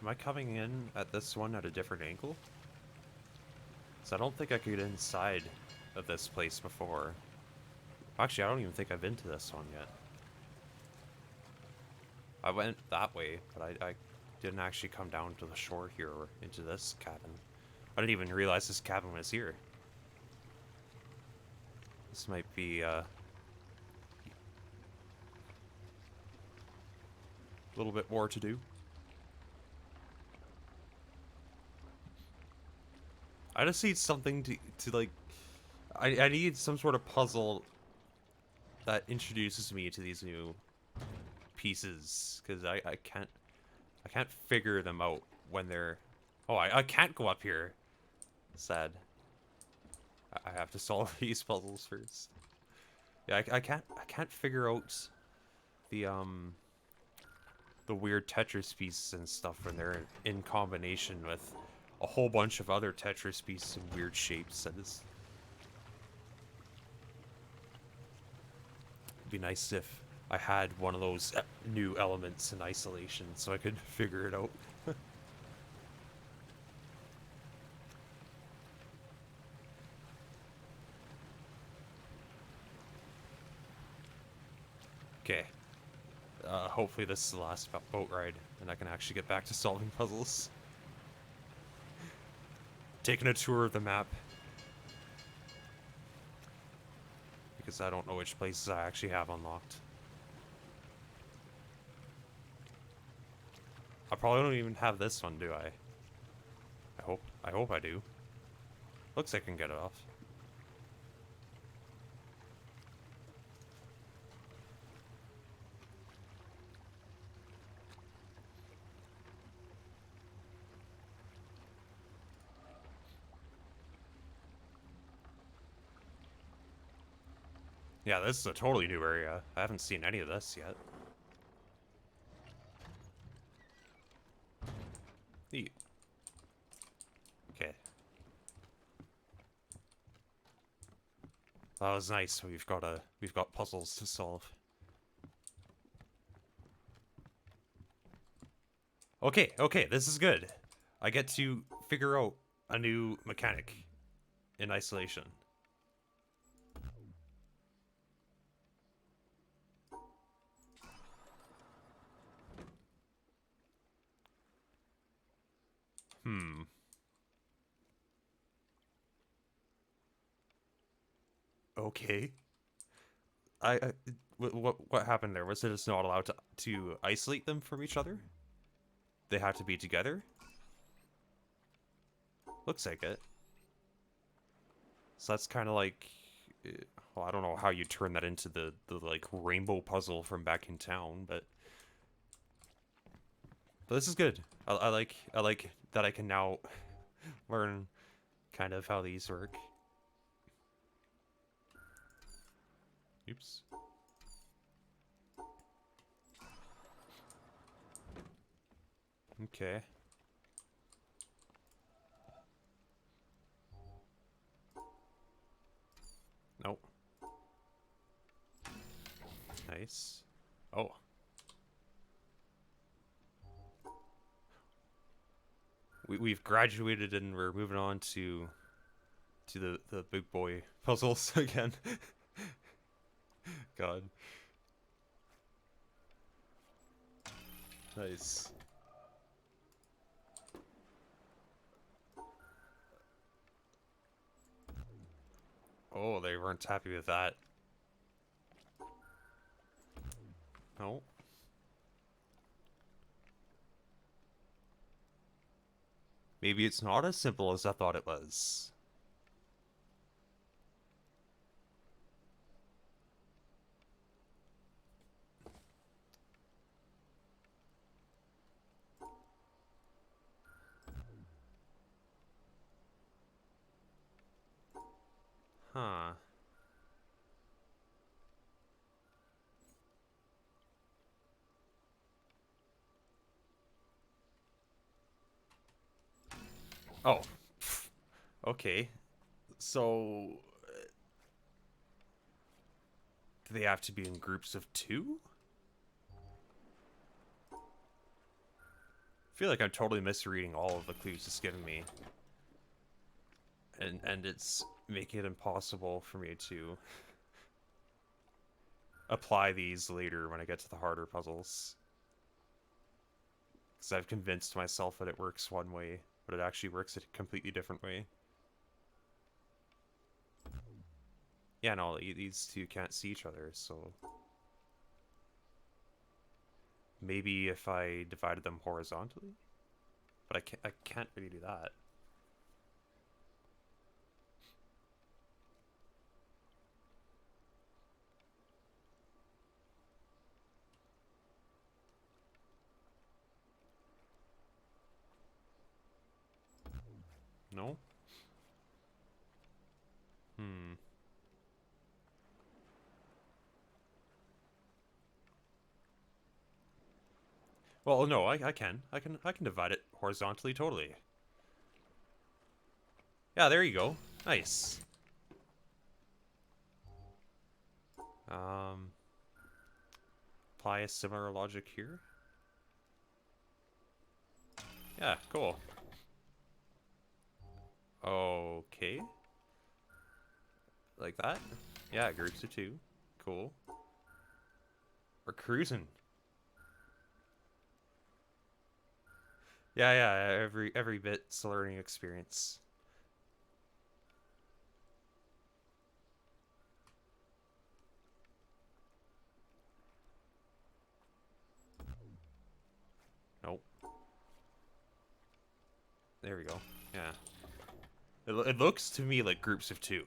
Am I coming in at this one at a different angle? So I don't think I could get inside of this place before. Actually, I don't even think I've been to this one yet. I went that way, but I didn't actually come down to the shore here or into this cabin. I didn't even realize this cabin was here. This might be, a little bit more to do. I just need something to like... I need some sort of puzzle that introduces me to these new pieces, because I can't figure them out when they're... Oh, I can't go up here. Sad. I have to solve these puzzles first. Yeah, I can't figure out the weird Tetris pieces and stuff when they're in combination with a whole bunch of other Tetris pieces in weird shapes. That is... It'd be nice if I had one of those new elements in isolation so I could figure it out. Okay. Hopefully this is the last boat ride, and I can actually get back to solving puzzles. Taking a tour of the map. Because I don't know which places I actually have unlocked. I probably don't even have this one, do I? I hope I do. Looks like I can get it off. Yeah, this is a totally new area. I haven't seen any of this yet. Neat. Okay. That was nice. We've got puzzles to solve. Okay, this is good. I get to figure out a new mechanic in isolation. Okay. What happened there? Was it just not allowed to isolate them from each other? They had to be together? Looks like it. So that's kind of like... Well, I don't know how you turn that into the like rainbow puzzle from back in town, but this is good. I like that I can now learn kind of how these work. Oops. Okay. Nope. Nice. Oh. We've graduated and we're moving on to the big boy puzzles again. God. Nice. Oh, they weren't happy with that. No. Maybe it's not as simple as I thought it was. Huh. Oh. Okay. So, do they have to be in groups of 2? I feel like I'm totally misreading all of the clues it's given me. And it's making it impossible for me to apply these later when I get to the harder puzzles. Because I've convinced myself that it works one way, but it actually works a completely different way. Yeah, no, these two can't see each other, so... Maybe if I divided them horizontally? But I can't really do that. No? Hmm. Well, no, I can. I can divide it horizontally, totally. Yeah, there you go. Nice. Um, apply a similar logic here. Yeah, cool. Okay. Like that? Yeah, groups of 2. Cool. We're cruising. Yeah, every bit's a learning experience. Nope. There we go. Yeah. It looks to me like groups of 2.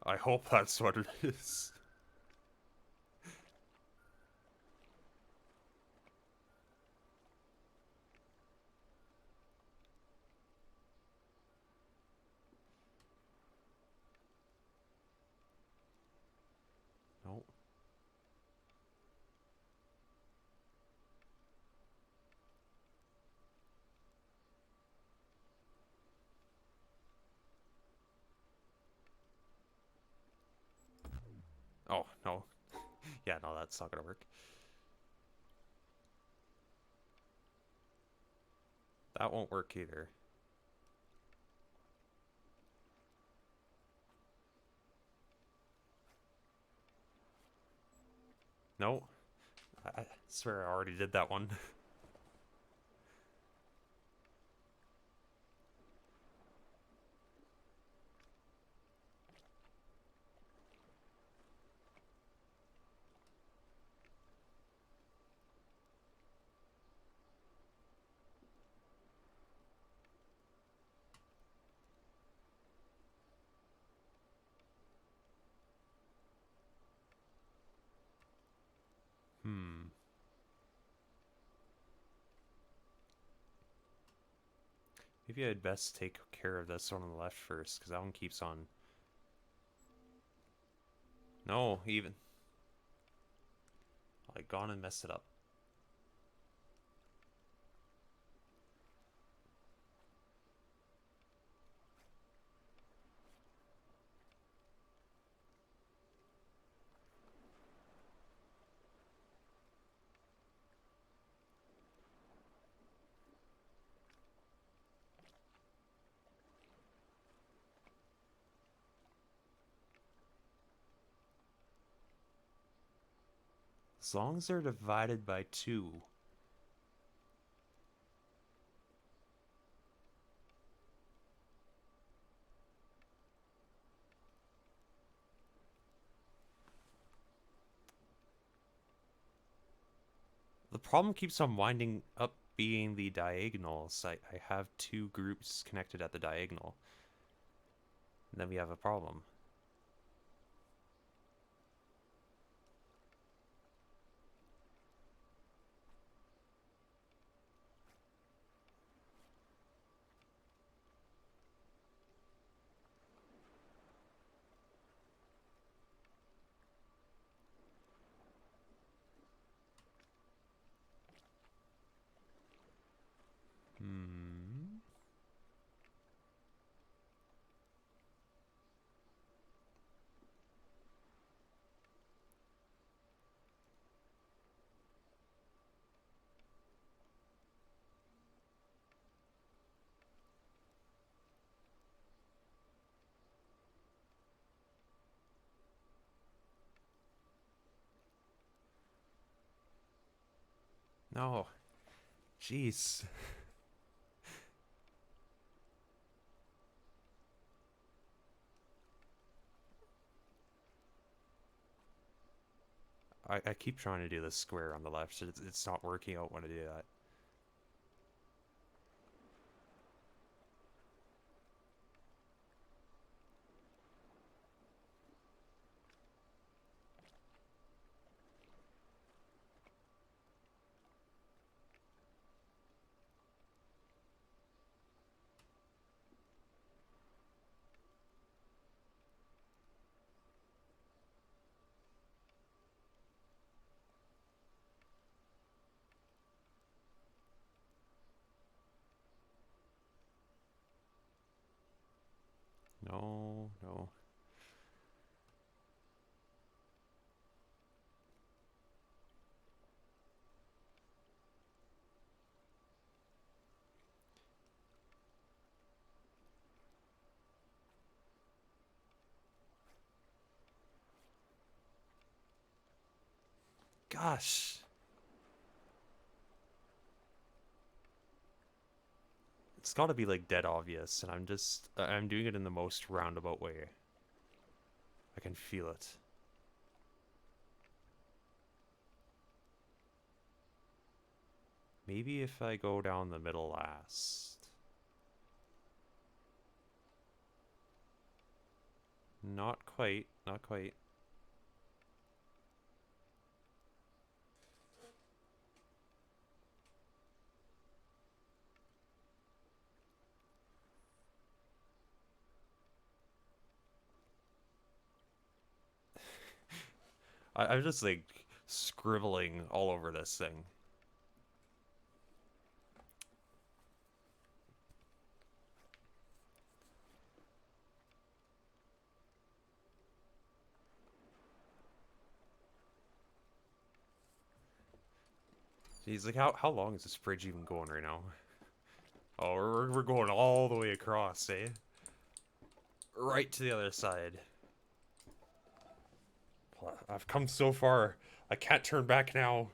I hope that's what it is. Nope. Oh, no. Yeah, no, that's not gonna work. That won't work either. No. I swear I already did that one. Hmm. Maybe I'd best take care of this one on the left first, because that one keeps on... No, even... I gone and messed it up. As long as they're divided by 2. problem keeps on winding up being the diagonals. I have two groups connected at the diagonal. And then we have a problem. Hmm. No. Jeez. I keep trying to do this square on the left. It's not working out when I do that. No, no. Gosh. It's got to be like dead obvious, and I'm doing it in the most roundabout way. I can feel it. Maybe if I go down the middle last. Not quite, not quite. I'm just like scribbling all over this thing. He's like, how long is this bridge even going right now? Oh, we're going all the way across, eh? Right to the other side. I've come so far. I can't turn back now.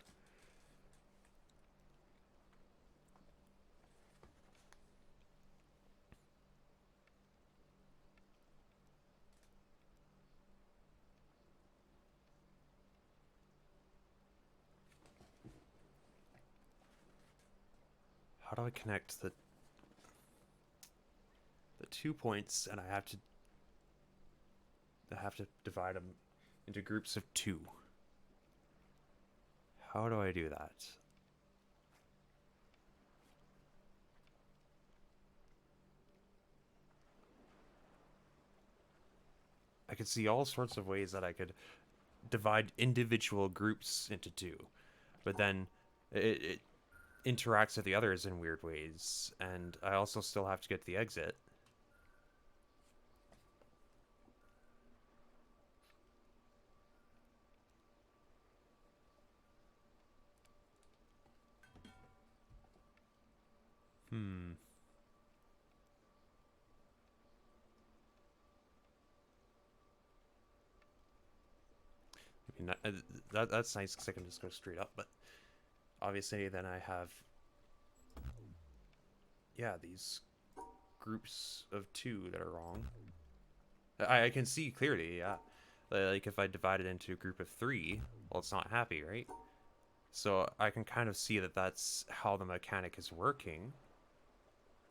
How do I connect the 2 points, and I have to divide them into groups of 2. How do I do that? I could see all sorts of ways that I could divide individual groups into 2, but then it interacts with the others in weird ways, and I also still have to get to the exit. Hmm. I mean, that's nice because I can just go straight up, but obviously then I have, yeah, these groups of 2 that are wrong. I can see clearly, yeah. Like if I divide it into a group of 3, well, it's not happy, right? So I can kind of see that that's how the mechanic is working.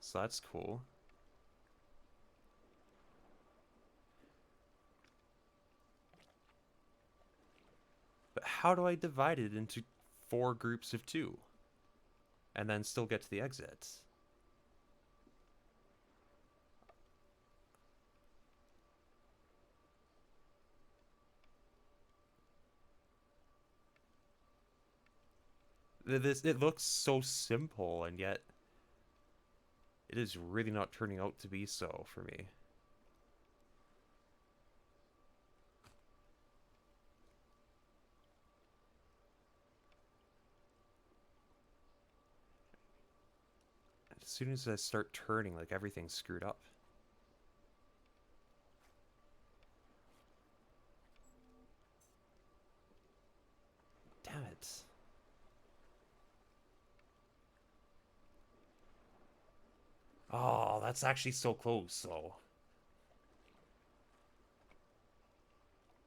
So that's cool. But how do I divide it into 4 groups of 2? And then still get to the exit? It looks so simple, and yet it is really not turning out to be so for me. As soon as I start turning, like, everything's screwed up. Damn it. Oh, that's actually so close, though.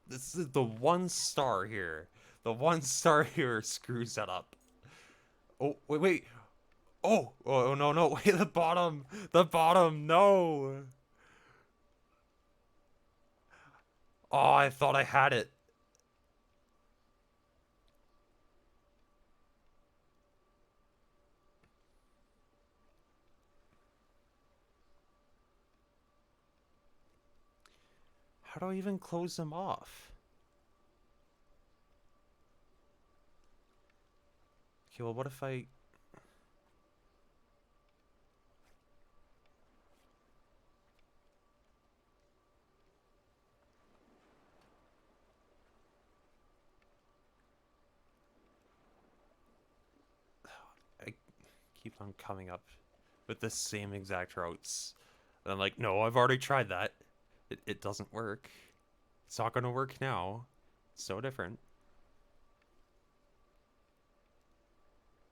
This is the one star here. The one star here screws that up. Oh, wait, wait. Oh, no, no, wait, the bottom. The bottom, no. Oh, I thought I had it. How do I even close them off? Okay, well, what if I keep on coming up with the same exact routes? And I'm like, no, I've already tried that. It doesn't work. It's not going to work now. It's so different.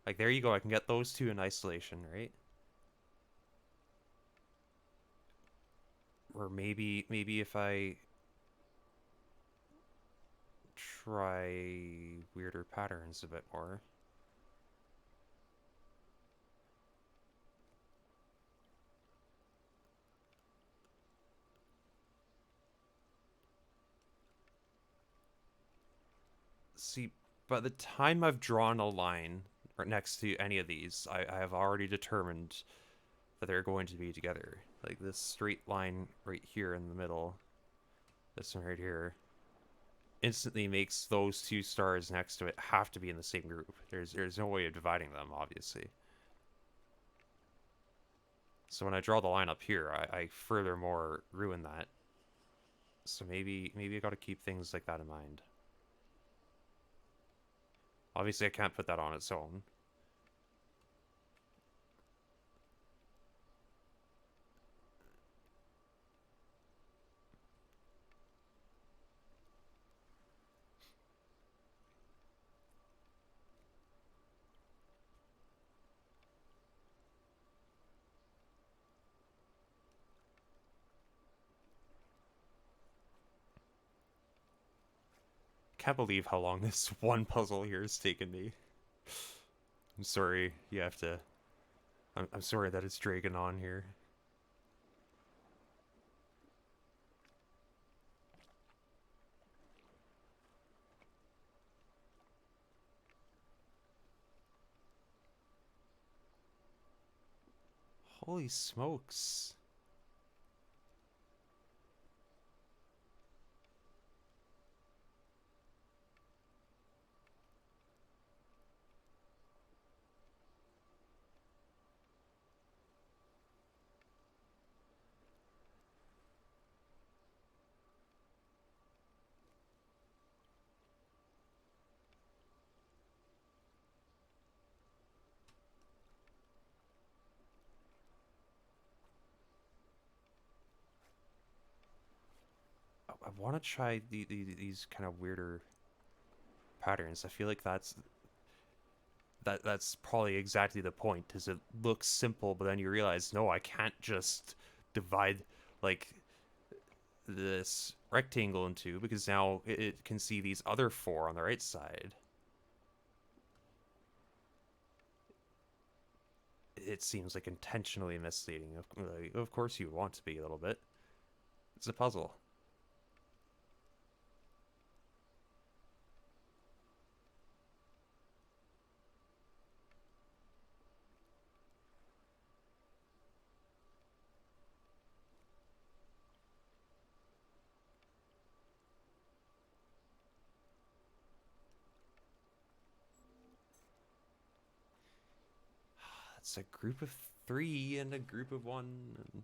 Like, there you go. I can get those 2 in isolation, right? Or maybe if I try weirder patterns a bit more. See, by the time I've drawn a line right next to any of these, I have already determined that they're going to be together. Like this straight line right here in the middle, this one right here, instantly makes those 2 stars next to it have to be in the same group. There's no way of dividing them, obviously. So when I draw the line up here, I furthermore ruin that. So maybe I gotta keep things like that in mind. Obviously, I can't put that on its own. Can't believe how long this one puzzle here has taken me. I'm sorry you have to... I'm sorry that it's dragging on here. Holy smokes. I want to try these kind of weirder patterns. I feel like that's probably exactly the point. Is it looks simple, but then you realize, no, I can't just divide like this rectangle in 2 because now it can see these other 4 on the right side. it seems like intentionally misleading. Of course you want to be a little bit. It's a puzzle. It's a group of 3 and a group of 1. And...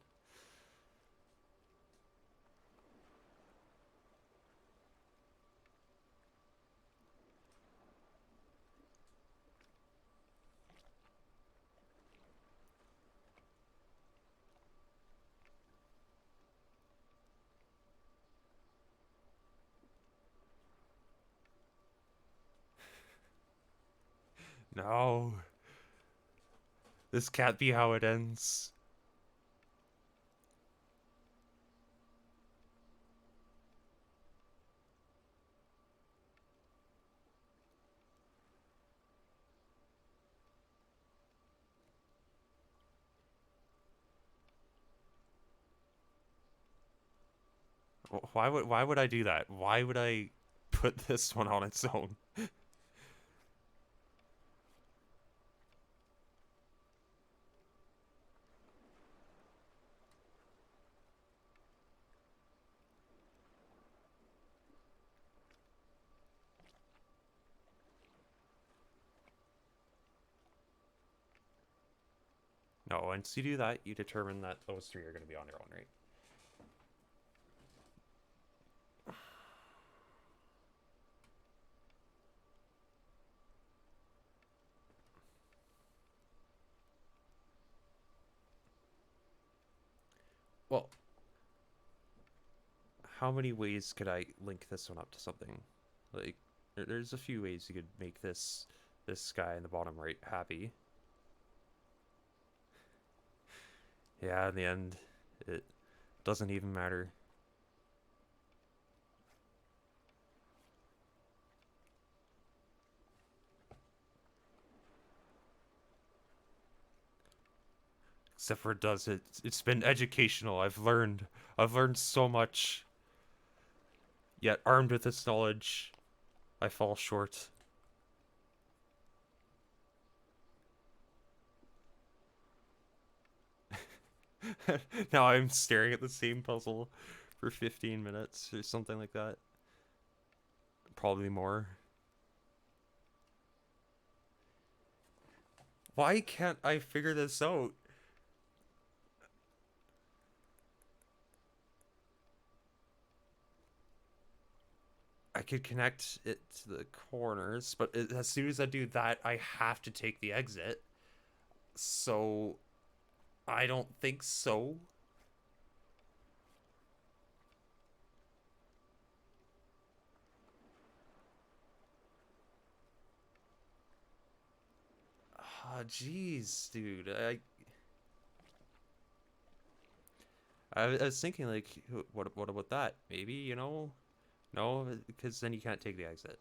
No. This can't be how it ends. Why would I do that? Why would I put this one on its own? No, once you do that, you determine that those 3 are going to be on their own, right? Well, how many ways could I link this one up to something? Like, there's a few ways you could make this guy in the bottom right happy. Yeah, in the end, it doesn't even matter. Except for it does. It's been educational. I've learned so much. Yet armed with this knowledge, I fall short. Now I'm staring at the same puzzle for 15 minutes or something like that. Probably more. Why can't I figure this out? I could connect it to the corners, but as soon as I do that, I have to take the exit. So, I don't think so. Ah, jeez, dude. I was thinking, like, what about that? Maybe, you know? No, because then you can't take the exit.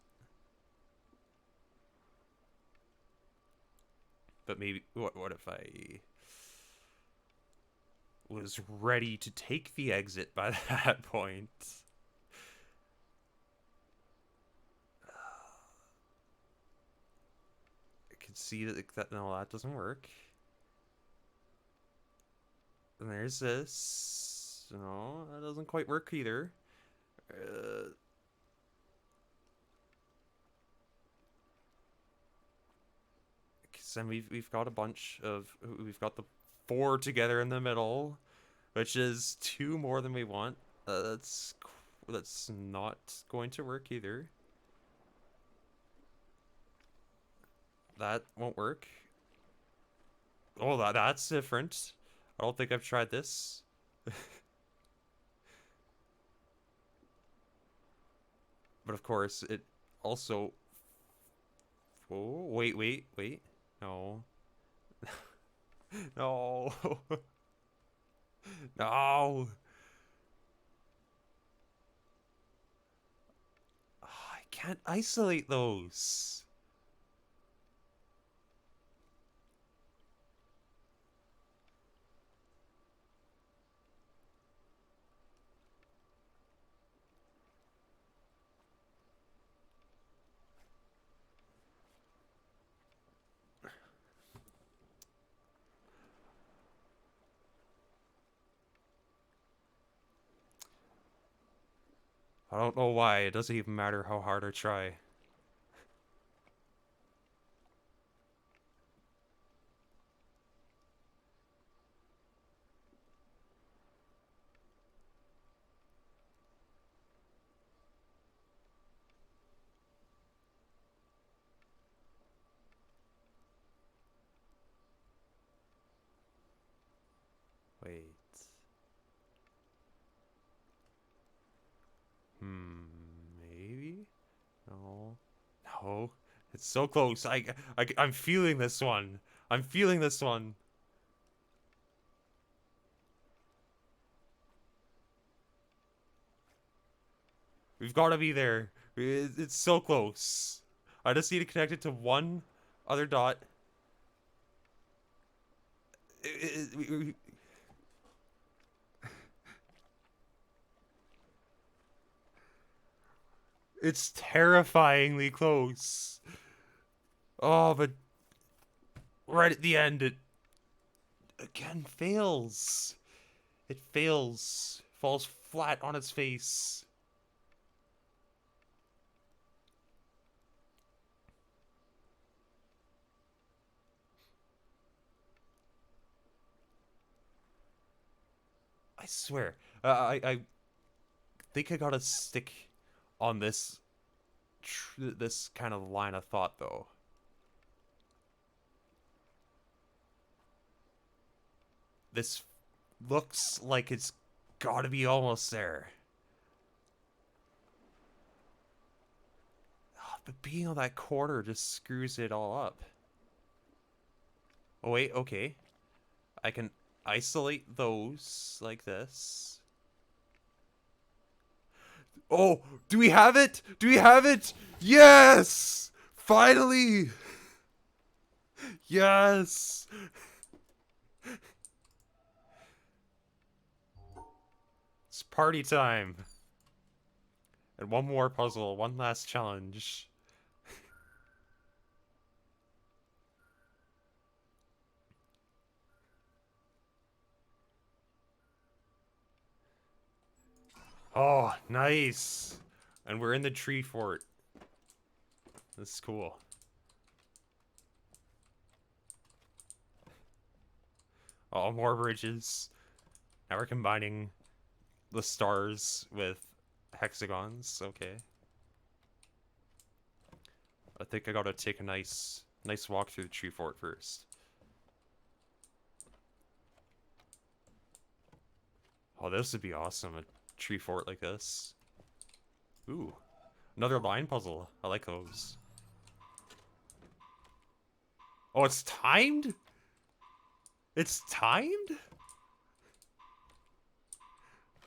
But maybe, what if I was ready to take the exit by that point? I can see that no, that doesn't work. And there's this. No, that doesn't quite work either. Uh, then we've got a bunch of we've got the 4 together in the middle, which is 2 more than we want. That's not going to work either. That won't work. Oh, that's different. I don't think I've tried this. But of course, it also... Oh, wait. No. No. No. Oh, I can't isolate those. I don't know why. It doesn't even matter how hard I try. Wait. Maybe? No. No. It's so close. I'm feeling this one. I'm feeling this one. We've got to be there. It's so close. I just need to connect it to one other dot. It's terrifyingly close. Oh, but right at the end, it again fails. It fails. Falls flat on its face. I swear. I think I gotta stick on this this kind of line of thought, though. This looks like it's gotta be almost there. But being on that corner just screws it all up. Oh, wait, okay. I can isolate those like this. Oh, do we have it? Do we have it? Yes! Finally! Yes! It's party time. And one more puzzle, one last challenge. Oh, nice! And we're in the tree fort. This is cool. Oh, more bridges. Now we're combining the stars with hexagons. Okay. I think I gotta take a nice walk through the tree fort first. Oh, this would be awesome. A tree fort like this. Ooh. Another line puzzle. I like those. Oh, it's timed? It's timed?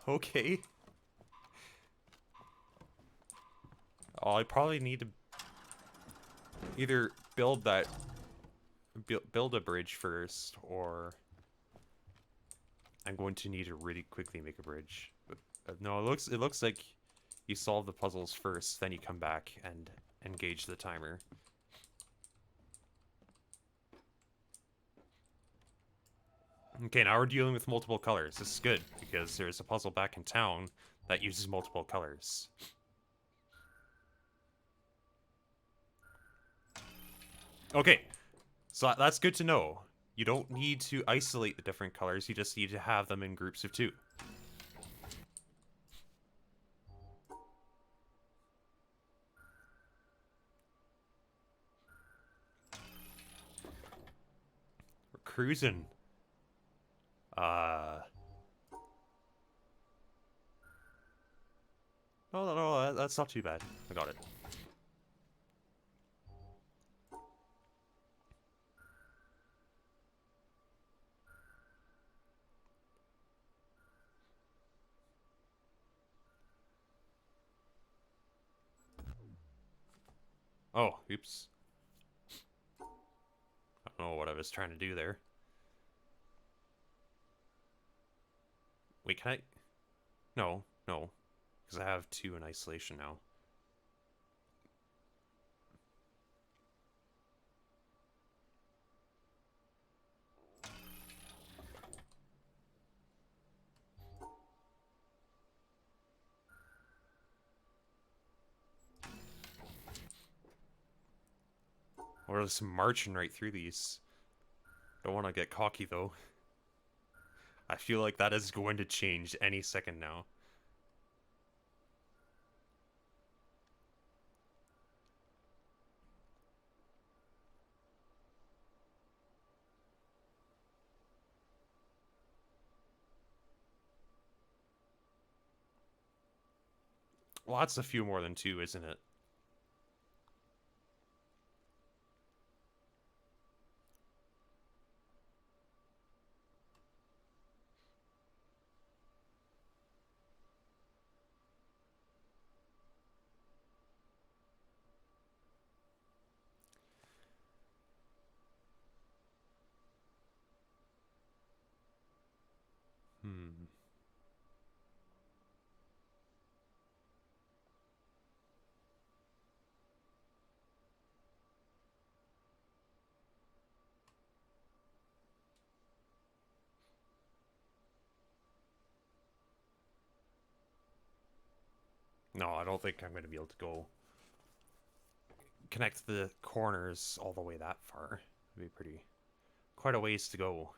Okay. Oh, I probably need to either build a bridge first, or I'm going to need to really quickly make a bridge. But no, it looks like you solve the puzzles first, then you come back and engage the timer. Okay, now we're dealing with multiple colors. This is good, because there's a puzzle back in town that uses multiple colors. Okay, so that's good to know. You don't need to isolate the different colors, you just need to have them in groups of 2. We're cruising. No, that's not too bad. I got it. Oh, oops. I don't know what I was trying to do there. Wait, can I? No, because I have 2 in isolation now. We're just marching right through these. Don't want to get cocky though. I feel like that is going to change any second now. Well, that's a few more than two, isn't it? Hmm. No, I don't think I'm going to be able to go connect the corners all the way that far. It'd be quite a ways to go.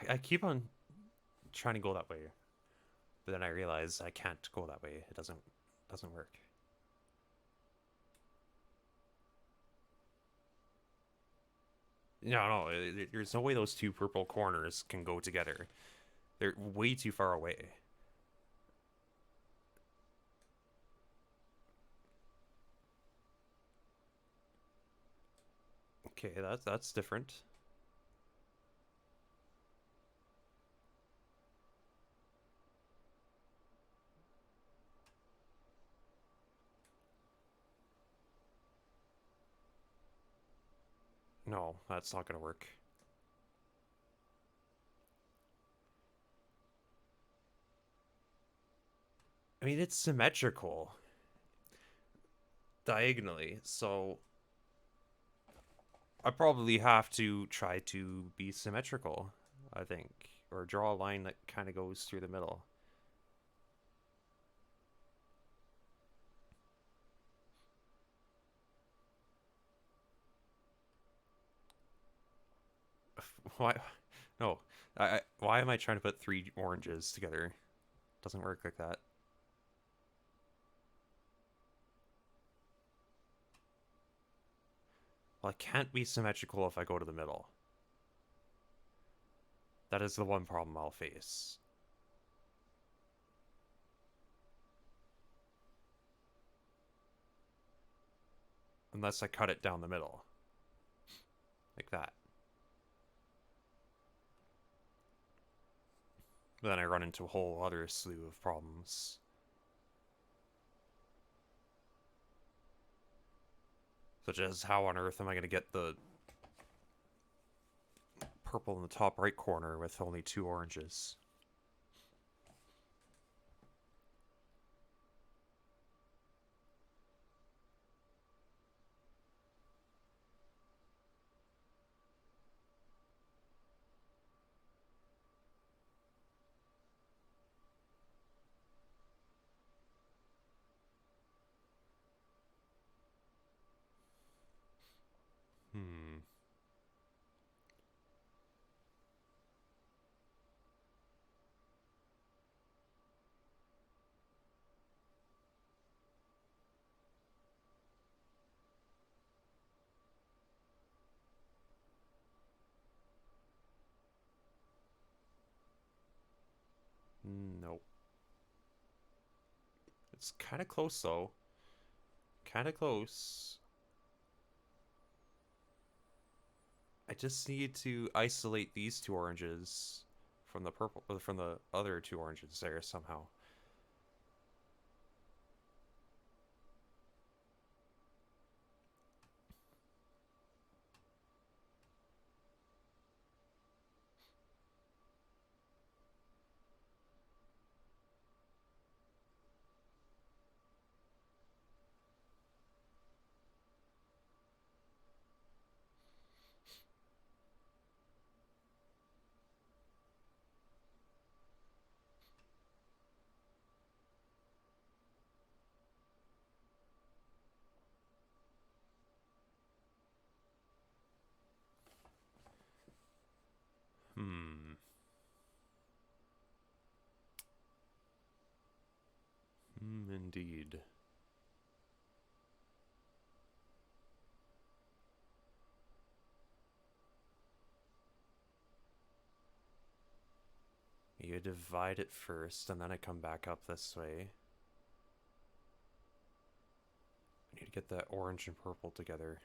I keep on trying to go that way, but then I realize I can't go that way. It doesn't work. No, there's no way those two purple corners can go together. They're way too far away. Okay, that's different. No, that's not gonna work. I mean, it's symmetrical diagonally, so I probably have to try to be symmetrical, I think, or draw a line that kind of goes through the middle. Why? No. Why am I trying to put three oranges together? Doesn't work like that. Well, I can't be symmetrical if I go to the middle. That is the one problem I'll face. Unless I cut it down the middle. Like that. But then I run into a whole other slew of problems. Such as, how on earth am I going to get the purple in the top right corner with only two oranges? Hmm. Nope. It's kind of close, though. Kind of close. I just need to isolate these two oranges from the purple, from the other two oranges there somehow. Hmm. Indeed. You divide it first, and then I come back up this way. I need to get that orange and purple together.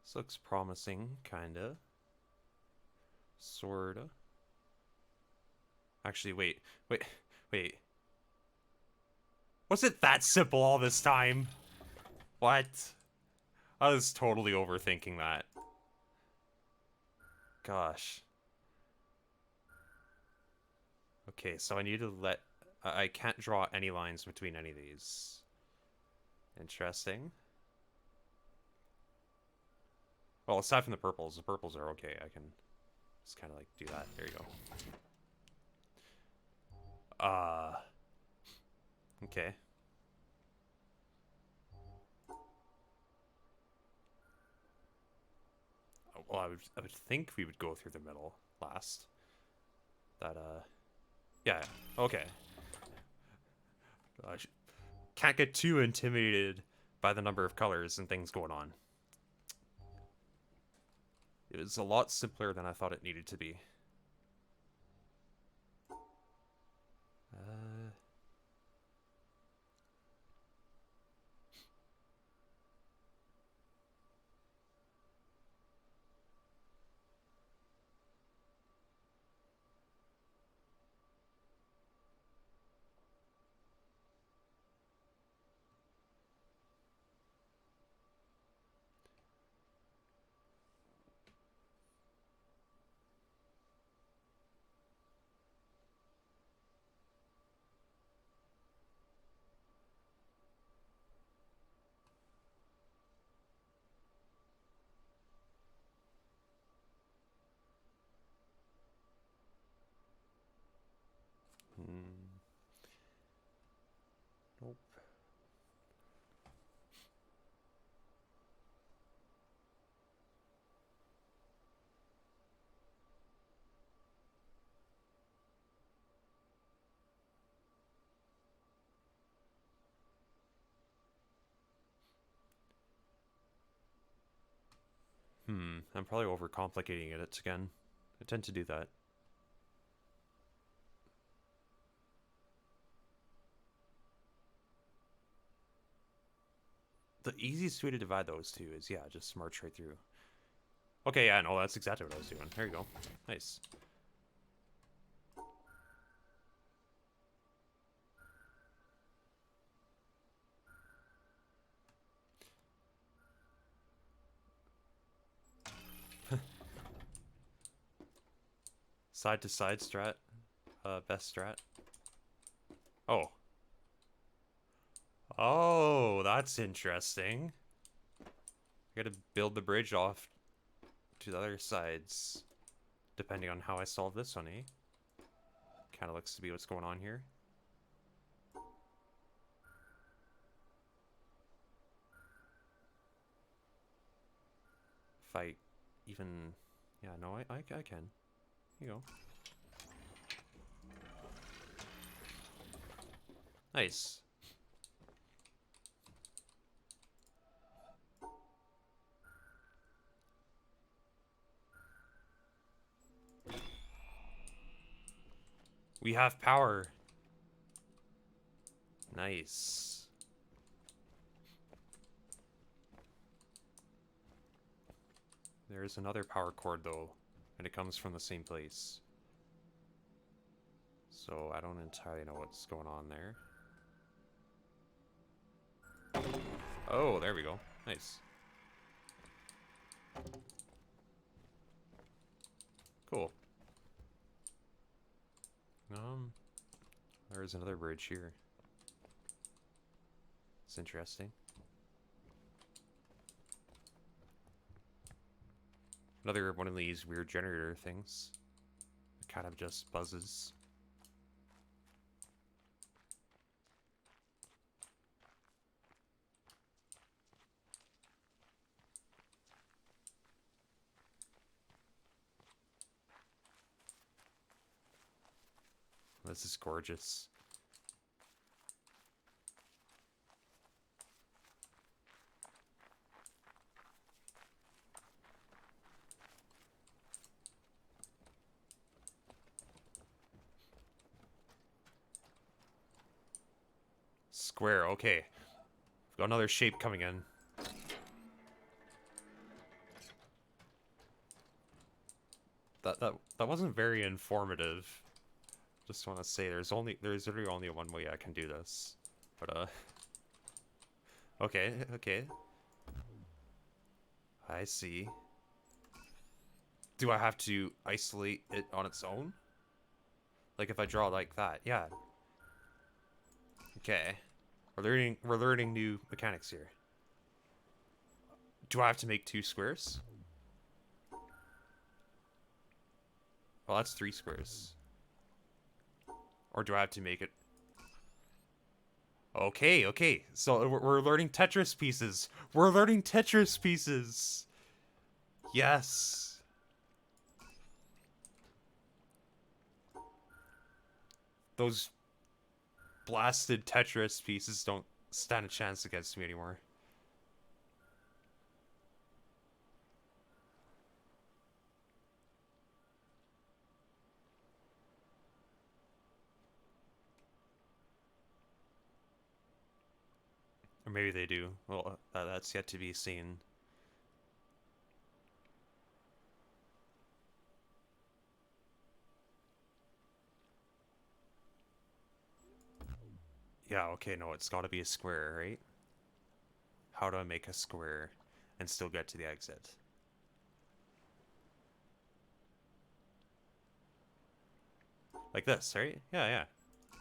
This looks promising, kinda. Sorta. Actually, wait. Was it that simple all this time? What? I was totally overthinking that. Gosh. Okay, so I need to let... I can't draw any lines between any of these. Interesting. Well, aside from the purples are okay. I can just kind of like do that. There you go. Okay. Well, I would think we would go through the middle last. That, yeah, okay. Can't get too intimidated by the number of colors and things going on. It was a lot simpler than I thought it needed to be. Nope. I'm probably overcomplicating it again. I tend to do that. The easiest way to divide those two is, yeah, just march right through. Okay, yeah, no, that's exactly what I was doing. There you go. Nice. Side to side strat. Best strat. Oh. Oh, that's interesting. I gotta build the bridge off to the other sides, depending on how I solve this one, eh? Kind of looks to be what's going on here. If I even... Yeah, no, I can. Here you go. Nice. We have power. Nice. There's another power cord though, and it comes from the same place. So I don't entirely know what's going on there. Oh, there we go. Nice. Cool. There's another bridge here. It's interesting. Another one of these weird generator things. It kind of just buzzes. This is gorgeous. Square, okay. Got another shape coming in. That wasn't very informative. Just want to say there's literally only one way I can do this. But okay, okay. I see. Do I have to isolate it on its own? Like if I draw like that, yeah. Okay. We're learning new mechanics here. Do I have to make 2 squares? Well, that's 3 squares. Or do I have to make it? Okay, okay. So we're learning Tetris pieces. We're learning Tetris pieces. Yes. Those blasted Tetris pieces don't stand a chance against me anymore. Or maybe they do. Well, that's yet to be seen. Yeah, okay, no, it's gotta be a square, right? How do I make a square and still get to the exit? Like this, right? Yeah, yeah.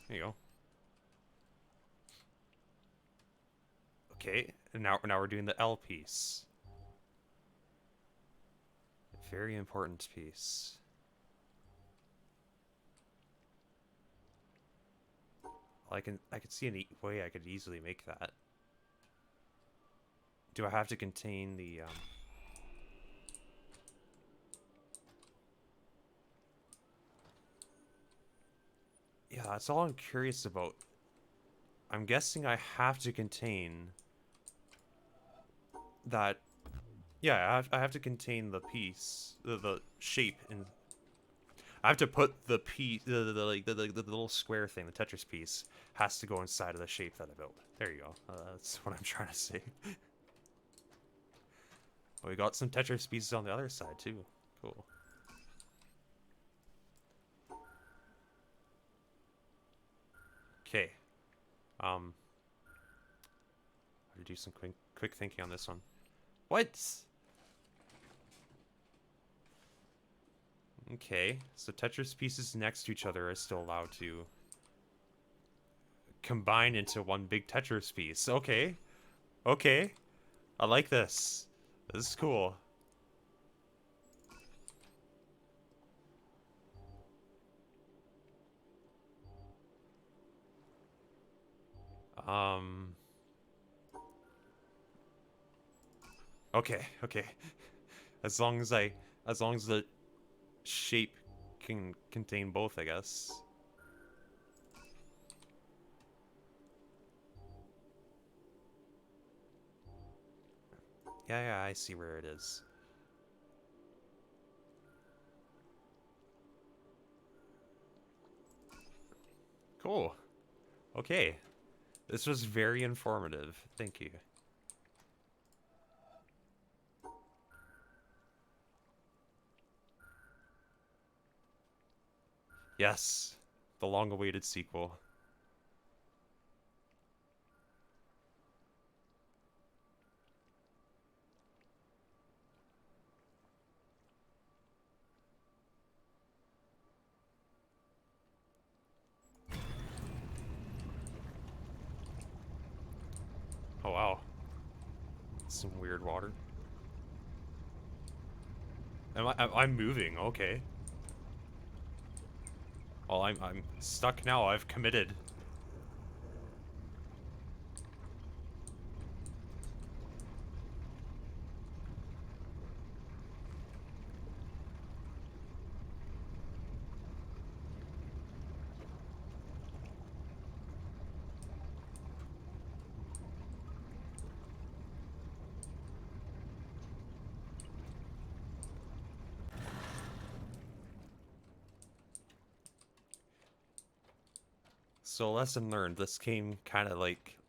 There you go. Okay, and now we're doing the L piece. Very important piece. Well, I can see a way I could easily make that. Do I have to contain the Yeah, that's all I'm curious about. I'm guessing I have to contain that. Yeah, I have to contain the piece, the shape, and I have to put the piece, the little square thing, the Tetris piece, has to go inside of the shape that I built. There you go. That's what I'm trying to say. We got some Tetris pieces on the other side too. Cool. Okay. How to do some quick thinking on this one. What? Okay, so Tetris pieces next to each other are still allowed to combine into one big Tetris piece. Okay. Okay. I like this. This is cool. Um. Okay, okay. As long as I As long as the shape can contain both, I guess. Yeah, I see where it is. Cool. Okay. This was very informative. Thank you. Yes. The long-awaited sequel. Oh, wow. Some weird water. I'm moving, okay. Well, I'm stuck now. I've committed. So lesson learned, this game kind of like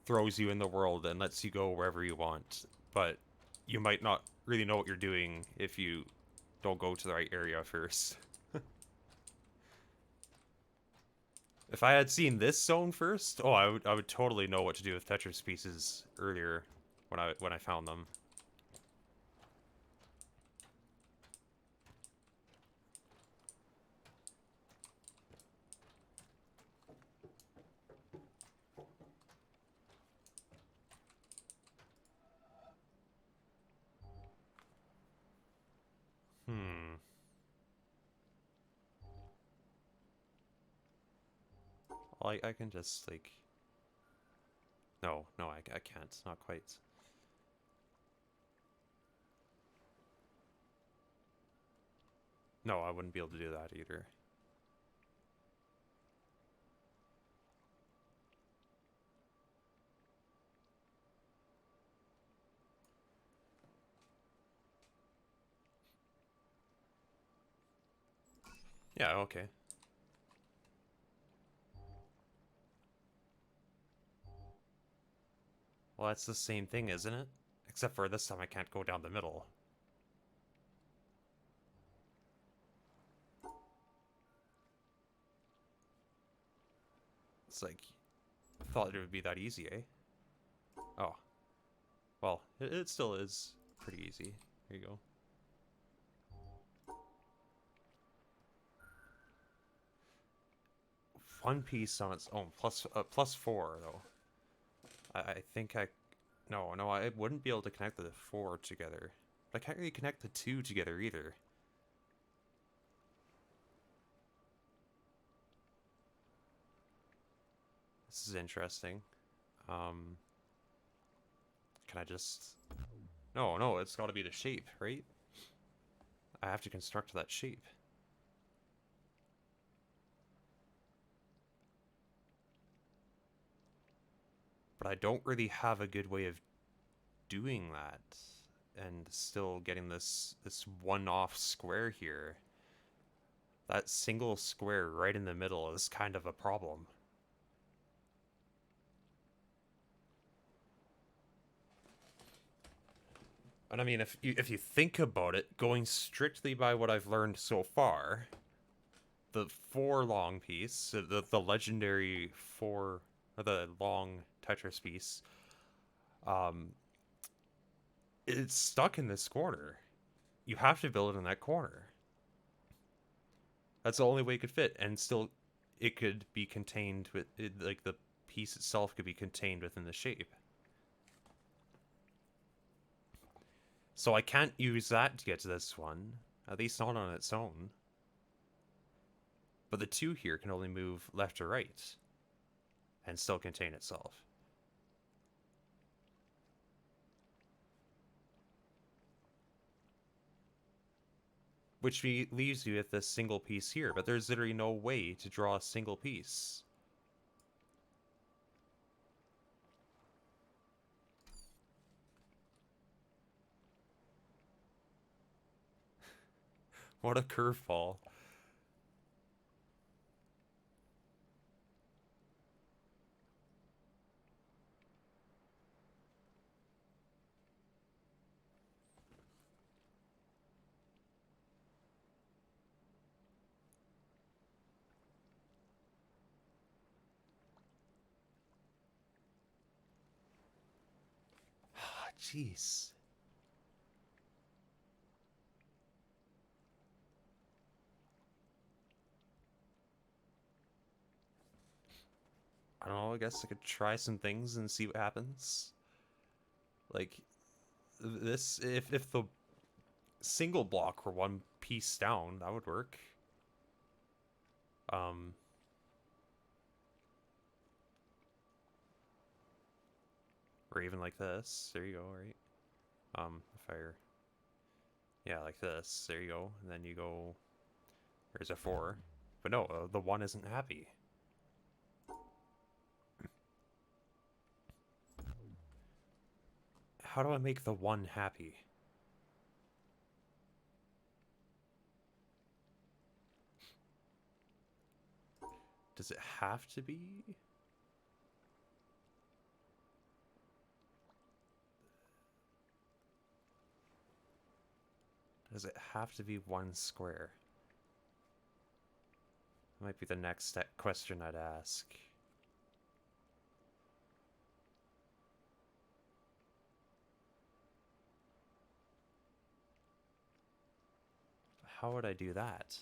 throws you in the world and lets you go wherever you want, but you might not really know what you're doing if you don't go to the right area first. If I had seen this zone first, oh, I would totally know what to do with Tetris pieces earlier when I found them. Hmm. Well, I can just like. No, I can't. Not quite. No, I wouldn't be able to do that either. Yeah, okay. Well, that's the same thing, isn't it? Except for this time I can't go down the middle. It's like, I thought it would be that easy, eh? Oh. Well, it still is pretty easy. Here you go. One piece on its own, plus 4, though. I think I... No, I wouldn't be able to connect the 4 together. But I can't really connect the 2 together either. This is interesting. Can I just... No, it's gotta be the shape, right? I have to construct that shape. But I don't really have a good way of doing that. And still getting this one-off square here. That single square right in the middle is kind of a problem. And I mean, if you think about it, going strictly by what I've learned so far, the 4 long piece, the legendary 4, or the long Tetris piece, it's stuck in this corner. You have to build it in that corner. That's the only way it could fit, and still, it could be contained with like the piece itself could be contained within the shape. So I can't use that to get to this one, at least not on its own. But the 2 here can only move left or right, and still contain itself. which leaves you with this single piece here, but there's literally no way to draw a single piece. What a curveball. Ah, jeez. I don't know, I guess I could try some things and see what happens. Like, this, if the single block were one piece down, that would work. Or even like this. There you go, right? If I... Yeah, like this. There you go. And then you go... There's a 4. But no, the 1 isn't happy. How do I make the 1 happy? Does it have to be? Does it have to be 1 square? Might be the next question I'd ask. How would I do that?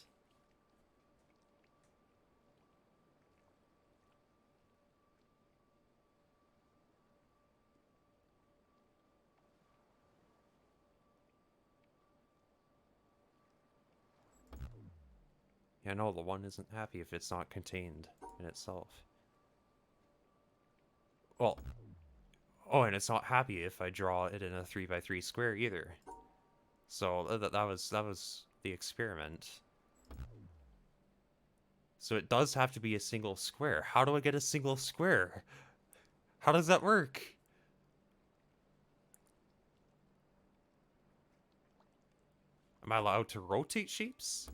Yeah, no, the 1 isn't happy if it's not contained in itself. Well, oh, and it's not happy if I draw it in a 3x3 square either. So that was the experiment. So it does have to be a single square. How do I get a single square? How does that work? Am I allowed to rotate shapes?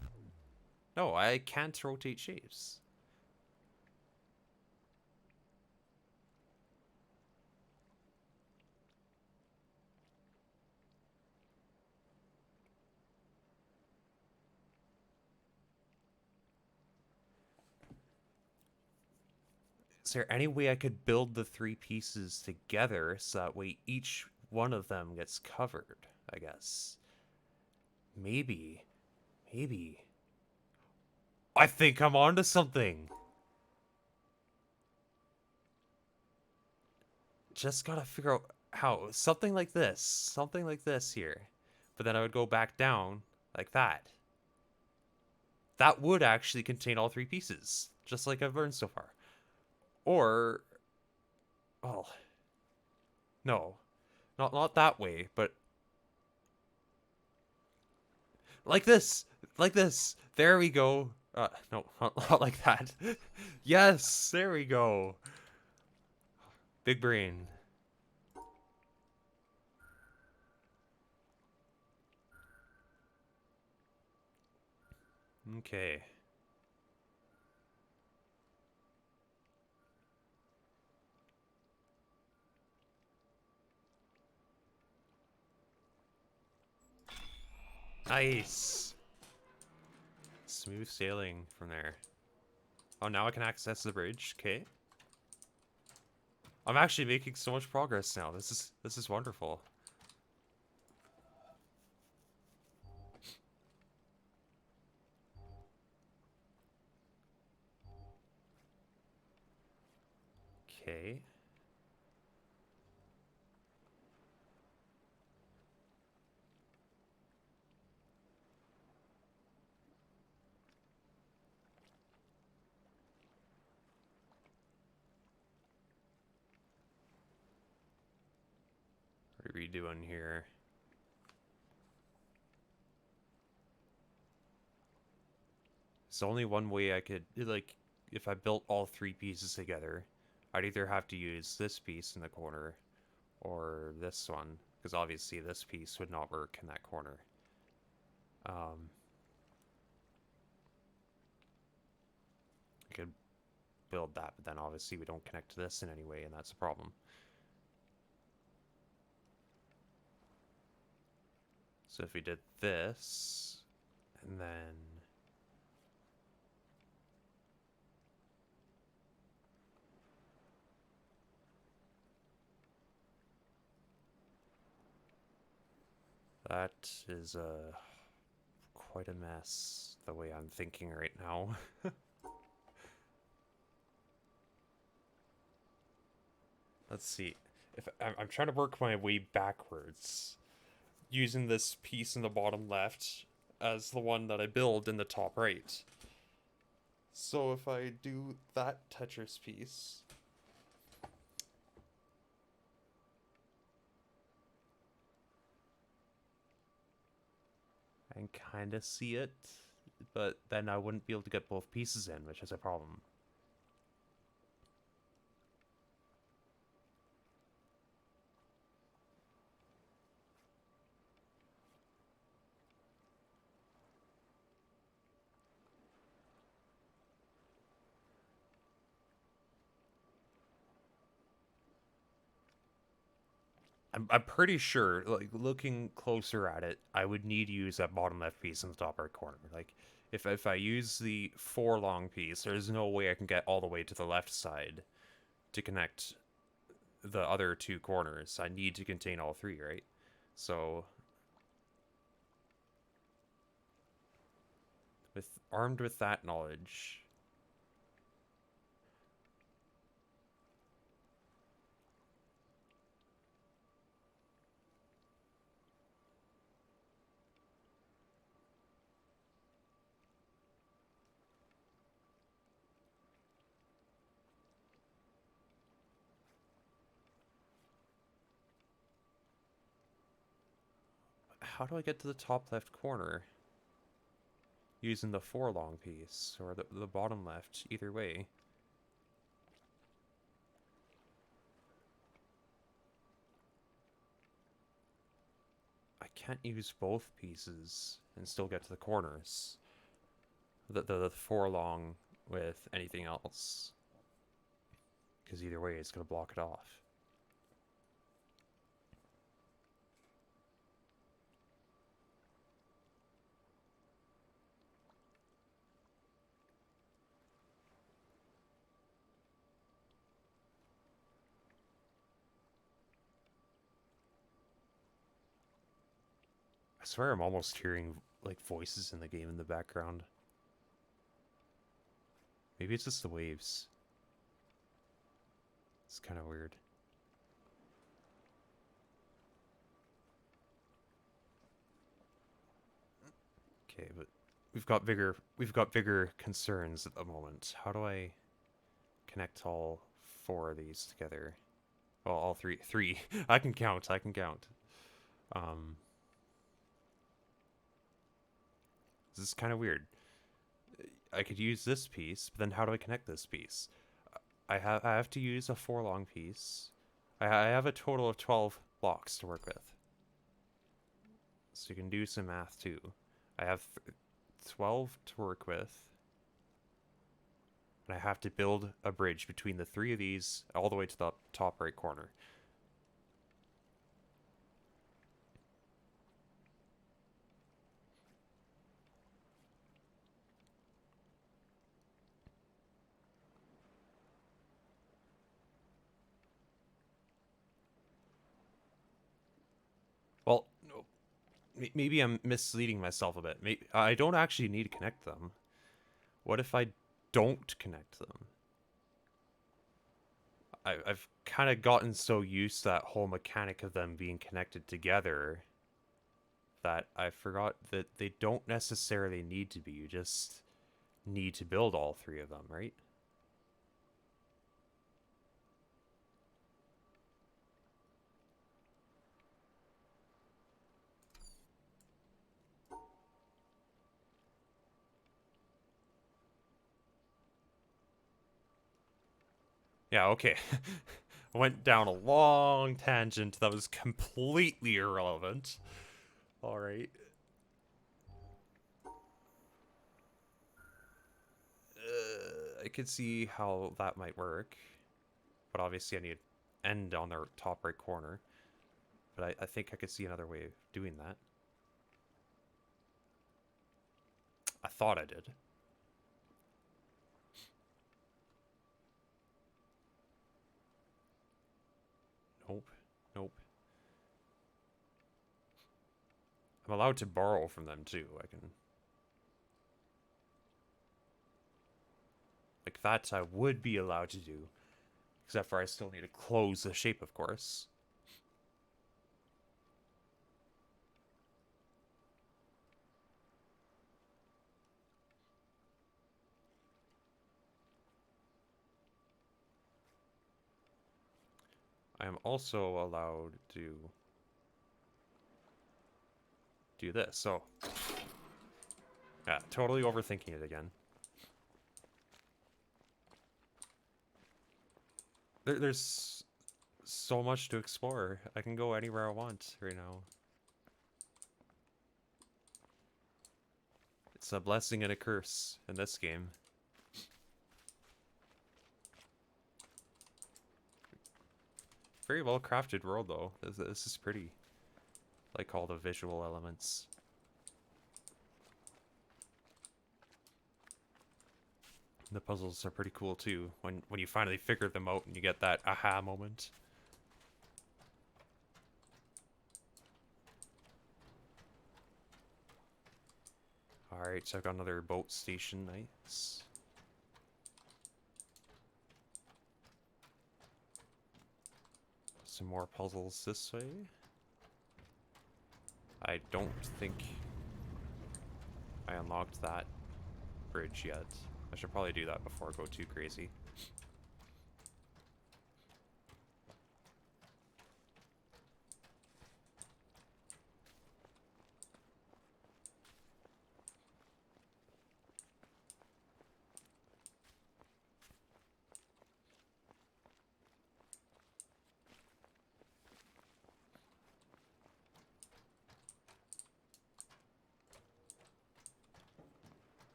No, I can't rotate shapes. Is there any way I could build the 3 pieces together so that way each one of them gets covered, I guess? Maybe. Maybe. I think I'm onto something. Just gotta figure out how. Something like this. Something like this here. But then I would go back down like that. That would actually contain all 3 pieces, just like I've learned so far. Or, well, no, not that way, but like this, like this. There we go. No, not like that. Yes, there we go. Big brain. Okay. Nice. Smooth sailing from there. Oh, now I can access the bridge. Okay. I'm actually making so much progress now. This is wonderful. Okay. What are we doing here? It's only one way I could, like, if I built all three pieces together, I'd either have to use this piece in the corner or this one, because obviously this piece would not work in that corner. I could build that, but then obviously we don't connect to this in any way, and that's a problem. So if we did this, and then that is quite a mess the way I'm thinking right now. Let's see. If I'm trying to work my way backwards, using this piece in the bottom left as the one that I build in the top right. So if I do that Tetris piece, I can kind of see it, but then I wouldn't be able to get both pieces in, which is a problem. I'm pretty sure, like, looking closer at it, I would need to use that bottom left piece in the top right corner. Like, if I use the 4 long piece, there's no way I can get all the way to the left side to connect the other 2 corners. I need to contain all 3, right? So, armed with that knowledge, how do I get to the top left corner? Using the 4 long piece, or the bottom left, either way. I can't use both pieces and still get to the corners. The 4 long with anything else. Because either way, it's going to block it off. I swear I'm almost hearing, like, voices in the game in the background. Maybe it's just the waves. It's kind of weird. Okay, but we've got bigger concerns at the moment. How do I connect all 4 of these together? Well, all three. I can count. Um, this is kind of weird. I could use this piece, but then how do I connect this piece? I have to use a 4 long piece. I have a total of 12 blocks to work with. So you can do some math too. I have 12 to work with. And I have to build a bridge between the 3 of these all the way to the top right corner. Well, no, maybe I'm misleading myself a bit. Maybe, I don't actually need to connect them. What if I don't connect them? I've kind of gotten so used to that whole mechanic of them being connected together that I forgot that they don't necessarily need to be. You just need to build all 3 of them, right? Yeah, okay. Went down a long tangent that was completely irrelevant. Alright. I could see how that might work. But obviously I need an end on the top right corner. But I think I could see another way of doing that. I thought I did. Nope. Nope. I'm allowed to borrow from them too. I can... Like that I would be allowed to do. Except for I still need to close the shape, of course. I am also allowed to do this. So, yeah, totally overthinking it again. There's so much to explore. I can go anywhere I want right now. It's a blessing and a curse in this game. Very well crafted world though. This is pretty. Like all the visual elements. The puzzles are pretty cool too. When you finally figure them out and you get that aha moment. Alright, so I've got another boat station. Nice. Some more puzzles this way. I don't think I unlocked that bridge yet. I should probably do that before I go too crazy.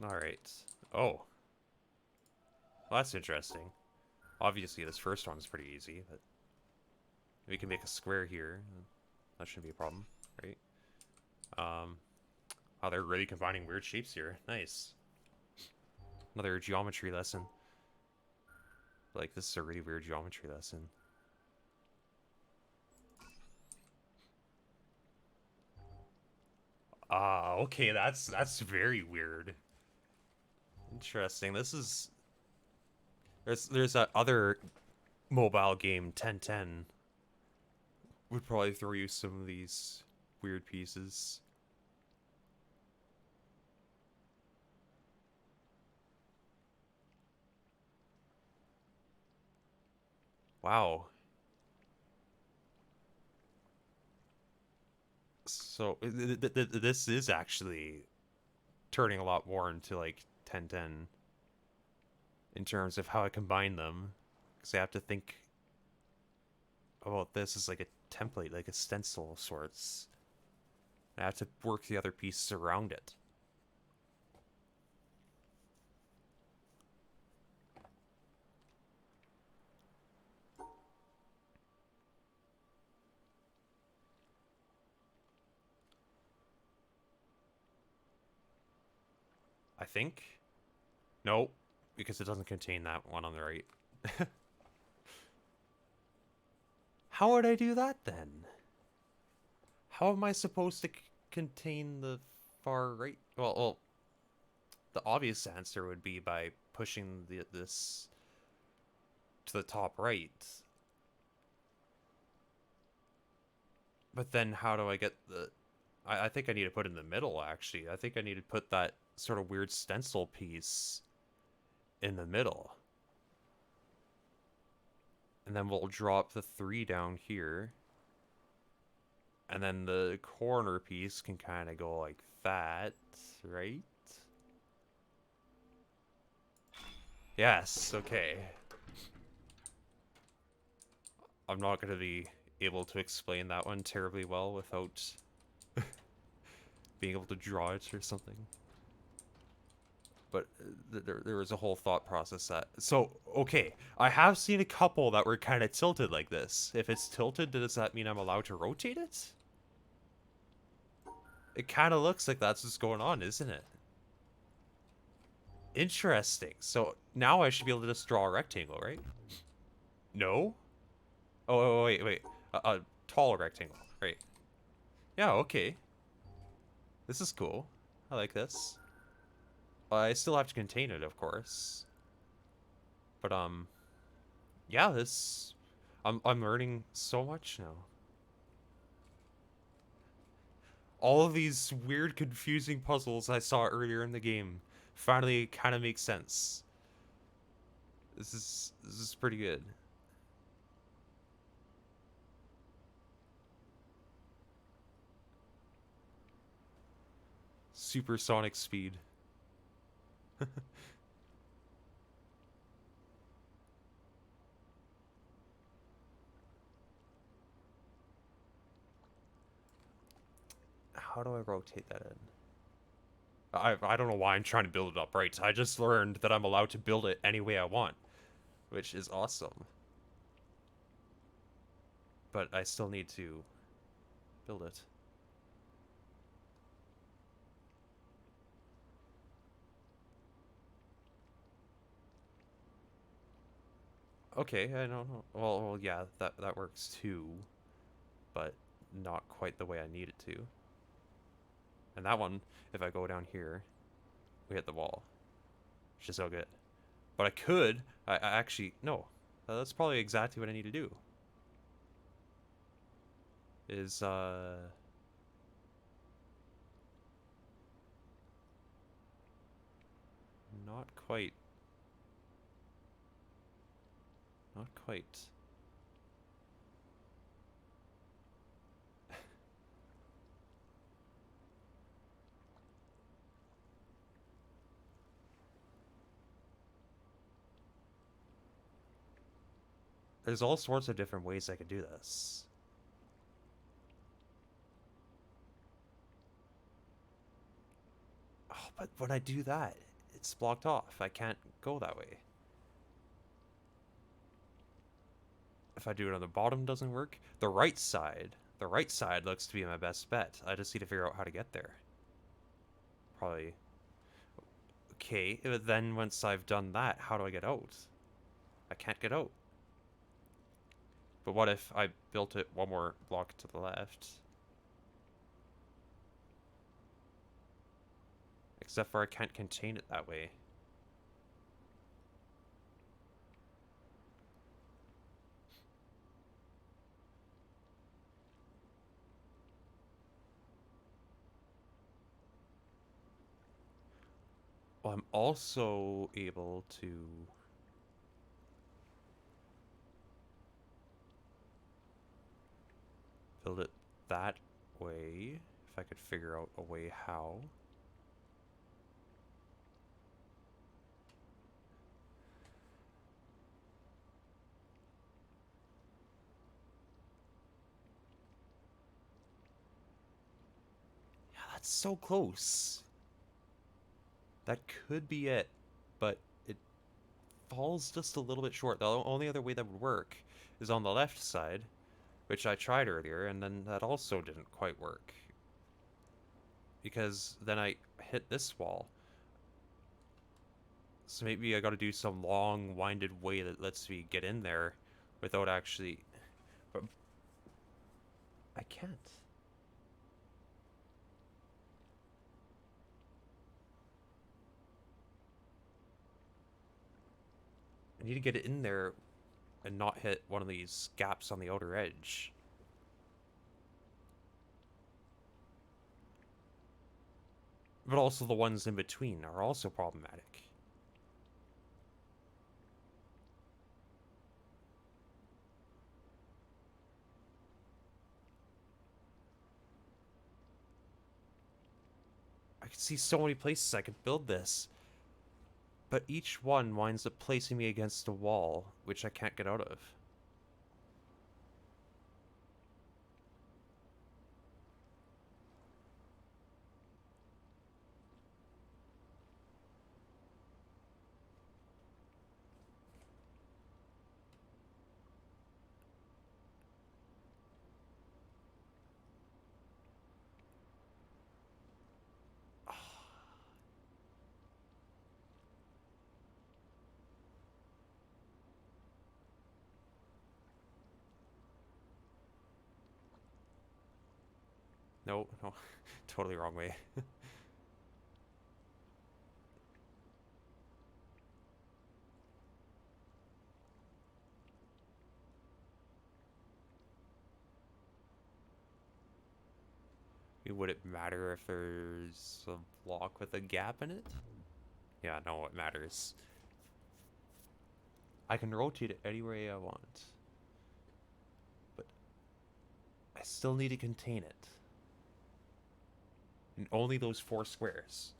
Alright. Oh. Well, that's interesting. Obviously, this first one's pretty easy, but we can make a square here. That shouldn't be a problem, right? Oh, they're really combining weird shapes here. Nice. Another geometry lesson. Like, this is a really weird geometry lesson. Ah, okay, that's very weird. Interesting. This is there's that other mobile game 1010 would probably throw you some of these weird pieces. Wow. So this is actually turning a lot more into like 1010 in terms of how I combine them, because I have to think about this as like a template, like a stencil of sorts. I have to work the other pieces around it. I think. No, because it doesn't contain that one on the right. How would I do that then? How am I supposed to contain the far right? Well, the obvious answer would be by pushing this to the top right. But then how do I get the... I think I need to put it in the middle, actually. I think I need to put that sort of weird stencil piece in the middle. And then we'll drop the 3 down here. And then the corner piece can kind of go like that, right? Yes, okay. I'm not gonna be able to explain that one terribly well without being able to draw it or something. But there was a whole thought process that... So, okay, I have seen a couple that were kind of tilted like this. If it's tilted, does that mean I'm allowed to rotate it? It kind of looks like that's what's going on, isn't it? Interesting. So now I should be able to just draw a rectangle, right? No? Oh, wait. A tall rectangle, right? Yeah, okay. This is cool. I like this. I still have to contain it, of course. But, yeah, this... I'm learning so much now. All of these weird, confusing puzzles I saw earlier in the game finally kind of make sense. This is pretty good. Supersonic speed. How do I rotate that in? I don't know why I'm trying to build it up right. I just learned that I'm allowed to build it any way I want, which is awesome. But I still need to build it. Okay, I don't know. Well, yeah, that works too, but not quite the way I need it to. And that one, if I go down here, we hit the wall, which is so good. But I could, I actually, no, that's probably exactly what I need to do. Is, not quite. Not quite. There's all sorts of different ways I could do this. Oh, but when I do that, it's blocked off. I can't go that way. If I do it on the bottom, doesn't work. The right side looks to be my best bet. I just need to figure out how to get there. Probably. Okay, but then once I've done that, how do I get out? I can't get out. But what if I built it one more block to the left? Except for I can't contain it that way. Well, I'm also able to... build it that way, if I could figure out a way how. Yeah, that's so close. That could be it, but it falls just a little bit short. The only other way that would work is on the left side, which I tried earlier, and then that also didn't quite work. Because then I hit this wall. So maybe I gotta do some long, winded way that lets me get in there without actually... But I can't. I need to get it in there and not hit one of these gaps on the outer edge. But also the ones in between are also problematic. I could see so many places I could build this. But each one winds up placing me against a wall, which I can't get out of. No, no, totally wrong way. Would it matter if there's a block with a gap in it? Yeah, no, it matters. I can rotate it any way I want. But I still need to contain it. And only those 4 squares.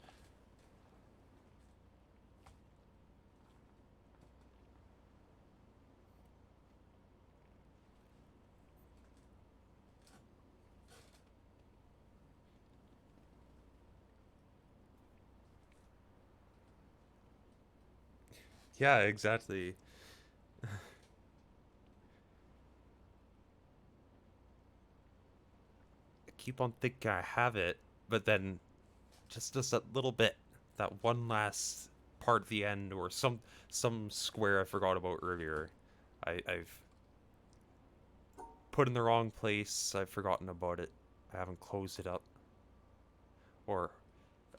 Yeah, exactly. I keep on thinking I have it, but then just that little bit, that one last part at the end, or some square I forgot about earlier, I've put in the wrong place. I've forgotten about it. I haven't closed it up, or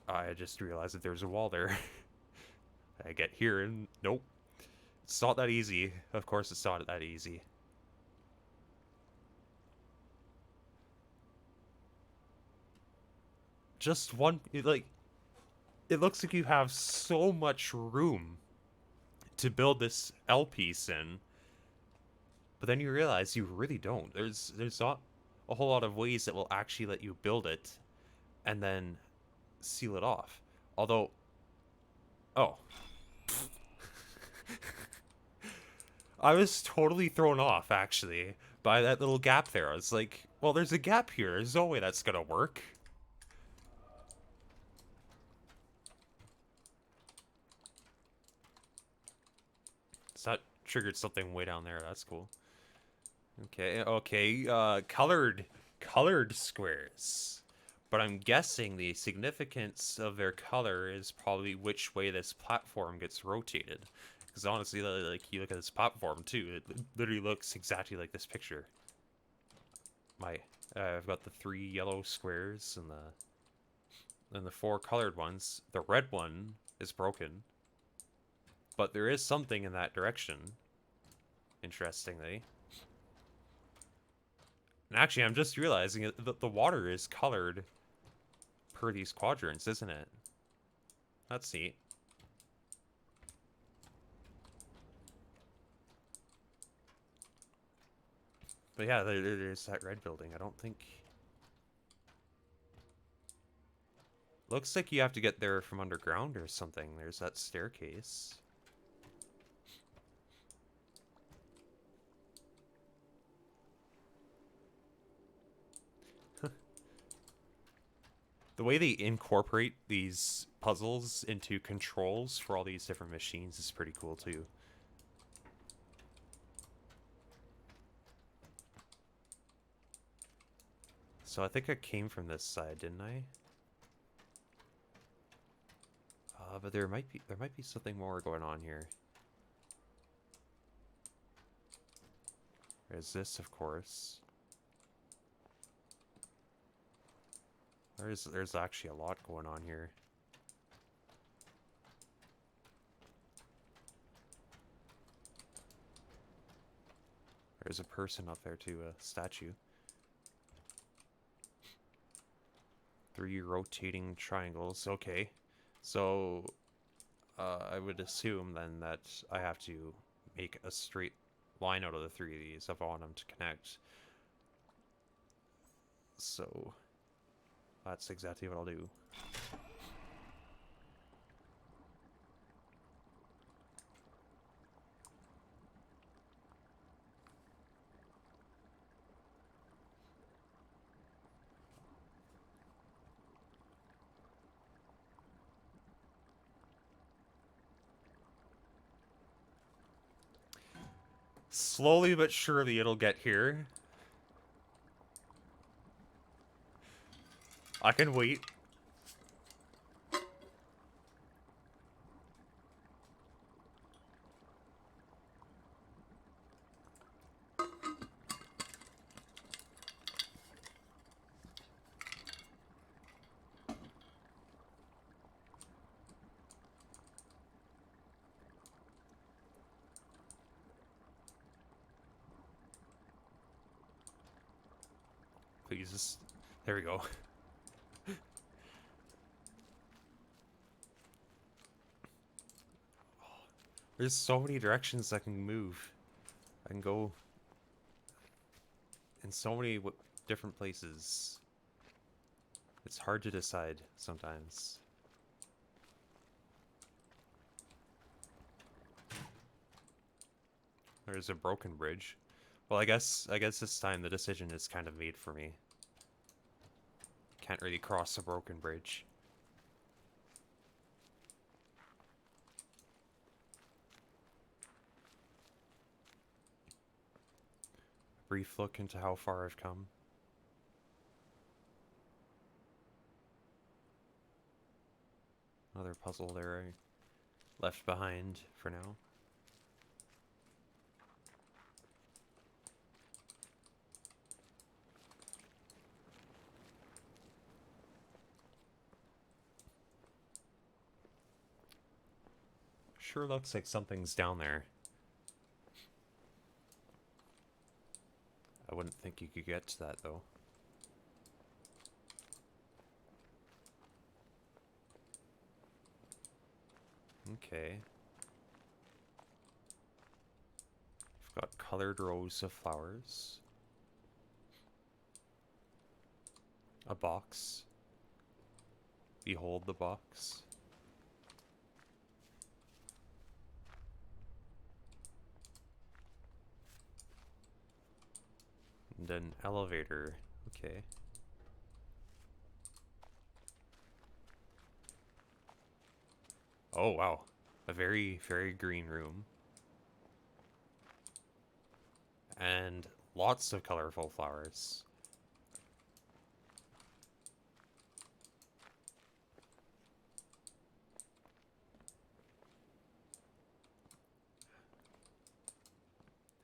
I just realized that there's a wall there. I get here and nope, it's not that easy. Of course, it's not that easy. Just one, like, it looks like you have so much room to build this L piece in, but then you realize you really don't. There's not a whole lot of ways that will actually let you build it and then seal it off. Although, oh, I was totally thrown off actually by that little gap there. I was like, well, there's a gap here. There's no way that's gonna work. So that triggered something way down there. That's cool. Okay, okay. Colored squares. But I'm guessing the significance of their color is probably which way this platform gets rotated. Because honestly, like, you look at this platform too, it literally looks exactly like this picture. I've got the 3 yellow squares and the 4 colored ones. The red one is broken, but there is something in that direction. Interestingly. And actually, I'm just realizing that the water is colored per these quadrants, isn't it? That's neat. But yeah, there's that red building. I don't think... Looks like you have to get there from underground or something. There's that staircase. The way they incorporate these puzzles into controls for all these different machines is pretty cool too. So I think I came from this side, didn't I? But there might be something more going on here. There's this, of course. There's actually a lot going on here. There's a person up there too, a statue. 3 rotating triangles. Okay. So, I would assume then that I have to make a straight line out of the 3 of these if I want them to connect. So, that's exactly what I'll do. Slowly but surely it'll get here. I can wait. Please just... There we go. There's so many directions I can move. I can go in so many different places. It's hard to decide sometimes. There's a broken bridge. Well, I guess this time the decision is kind of made for me. Can't really cross a broken bridge. Brief look into how far I've come. Another puzzle there I left behind for now. Sure looks like something's down there. I wouldn't think you could get to that though. Okay. We've got colored rows of flowers. A box. Behold the box. And an elevator. Okay. Oh, wow. A very, very green room. And lots of colorful flowers.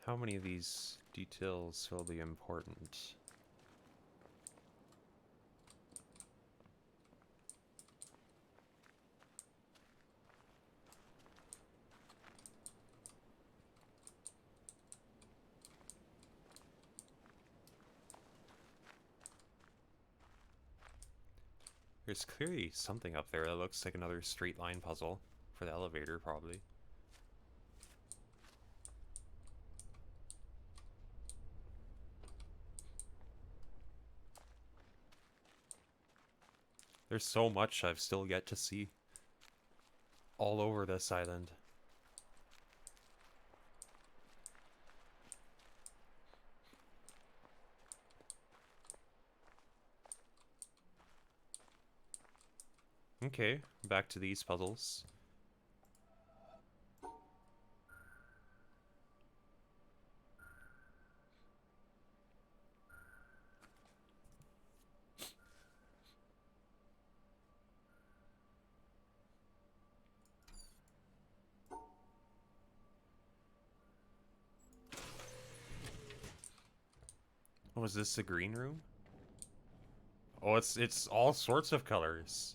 How many of these details will be important? There's clearly something up there that looks like another straight line puzzle for the elevator, probably. There's so much I've still yet to see all over this island. Okay, back to these puzzles. Oh, is this a green room? Oh, it's all sorts of colors.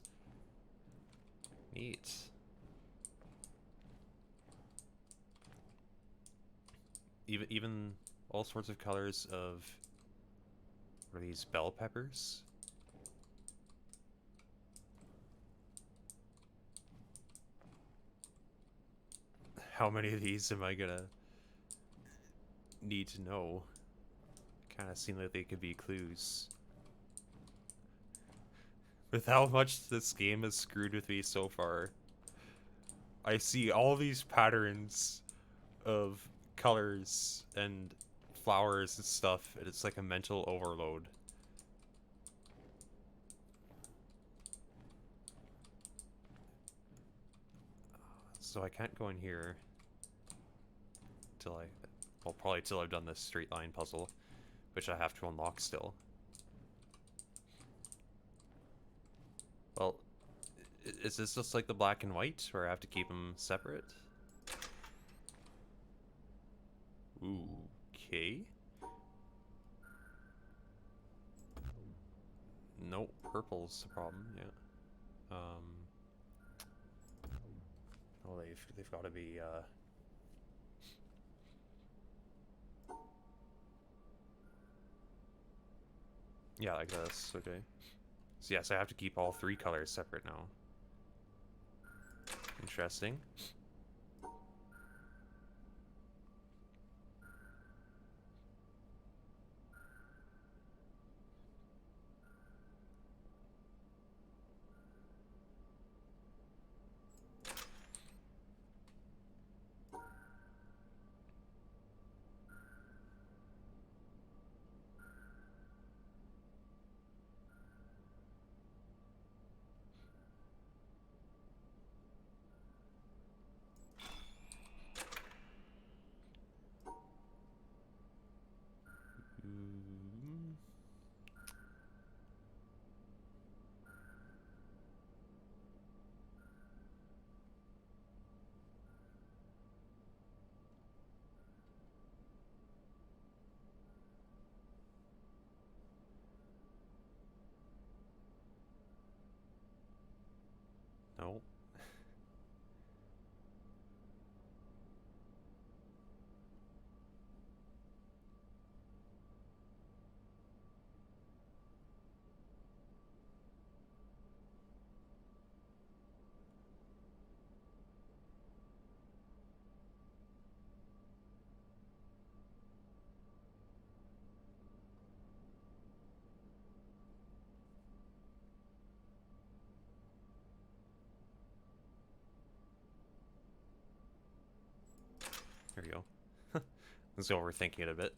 Neat. Even all sorts of colors of, what are these, bell peppers? How many of these am I gonna need to know? Kind of seem like they could be clues. With how much this game has screwed with me so far, I see all these patterns of colors and flowers and stuff, and it's like a mental overload. So I can't go in here till I Well, probably till I've done this straight line puzzle, which I have to unlock still. Well, is this just like the black and white, where I have to keep them separate? Ooh, okay. Nope, purple's the problem, yeah. Well, they've got to be, yeah, like this, okay. So yes, I have to keep all three colors separate now. Interesting. Mm. Nope. There we go. Let's overthinking it a bit.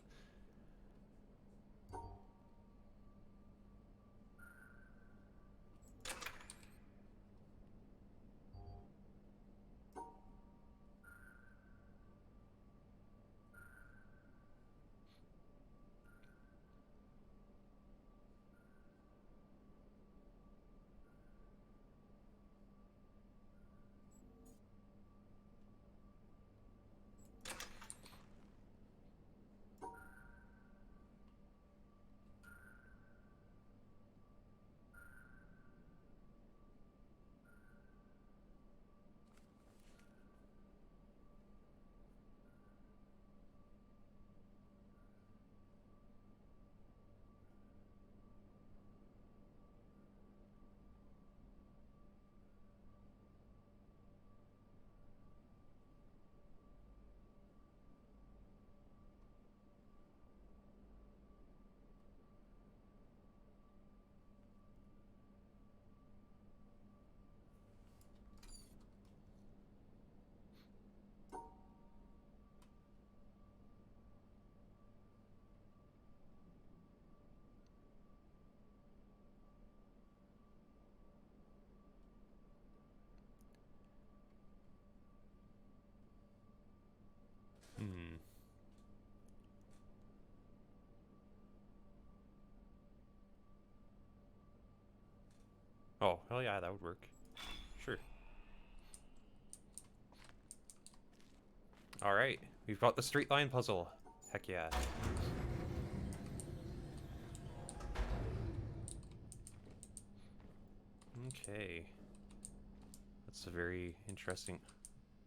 Hmm. Oh, hell yeah, that would work. Sure. Alright, we've got the straight line puzzle. Heck yeah. Okay. That's a very interesting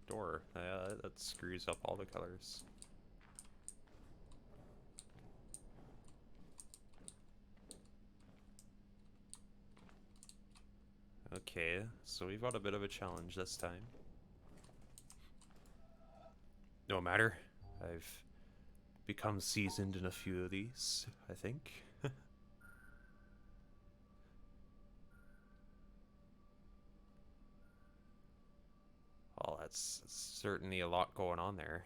door. That screws up all the colors. Okay, so we've got a bit of a challenge this time. No matter. I've become seasoned in a few of these, I think. Well, that's certainly a lot going on there.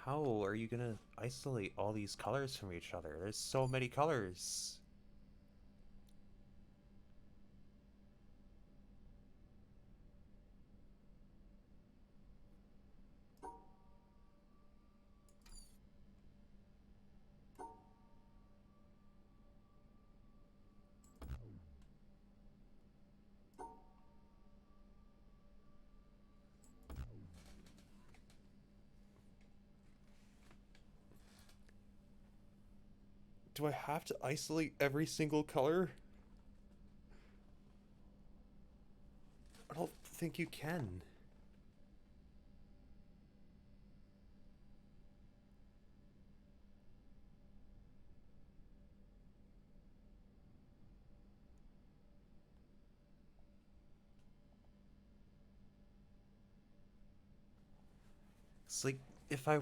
How are you gonna isolate all these colors from each other? There's so many colors. Do I have to isolate every single color? I don't think you can. It's like if I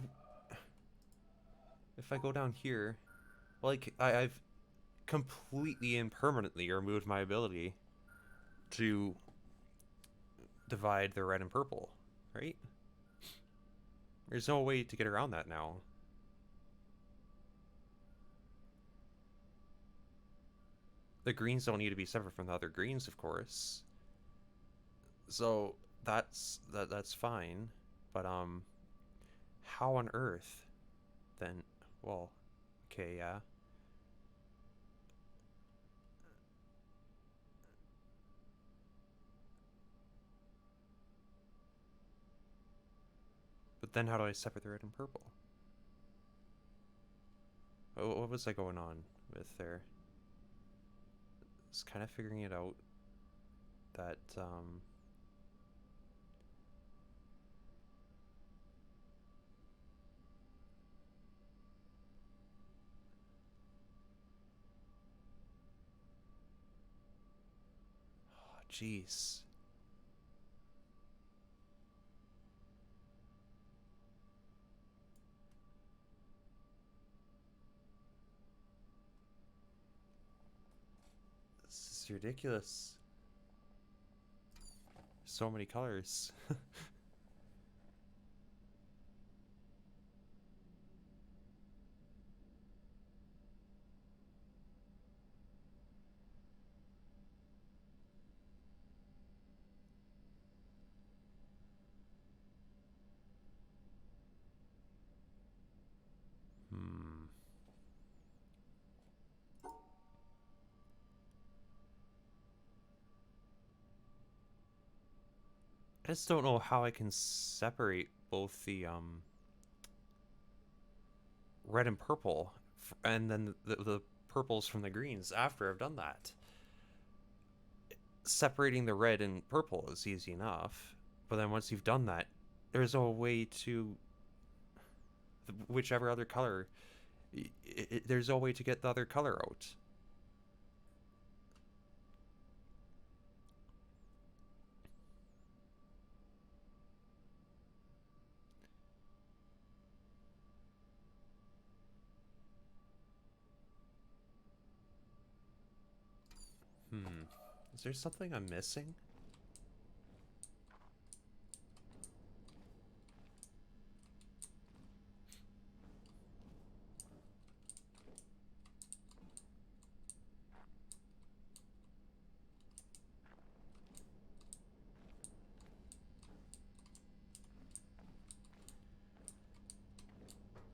go down here, like I've completely and permanently removed my ability to divide the red and purple, right? There's no way to get around that now. The greens don't need to be separate from the other greens, of course. So that's fine, but how on earth then? Well, okay, yeah. But then how do I separate the red and purple? What was I going on with there? Just kind of figuring it out that oh, jeez. This is ridiculous. So many colors. Hmm. I just don't know how I can separate both the red and purple, and then the purples from the greens after I've done that. Separating the red and purple is easy enough, but then once you've done that, there's a way to whichever other color. There's no way to get the other color out. Hmm. Is there something I'm missing?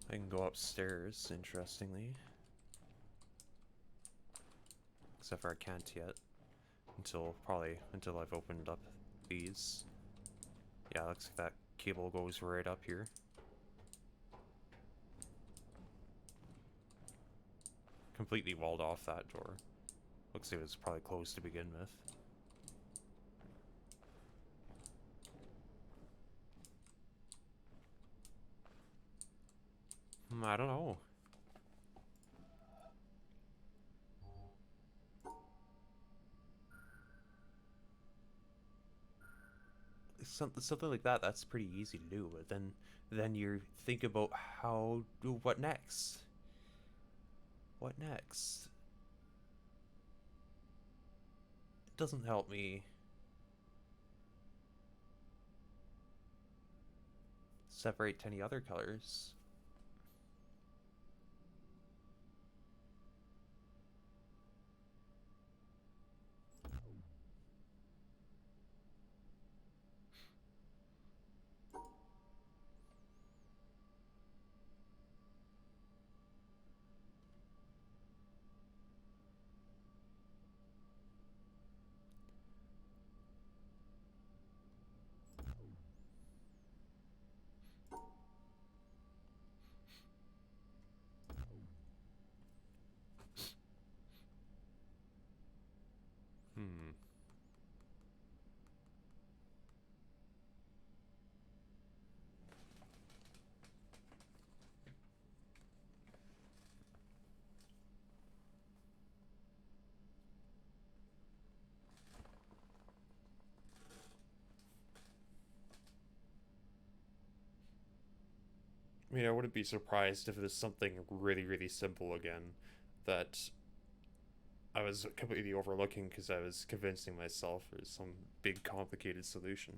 I can go upstairs, interestingly. Except for I can't yet. Probably until I've opened up these. Yeah, looks like that cable goes right up here. Completely walled off that door. Looks like it was probably closed to begin with. I don't know. Something like that, that's pretty easy to do, but then you think about what next? What next? It doesn't help me separate any other colors. I mean, I wouldn't be surprised if it was something really, really simple again that I was completely overlooking because I was convincing myself there's some big complicated solution.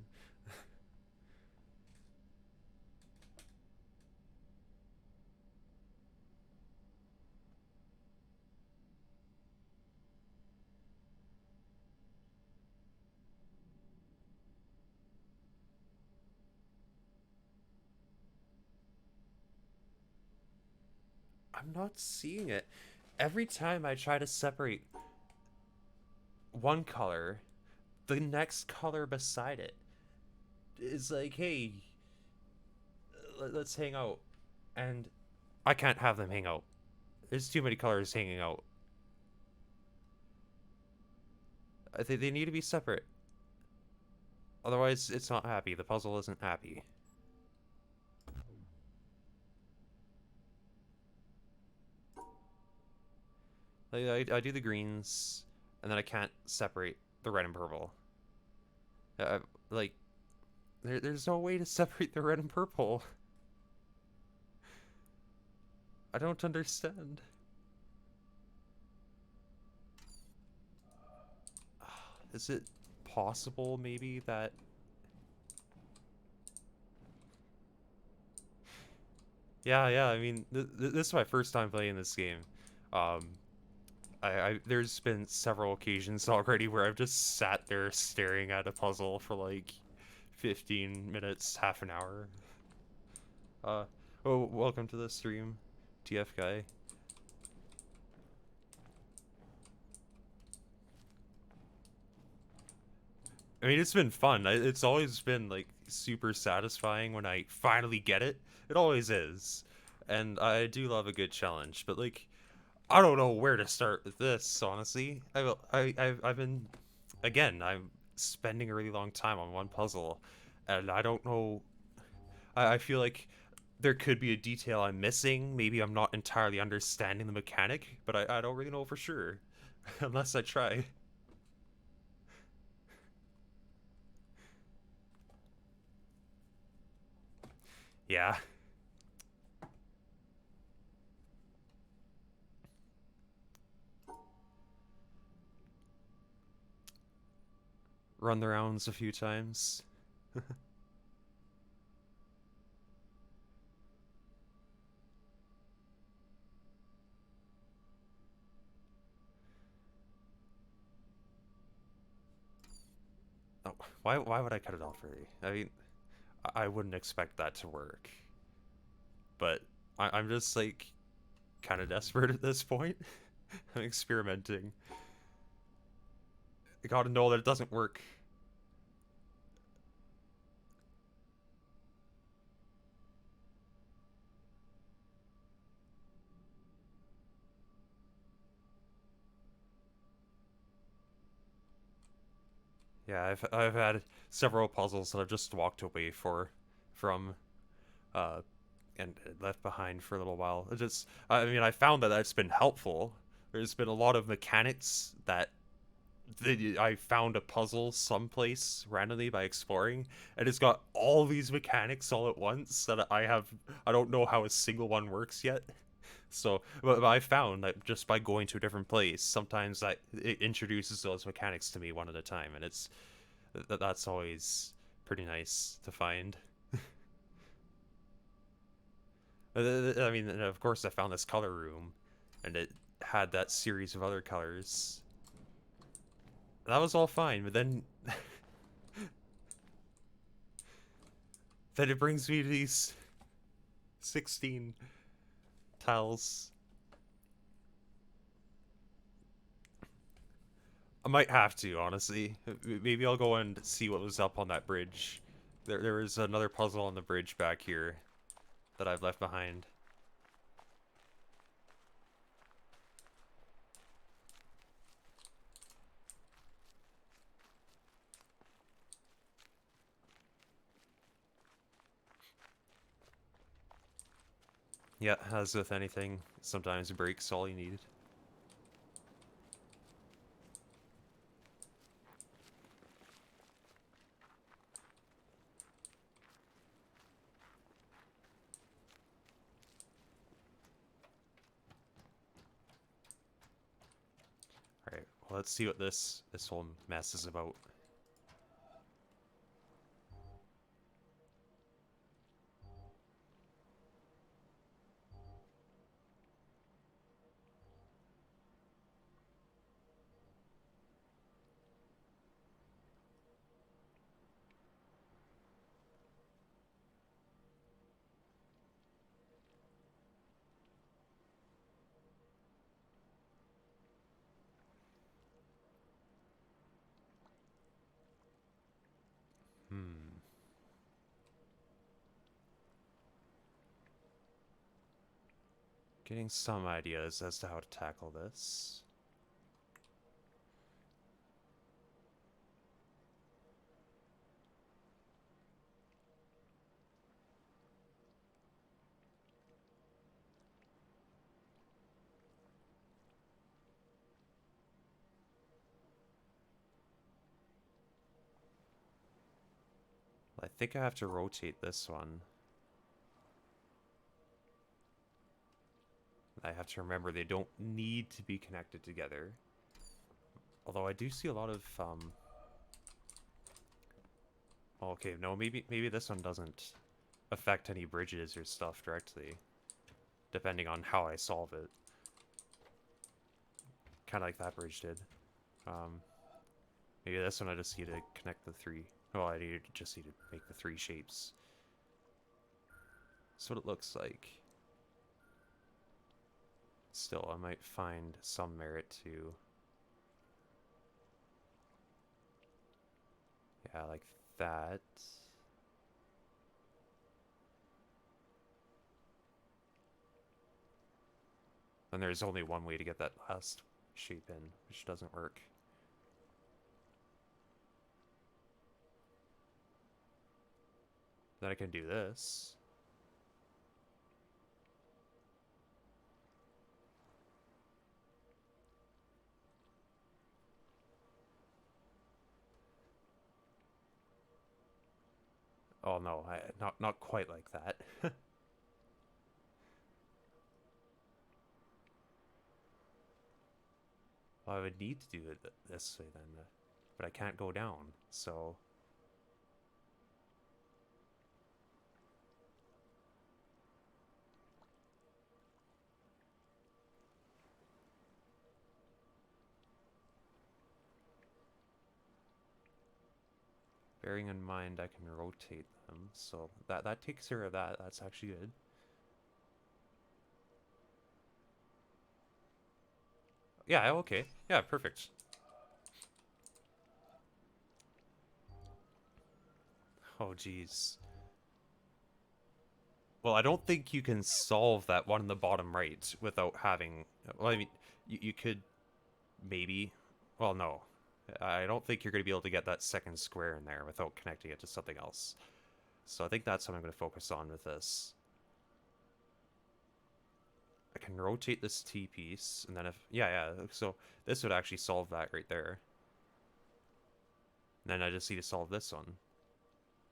I'm not seeing it. Every time I try to separate one color, the next color beside it is like, hey, let's hang out. And I can't have them hang out. There's too many colors hanging out. I think they need to be separate. Otherwise, it's not happy. The puzzle isn't happy. Like, I do the greens, and then I can't separate the red and purple. Uh, like, there's no way to separate the red and purple. I don't understand. Is it possible, maybe, that... Yeah, I mean, this is my first time playing this game. Um, there's been several occasions already where I've just sat there staring at a puzzle for like 15 minutes, half an hour. Uh, oh, welcome to the stream, TF guy. I mean, it's been fun. It's always been like super satisfying when I finally get it. It always is, and I do love a good challenge. But like, I don't know where to start with this. Honestly, I've been, again, I'm spending a really long time on one puzzle, and I don't know. I feel like there could be a detail I'm missing. Maybe I'm not entirely understanding the mechanic, but I don't really know for sure, unless I try. Yeah. Run the rounds a few times. Oh, why would I cut it off early? I mean, I wouldn't expect that to work. But I'm just like kind of desperate at this point. I'm experimenting. I gotta know that it doesn't work. Yeah, I've had several puzzles that I've just walked away from uh and left behind for a little while. It just, I mean, I found that that's been helpful. There's been a lot of mechanics that I found a puzzle someplace randomly by exploring, and it's got all these mechanics all at once that I don't know how a single one works yet. So, but I found that just by going to a different place, sometimes that it introduces those mechanics to me one at a time, and that's always pretty nice to find. I mean, of course, I found this color room, and it had that series of other colors. That was all fine, but then then it brings me to these 16 tiles. I might have to, honestly. Maybe I'll go and see what was up on that bridge. There was another puzzle on the bridge back here that I've left behind. Yeah, as with anything, sometimes breaks all you need. let's see what this whole mess is about. Hmm. Getting some ideas as to how to tackle this. I think I have to rotate this one. I have to remember they don't need to be connected together. Although I do see a lot of okay, no, maybe this one doesn't affect any bridges or stuff directly, depending on how I solve it. Kind of like that bridge did. Maybe this one I just need to connect the three. Well, just need to make the three shapes. That's what it looks like. Still, I might find some merit to... Yeah, like that. And there's only one way to get that last shape in, which doesn't work. Then I can do this. Oh no, not quite like that. Well, I would need to do it this way then, but I can't go down, so... Bearing in mind I can rotate them, so that takes care of that. That's actually good. Yeah, okay. Yeah, perfect. Oh, jeez. Well, I don't think you can solve that one in the bottom right without having... Well, I mean, you could maybe... Well, no. I don't think you're going to be able to get that second square in there without connecting it to something else. So I think that's what I'm going to focus on with this. I can rotate this T piece, and then if... Yeah, so this would actually solve that right there. And then I just need to solve this one,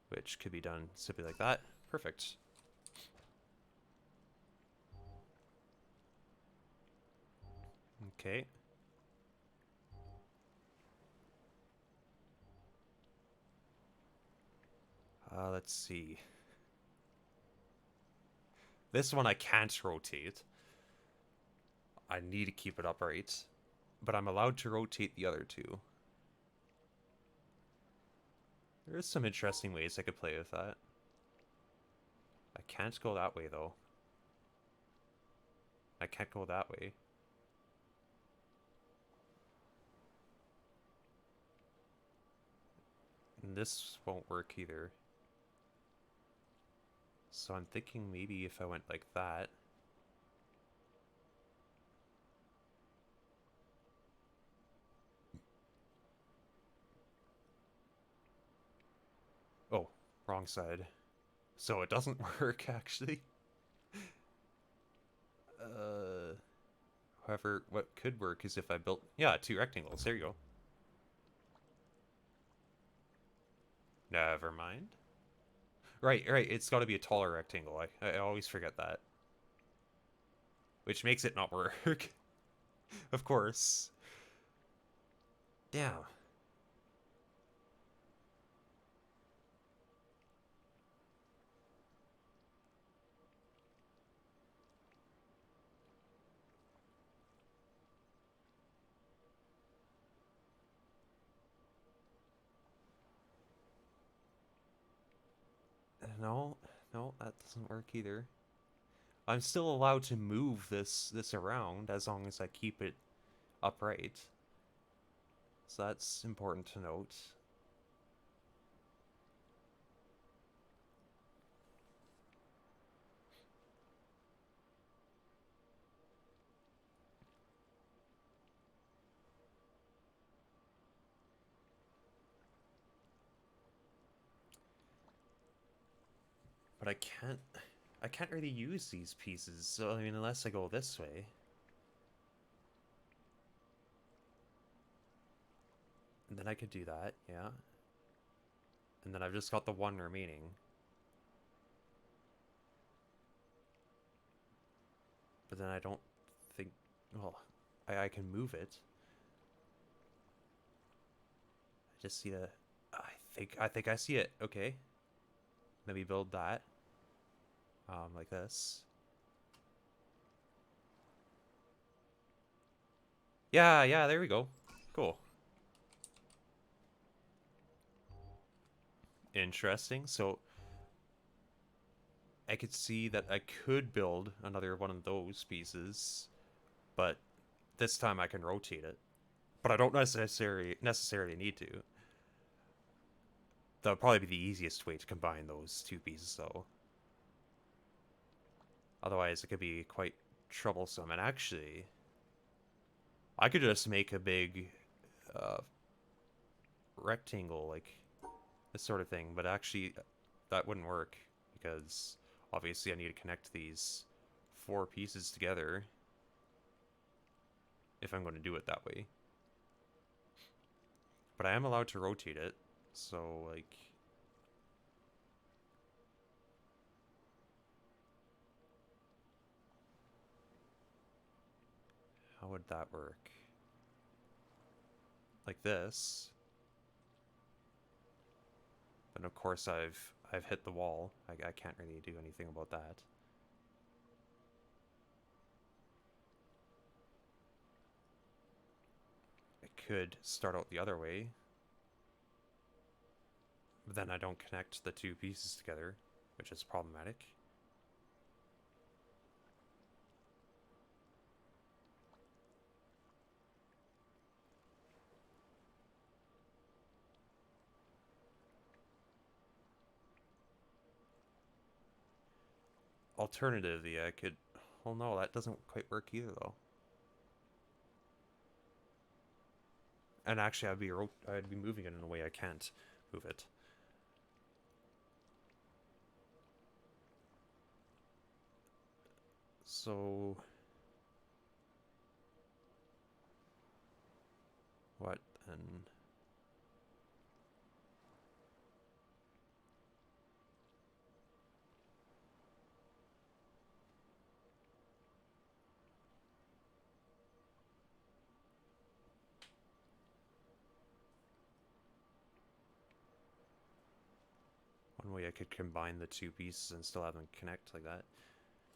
which could be done simply like that. Perfect. Okay. Let's see. This one I can't rotate. I need to keep it upright. But I'm allowed to rotate the other two. There's some interesting ways I could play with that. I can't go that way, though. I can't go that way. And this won't work either. So I'm thinking maybe if I went like that. Oh, wrong side. So it doesn't work, actually. However, what could work is if I built... Yeah, two rectangles. There you go. Never mind. Right. It's got to be a taller rectangle. I always forget that. Which makes it not work. Of course. Damn. No, no, that doesn't work either. I'm still allowed to move this around as long as I keep it upright. So that's important to note. But I can't really use these pieces, so I mean unless I go this way. And then I could do that, yeah. And then I've just got the one remaining. But then I don't think, well, I can move it. I just see the, I think I see it. Okay. Let me build that. Like this. Yeah, yeah, there we go. Cool. Interesting. So I could see that I could build another one of those pieces, but this time I can rotate it. But I don't necessarily need to. That would probably be the easiest way to combine those two pieces, though. Otherwise, it could be quite troublesome. And actually, I could just make a big uh, rectangle, like this sort of thing. But actually, that wouldn't work because obviously I need to connect these four pieces together if I'm going to do it that way. But I am allowed to rotate it, so like, how would that work? Like this. Then of course I've hit the wall. I can't really do anything about that. I could start out the other way, but then I don't connect the two pieces together, which is problematic. Alternatively, I could... Well, no, that doesn't quite work either, though. And actually, I'd be moving it in a way I can't move it. So... What, then? One way I could combine the two pieces and still have them connect like that.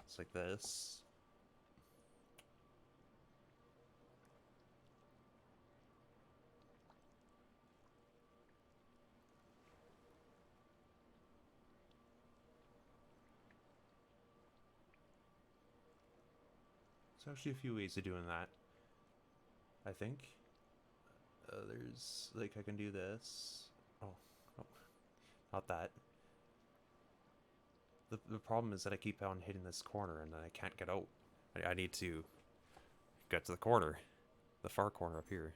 It's like this. There's actually a few ways of doing that, I think. There's, like, I can do this. Oh, oh, not that. The problem is that I keep on hitting this corner and then I can't get out. I need to get to the corner. The far corner up here.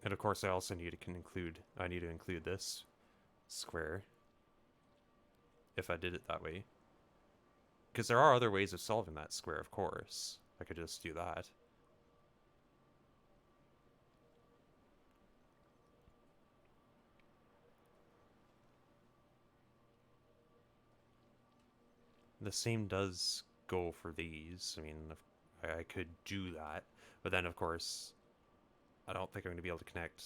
And of course I also need to include this square. If I did it that way. Because there are other ways of solving that square, of course. I could just do that. The same does go for these. I mean, I could do that. But then, of course, I don't think I'm going to be able to connect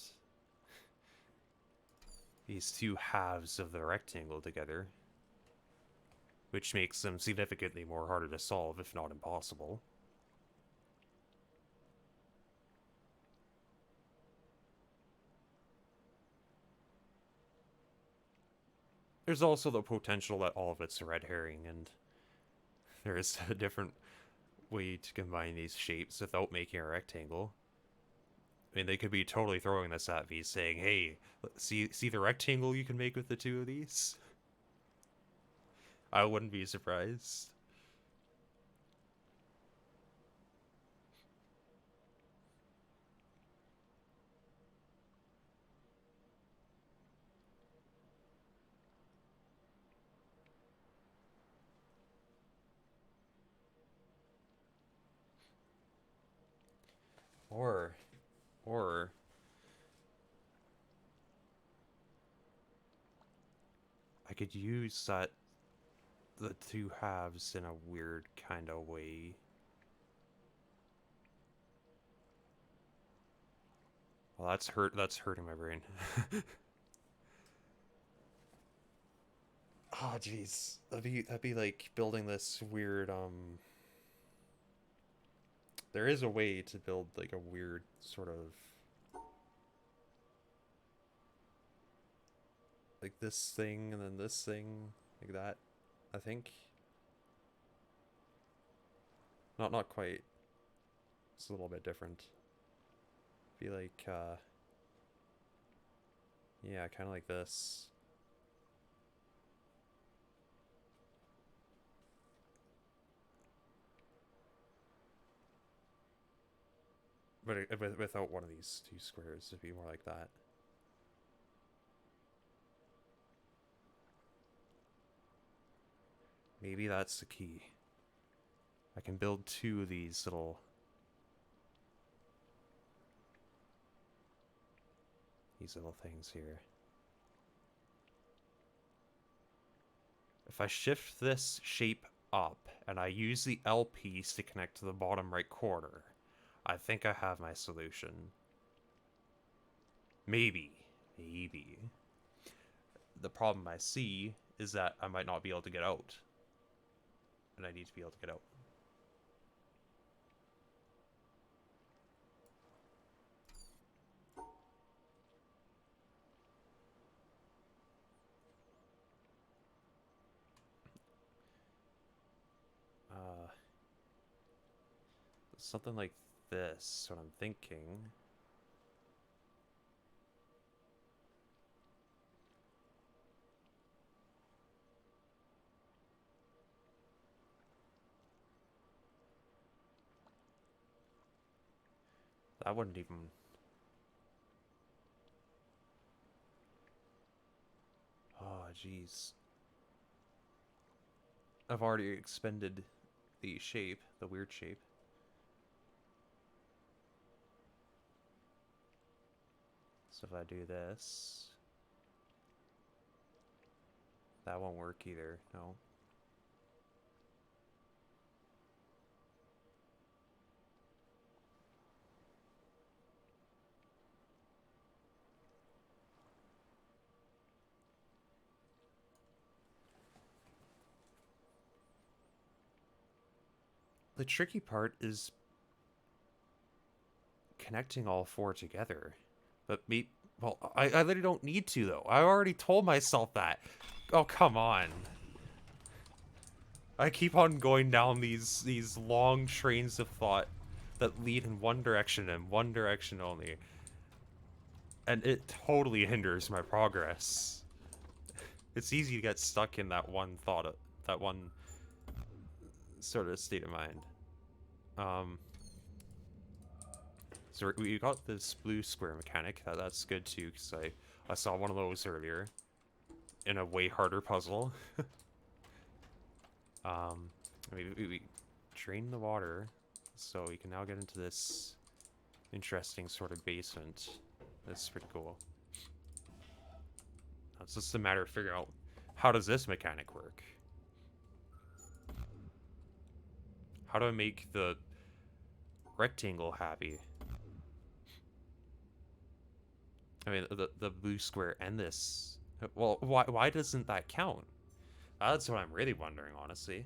these two halves of the rectangle together, which makes them significantly more harder to solve, if not impossible. There's also the potential that all of it's a red herring, and there is a different way to combine these shapes without making a rectangle. I mean, they could be totally throwing this at me, saying, "Hey, see the rectangle you can make with the two of these?" I wouldn't be surprised. Or, or I could use the two halves in a weird kind of way. Well, that's hurting my brain. Oh, jeez. That'd be like building this weird there is a way to build like a weird sort of like this thing and then this thing like that, I think. Not quite. It's a little bit different. Be like yeah, kind of like this. But without one of these two squares, it'd be more like that. Maybe that's the key. I can build two of these little things here. If I shift this shape up and I use the L piece to connect to the bottom right corner, I think I have my solution. Maybe. Maybe. The problem I see is that I might not be able to get out. And I need to be able to get out. Something like this, what I'm thinking. That wouldn't even... Oh, jeez. I've already expended the shape, the weird shape. So if I do this... That won't work either, no. The tricky part is connecting all four together. But well, I literally don't need to, though. I already told myself that. Oh, come on. I keep on going down these long trains of thought that lead in one direction and one direction only. And it totally hinders my progress. It's easy to get stuck in that one thought, that one sort of state of mind. So we got this blue square mechanic. That's good too, because I saw one of those earlier in a way harder puzzle. We drain the water, so we can now get into this interesting sort of basement. That's pretty cool. It's just a matter of figuring out how does this mechanic work. How do I make the rectangle happy? I mean, the blue square and this. Well, why doesn't that count? That's what I'm really wondering, honestly.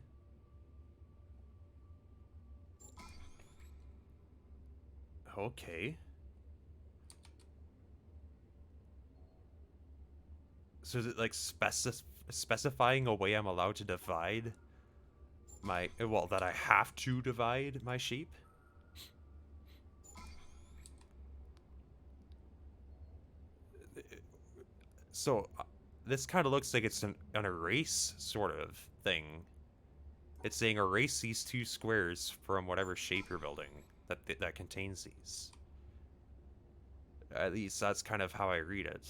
Okay. So is it like specifying a way I'm allowed to divide my, well, that I have to divide my shape? So this kind of looks like it's an erase sort of thing. It's saying erase these two squares from whatever shape you're building that contains these. At least that's kind of how I read it.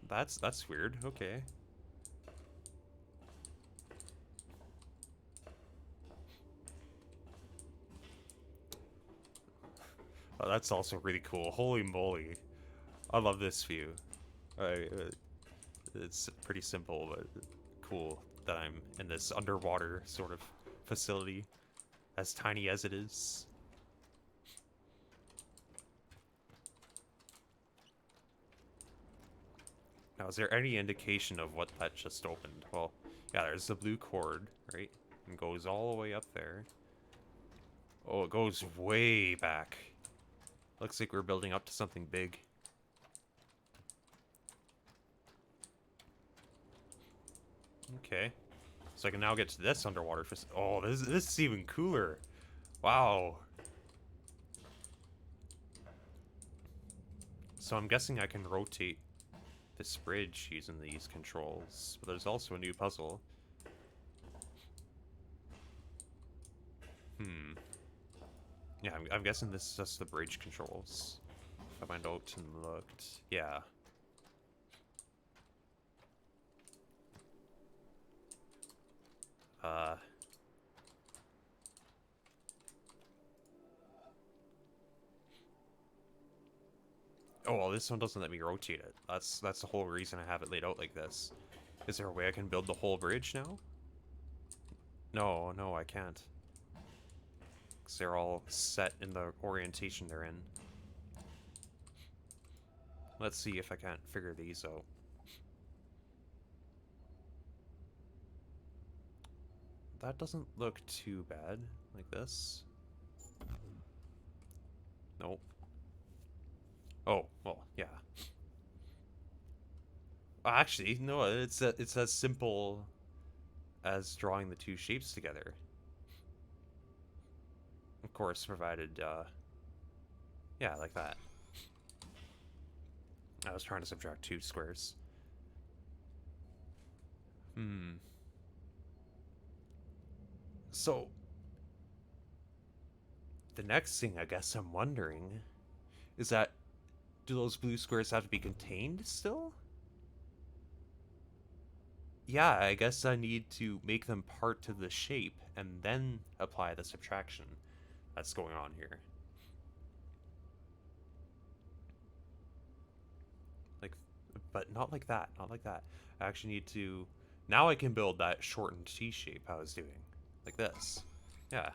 That's weird. Okay. Oh, that's also really cool. Holy moly. I love this view. It's pretty simple, but cool that I'm in this underwater sort of facility, as tiny as it is. Now, is there any indication of what that just opened? Well, yeah, there's the blue cord, right? And goes all the way up there. Oh, it goes way back. Looks like we're building up to something big. Okay. So I can now get to this underwater oh, this is even cooler. Wow. So I'm guessing I can rotate this bridge using these controls, but there's also a new puzzle. Hmm. Yeah, I'm guessing this is just the bridge controls. If I went out and looked. Yeah. Uh. Oh, well, this one doesn't let me rotate it. That's the whole reason I have it laid out like this. Is there a way I can build the whole bridge now? No, no, I can't. Because they're all set in the orientation they're in. Let's see if I can't figure these out. That doesn't look too bad, like this. Nope. Oh, well, yeah. Actually, no, it's as simple as drawing the two shapes together. Of course, provided, yeah, like that. I was trying to subtract two squares. Hmm. So, the next thing I guess I'm wondering is that, do those blue squares have to be contained still? Yeah, I guess I need to make them part of the shape and then apply the subtraction that's going on here. Like, but not like that, not like that. I actually need to, now I can build that shortened T shape I was doing. Like this. Yeah.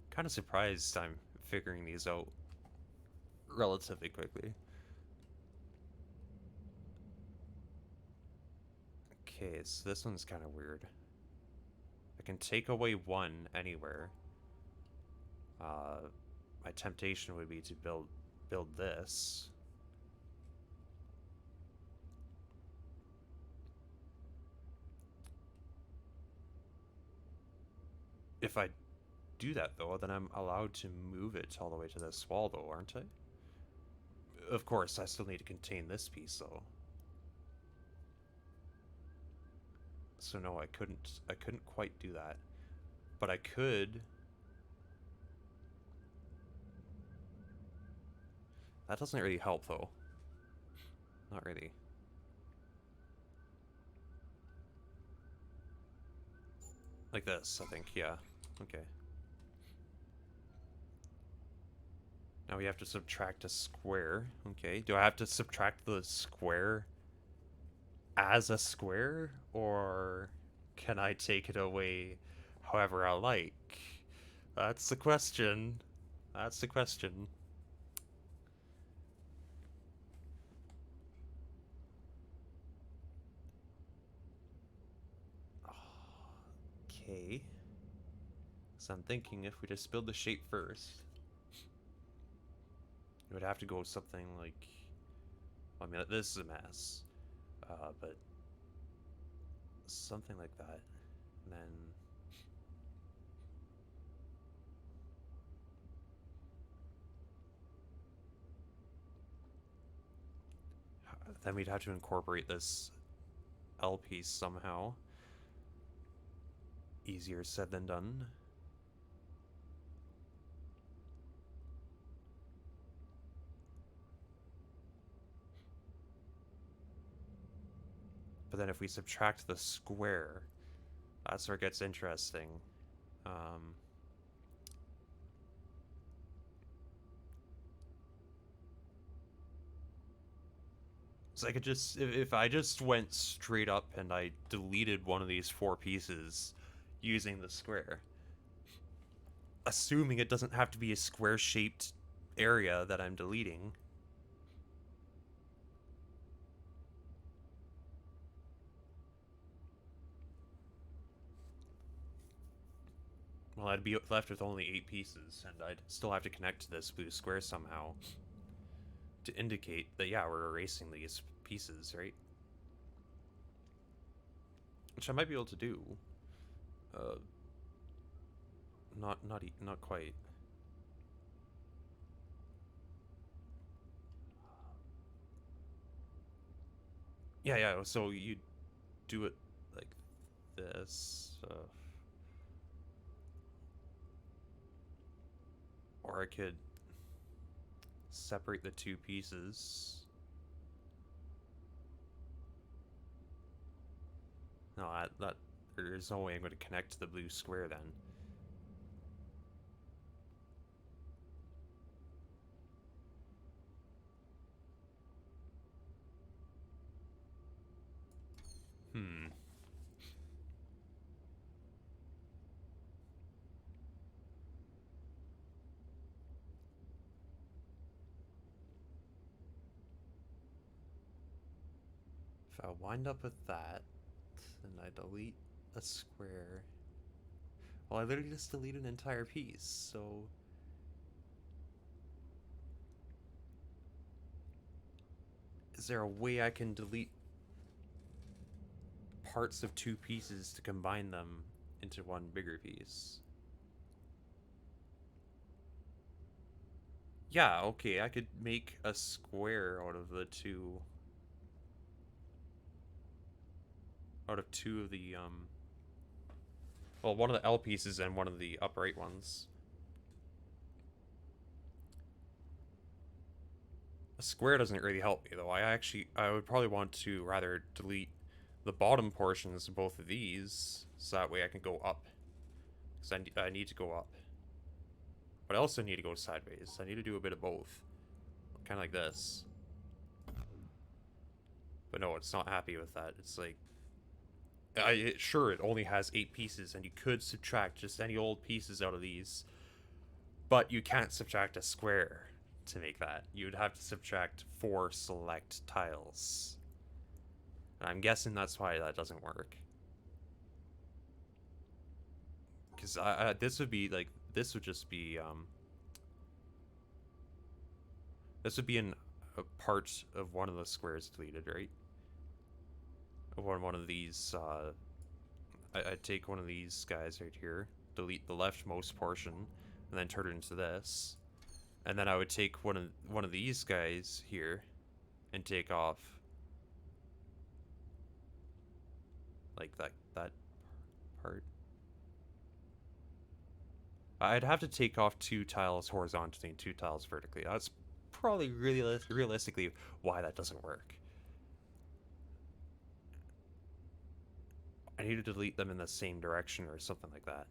Kind of surprised I'm figuring these out relatively quickly. Okay, so this one's kind of weird. I can take away one anywhere. My temptation would be to build this. If I do that though, then I'm allowed to move it all the way to this wall though, aren't I? Of course, I still need to contain this piece though. So no, I couldn't quite do that. But I could. That doesn't really help though. Not really. Like this, I think, yeah. Okay. Now we have to subtract a square. Okay. Do I have to subtract the square as a square, or can I take it away however I like? That's the question. That's the question. Okay. So I'm thinking if we just build the shape first, it would have to go with something like. I mean, this is a mess, but something like that. And then we'd have to incorporate this L piece somehow. Easier said than done. But then if we subtract the square, that's where it gets interesting. Um, so I could just, if I just went straight up and I deleted one of these four pieces using the square, assuming it doesn't have to be a square-shaped area that I'm deleting. Well, I'd be left with only 8 pieces, and I'd still have to connect to this blue square somehow to indicate that, yeah, we're erasing these pieces, right? Which I might be able to do. Uh, not quite. Yeah, yeah. So you do it like this, or I could separate the two pieces. No, that there's no way I'm going to connect to the blue square then. Hmm. If I wind up with that, and I delete a square, well, I literally just delete an entire piece. So is there a way I can delete parts of two pieces to combine them into one bigger piece? Yeah, okay, I could make a square out of two of the well, one of the L pieces and one of the upright ones. A square doesn't really help me though. I would probably want to rather delete the bottom portions of both of these so that way I can go up, because I need to go up, but I also need to go sideways. I need to do a bit of both, kind of like this. But no, it's not happy with that. It's like, sure, it only has 8 pieces, and you could subtract just any old pieces out of these, but you can't subtract a square to make that. You'd have to subtract 4 select tiles. And I'm guessing that's why that doesn't work. Because this would be like, this would just be, this would be a part of one of the squares deleted, right? One of these, I'd take one of these guys right here, delete the leftmost portion, and then turn it into this. And then I would take one of these guys here and take off like that part. I'd have to take off 2 tiles horizontally and 2 tiles vertically. That's probably really realistically why that doesn't work. I need to delete them in the same direction or something like that.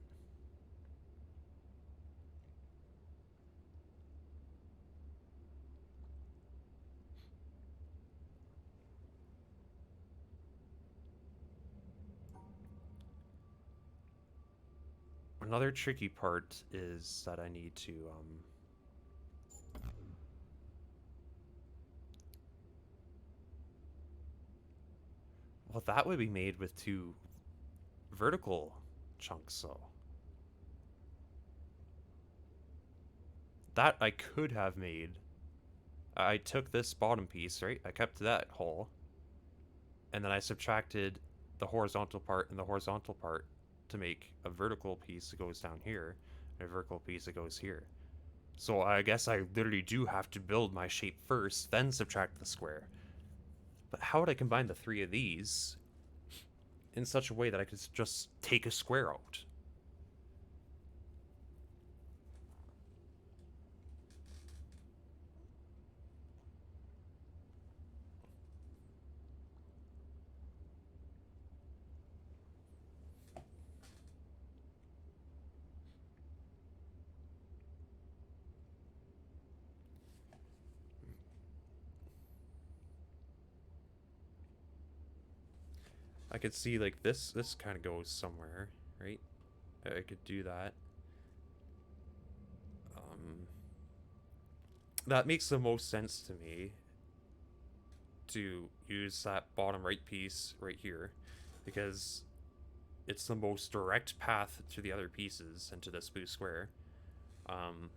Another tricky part is that I need to, well, that would be made with 2 vertical chunks, though. That I could have made. I took this bottom piece, right? I kept that whole, and then I subtracted the horizontal part and the horizontal part to make a vertical piece that goes down here, and a vertical piece that goes here. So I guess I literally do have to build my shape first, then subtract the square. But how would I combine the 3 of these in such a way that I could just take a square out? I could see like this kind of goes somewhere, right? I could do that. That makes the most sense to me, to use that bottom right piece right here, because it's the most direct path to the other pieces and to this blue square. Um,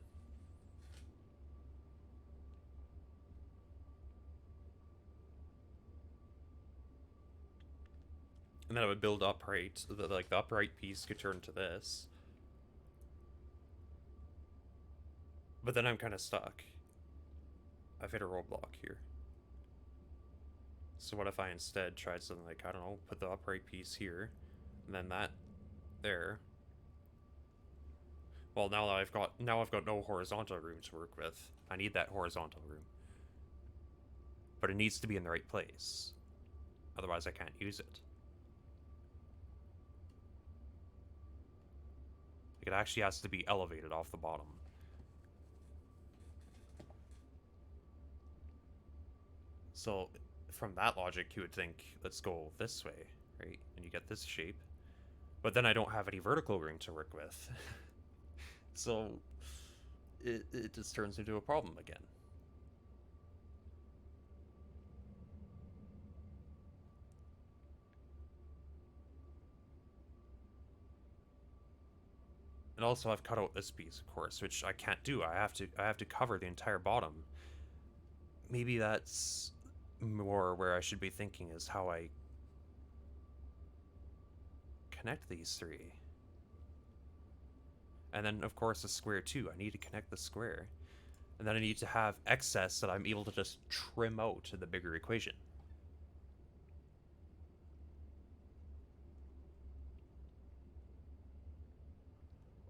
and then it would build upright. Like the upright piece could turn to this. But then I'm kind of stuck. I've hit a roadblock here. So what if I instead tried something like, I don't know, put the upright piece here, and then that there. Well, now I've got no horizontal room to work with. I need that horizontal room. But it needs to be in the right place. Otherwise I can't use it. It actually has to be elevated off the bottom. So from that logic, you would think, let's go this way, right? And you get this shape. But then I don't have any vertical room to work with. So it just turns into a problem again. And also I've cut out this piece, of course, which I can't do. I have to cover the entire bottom. Maybe that's more where I should be thinking, is how I connect these 3. And then of course the square too. I need to connect the square. And then I need to have excess that I'm able to just trim out to the bigger equation.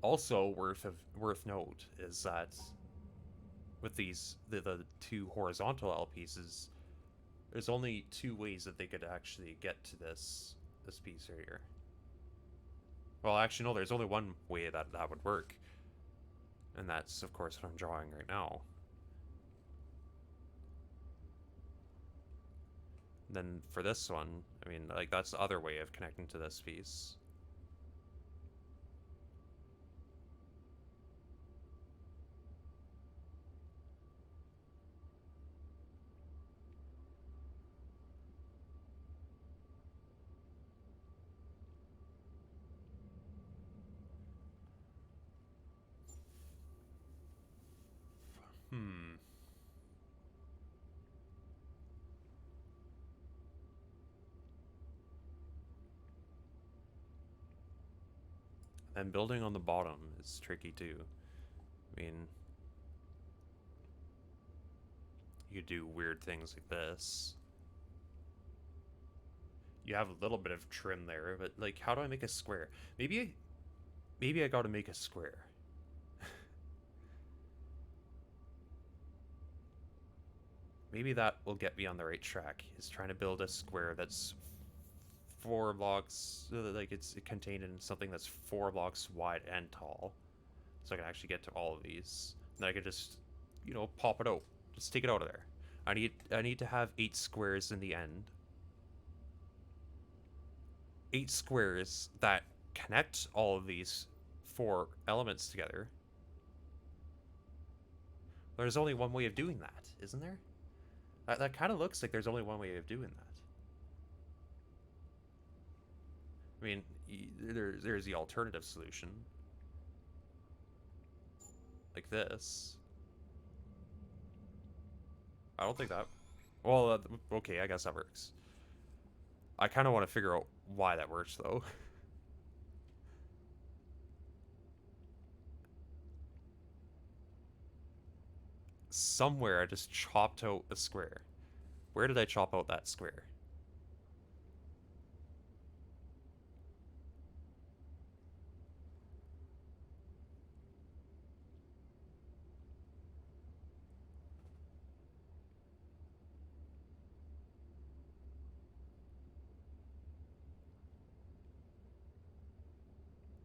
Also worth note is that with these the 2 horizontal L pieces, there's only 2 ways that they could actually get to this piece right here. Well, actually no, there's only one way that would work, and that's of course what I'm drawing right now. And then for this one, I mean, like, that's the other way of connecting to this piece. Hmm. And building on the bottom is tricky too. I mean, you do weird things like this. You have a little bit of trim there, but like, how do I make a square? Maybe I gotta make a square. Maybe that will get me on the right track, is trying to build a square that's 4 blocks, like it's contained in something that's 4 blocks wide and tall. So I can actually get to all of these. And then I can just, you know, pop it out. Just take it out of there. I need to have 8 squares in the end. 8 squares that connect all of these 4 elements together. There's only one way of doing that, isn't there? That kind of looks like there's only one way of doing that. I mean, there's the alternative solution. Like this. I don't think that... Well, okay, I guess that works. I kind of want to figure out why that works, though. Somewhere I just chopped out a square. Where did I chop out that square?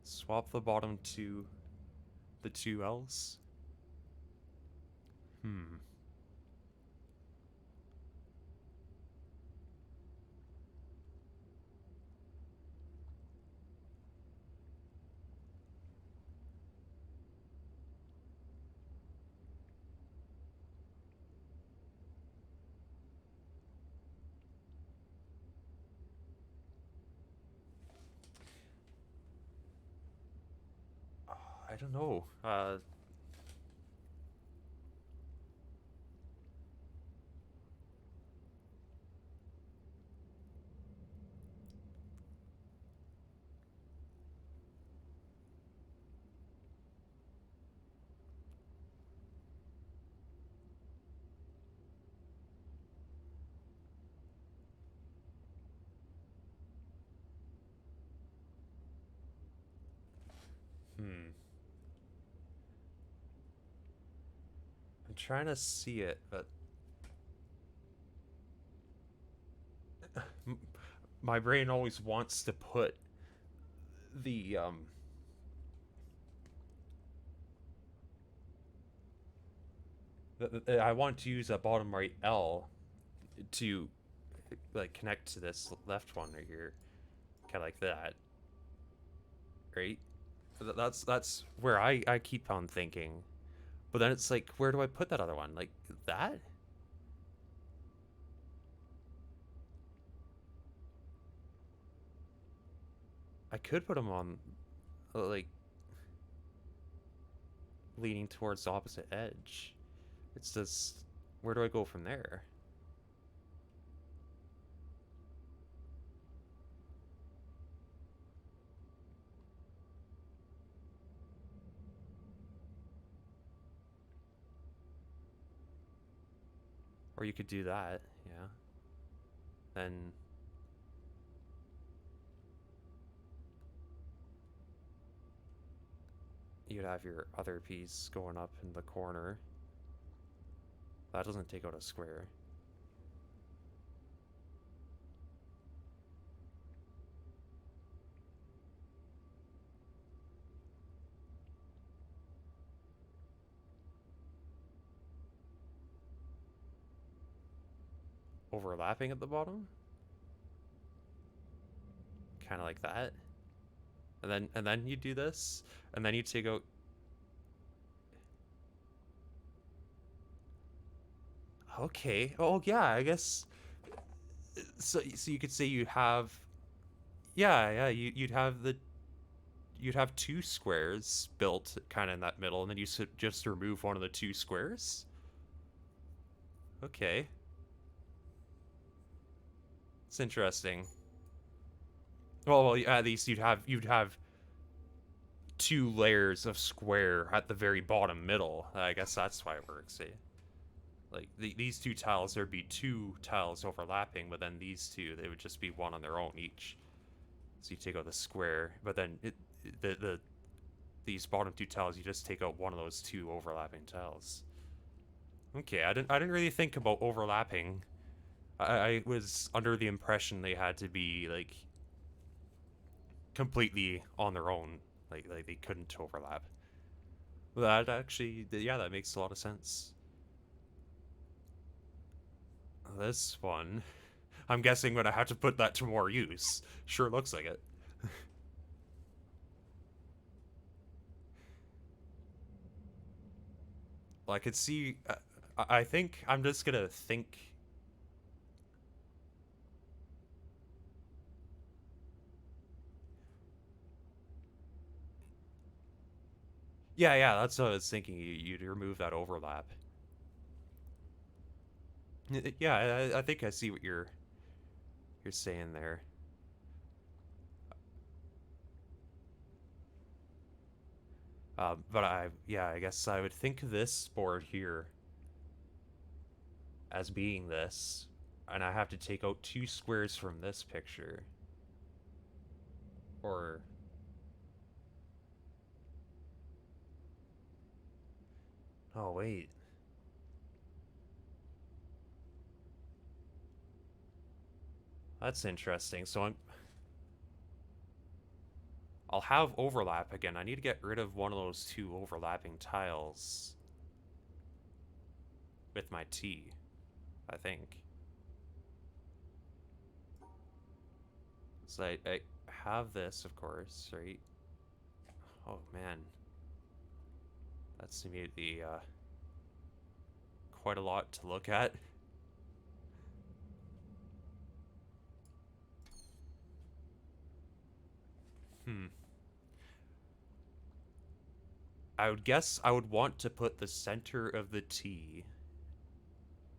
Swap the bottom to the 2 L's? I don't know. I'm trying to see it, but... my brain always wants to put the, I want to use that bottom right L to, like, connect to this left one right here. Kind of like that. Right? That's where I keep on thinking. But then it's like, where do I put that other one? Like, that? I could put them on, like, leaning towards the opposite edge. It's just, where do I go from there? Or you could do that, yeah. Then... you'd have your other piece going up in the corner. That doesn't take out a square. Overlapping at the bottom? Kind of like that. And then you do this, and then you take out... Okay. Oh, yeah, I guess... So you could say you have... Yeah, you'd have the... You'd have 2 squares built kind of in that middle, and then you just remove one of the 2 squares? Okay. It's interesting. Well, at least you'd have 2 layers of square at the very bottom middle. I guess that's why it works, eh? Like, these 2 tiles, there'd be 2 tiles overlapping, but then these 2, they would just be one on their own each. So you take out the square, but then these bottom 2 tiles, you just take out one of those 2 overlapping tiles. Okay, I didn't really think about overlapping. I was under the impression they had to be, like, completely on their own. Like they couldn't overlap. That actually, yeah, that makes a lot of sense. This one, I'm guessing I'm gonna have to put that to more use. Sure looks like it. I could see. I think I'm just gonna think. Yeah, yeah, that's what I was thinking. You'd remove that overlap. Yeah, I think I see what you're saying there. But yeah, I guess I would think this board here as being this, and I have to take out 2 squares from this picture. Or, oh wait, that's interesting. So I'll have overlap again. I need to get rid of one of those 2 overlapping tiles with my T, I think. So I have this, of course, right? Oh man, that's immediately quite a lot to look at. Hmm. I would guess I would want to put the center of the T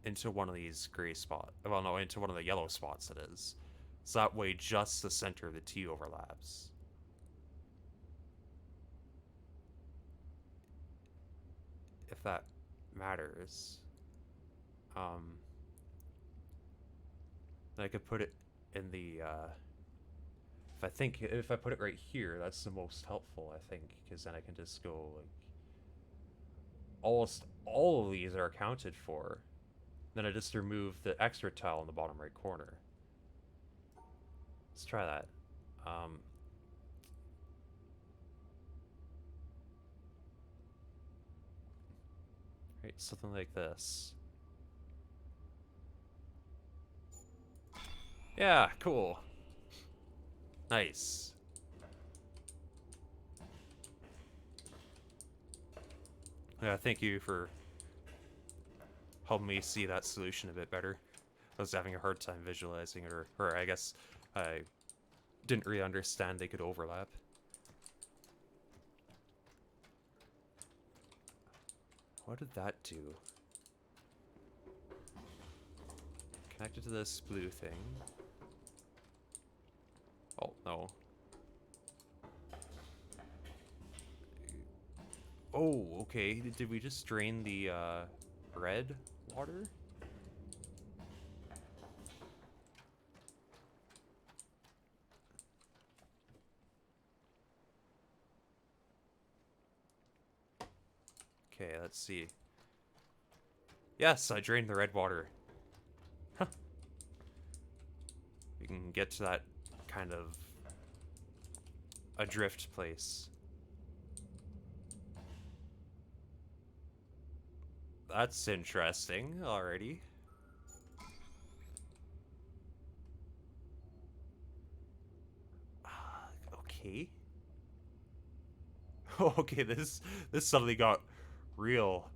into one of these gray spots. Well, no, into one of the yellow spots, it is. So that way just the center of the T overlaps. If that matters. Um, then I could put it in the, if I put it right here, that's the most helpful, I think, because then I can just go, like, almost all of these are accounted for. Then I just remove the extra tile in the bottom right corner. Let's try that. Right, something like this. Yeah, cool. Nice. Yeah, thank you for helping me see that solution a bit better. I was having a hard time visualizing it, or I guess I didn't really understand they could overlap. What did that do? Connected to this blue thing. Oh, no. Oh, okay. Did we just drain the red water? Okay, let's see. Yes, I drained the red water. Huh. We can get to that kind of adrift place. That's interesting already. Okay. Okay, this suddenly got real.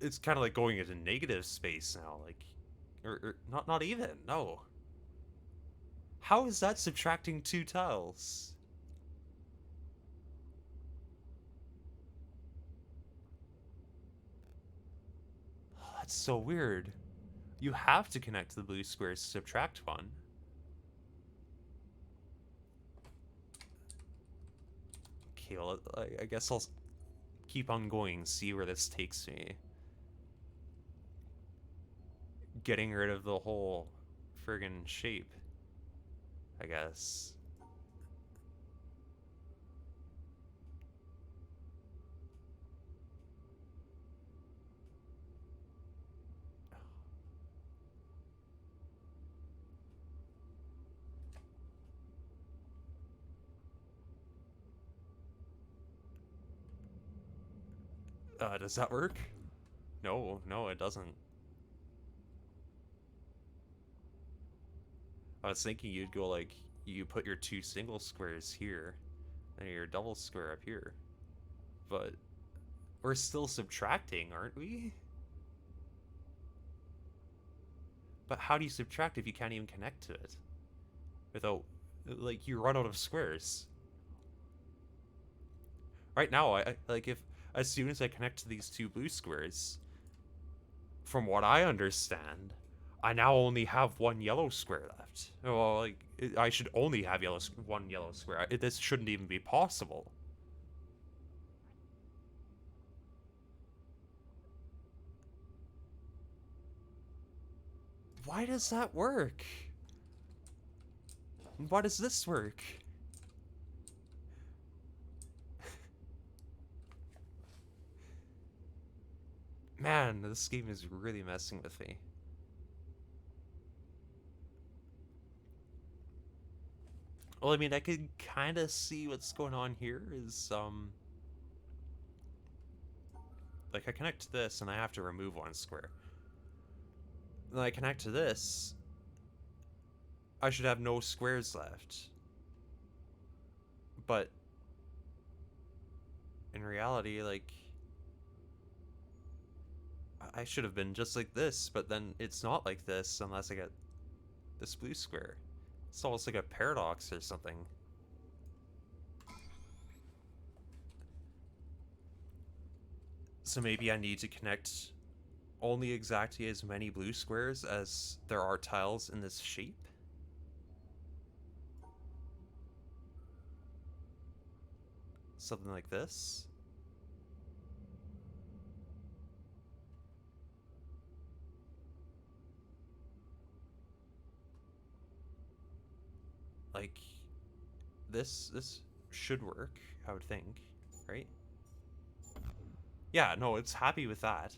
It's kind of like going into negative space now, like, or not even. No. How is that subtracting 2 tiles? Oh, that's so weird. You have to connect the blue squares to subtract one. Okay, well, I guess I'll keep on going, see where this takes me. Getting rid of the whole friggin' shape, I guess. Does that work? No, no, it doesn't. I was thinking you'd go like, you put your 2 single squares here, And your double square up here. But we're still subtracting, aren't we? But how do you subtract if you can't even connect to it? Without, like, you run out of squares. Right now, I like, if as soon as I connect to these two blue squares, from what I understand, I now only have one yellow square left. Well, like, I should only have one yellow square. This shouldn't even be possible. Why does that work? And why does this work? Man, this game is really messing with me. Well, I mean, I can kind of see what's going on here is, like, I connect to this and I have to remove one square. Then I connect to this, I should have no squares left. But in reality, like, I should have been just like this, but then it's not like this unless I get this blue square. It's almost like a paradox or something. So maybe I need to connect only exactly as many blue squares as there are tiles in this shape? Something like this? Like, this should work, I would think, right? Yeah, no, it's happy with that.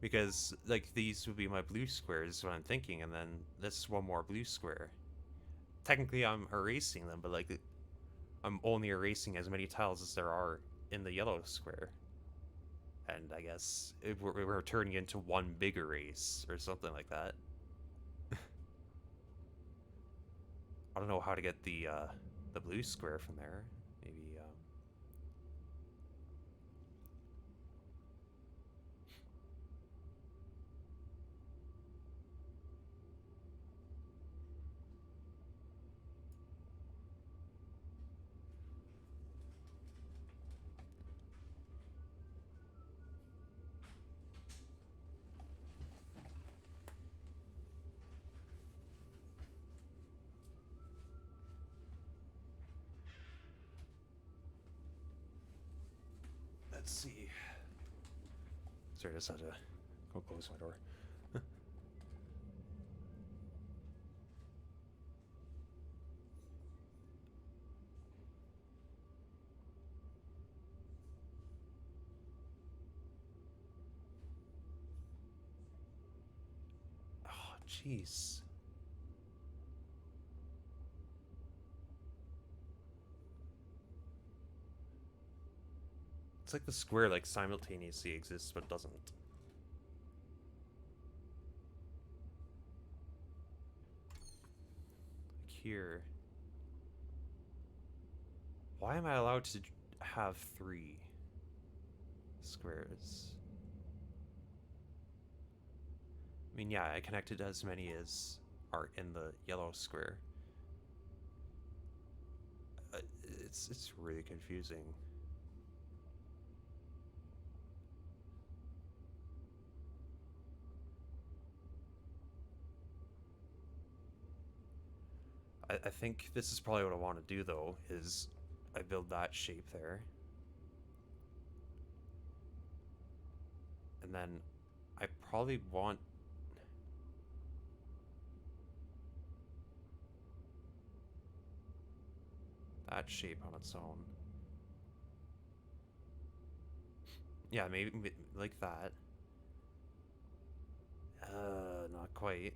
Because, like, these would be my blue squares, what I'm thinking, and then this is one more blue square. Technically, I'm erasing them, but, like, I'm only erasing as many tiles as there are in the yellow square. And I guess we're turning into one big erase, or something like that. I don't know how to get the blue square from there. Maybe, let's see. Sorry, I just had to go close my door. Oh, jeez. It's like the square, like, simultaneously exists, but doesn't. Like here. Why am I allowed to have 3 squares? I mean, yeah, I connected as many as are in the yellow square. It's really confusing. I think this is probably what I want to do, though, is I build that shape there. And then I probably want... that shape on its own. Yeah, maybe like that. Not quite.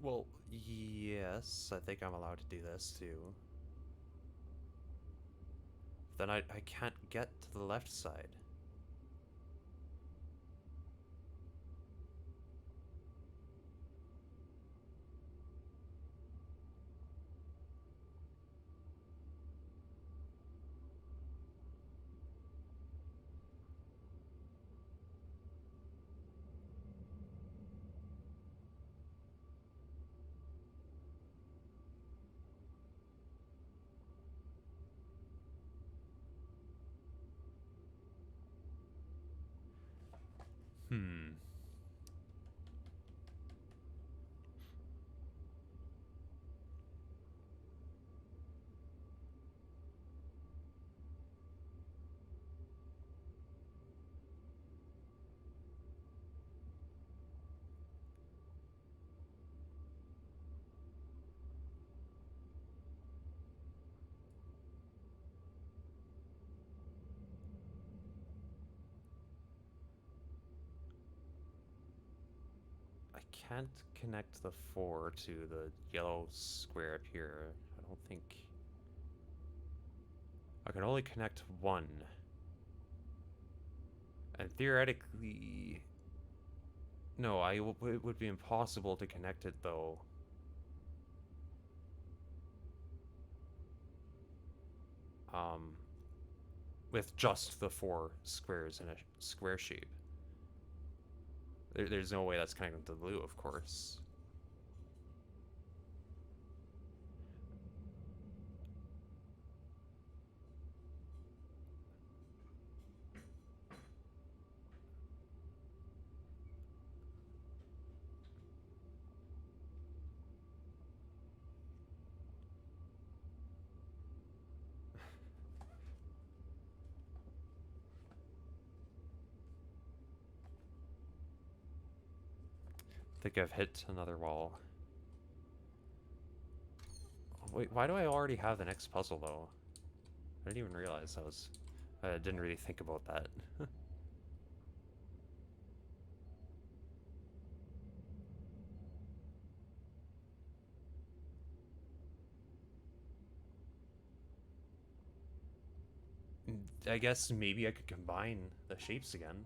Well, yes, I think I'm allowed to do this too. Then I can't get to the left side. Hmm. I can't connect the 4 to the yellow square up here. I don't think... I can only connect 1. And theoretically... No, it would be impossible to connect it, though. Um, with just the 4 squares in a square shape. There's no way that's connected to the blue, of course. I think I've hit another wall. Wait, why do I already have the next puzzle, though? I didn't even realize that was... I didn't really think about that. I guess maybe I could combine the shapes again.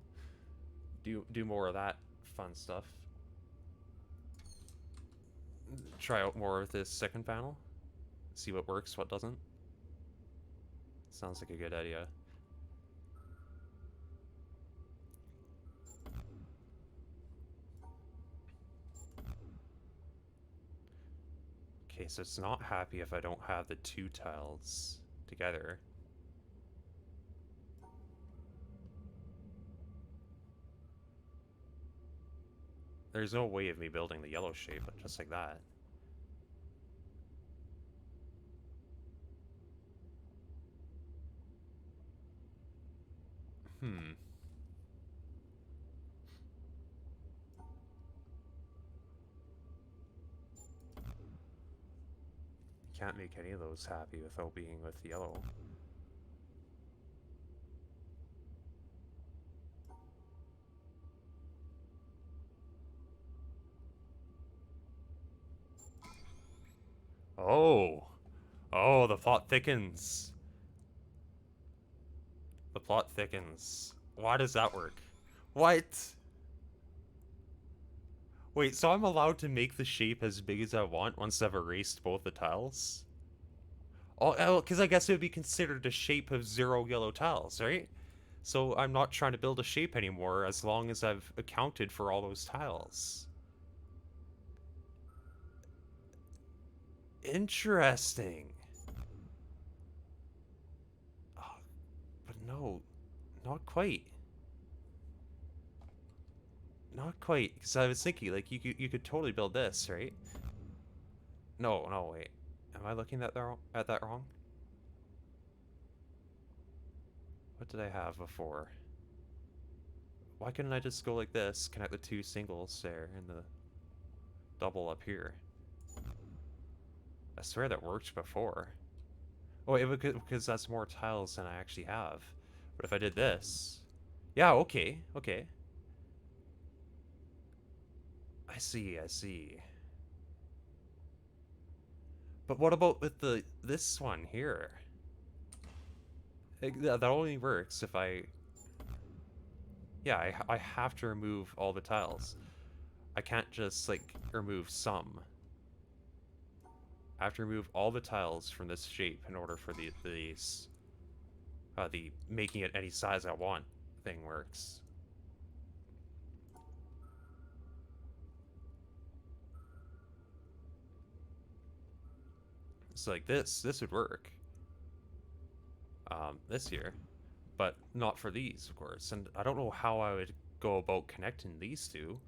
Do more of that fun stuff. Try out more of this second panel. See what works, what doesn't. Sounds like a good idea. Okay, so it's not happy if I don't have the 2 tiles together. There's no way of me building the yellow shape just like that. Hmm. Can't make any of those happy without being with yellow. Oh! Oh, the plot thickens. The plot thickens. Why does that work? What? Wait, so I'm allowed to make the shape as big as I want once I've erased both the tiles? Oh, because I guess it would be considered a shape of 0 yellow tiles, right? So I'm not trying to build a shape anymore as long as I've accounted for all those tiles. Interesting. Oh, but no, not quite. Not quite, because I was thinking, like, you could totally build this, right? No, no, wait. Am I looking at that wrong? What did I have before? Why couldn't I just go like this, connect the 2 singles there, and the double up here? I swear that worked before. Oh, wait, because that's more tiles than I actually have. But if I did this... Yeah, okay, okay. I see, I see. But what about with this one here? That only works if I... Yeah, I have to remove all the tiles. I can't just, like, remove some. I have to remove all the tiles from this shape in order for the making it any size I want thing works. So like this would work. This here, but not for these, of course. And I don't know how I would go about connecting these two.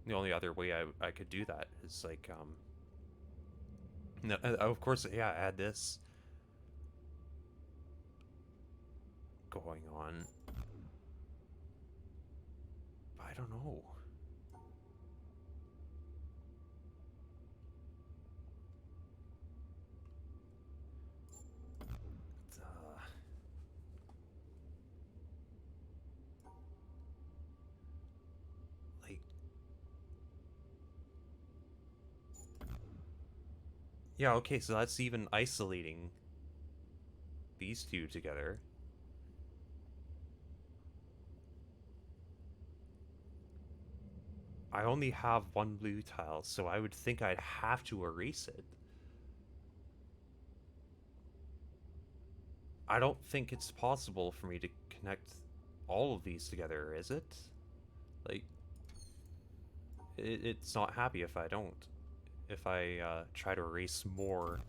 The only other way I could do that is like, no, of course, yeah, add this going on. But I don't know. Uh, like, yeah, okay, so that's even isolating these two together. I only have one blue tile, so I would think I'd have to erase it. I don't think it's possible for me to connect all of these together, is it? Like, it's not happy if I don't. If I try to erase more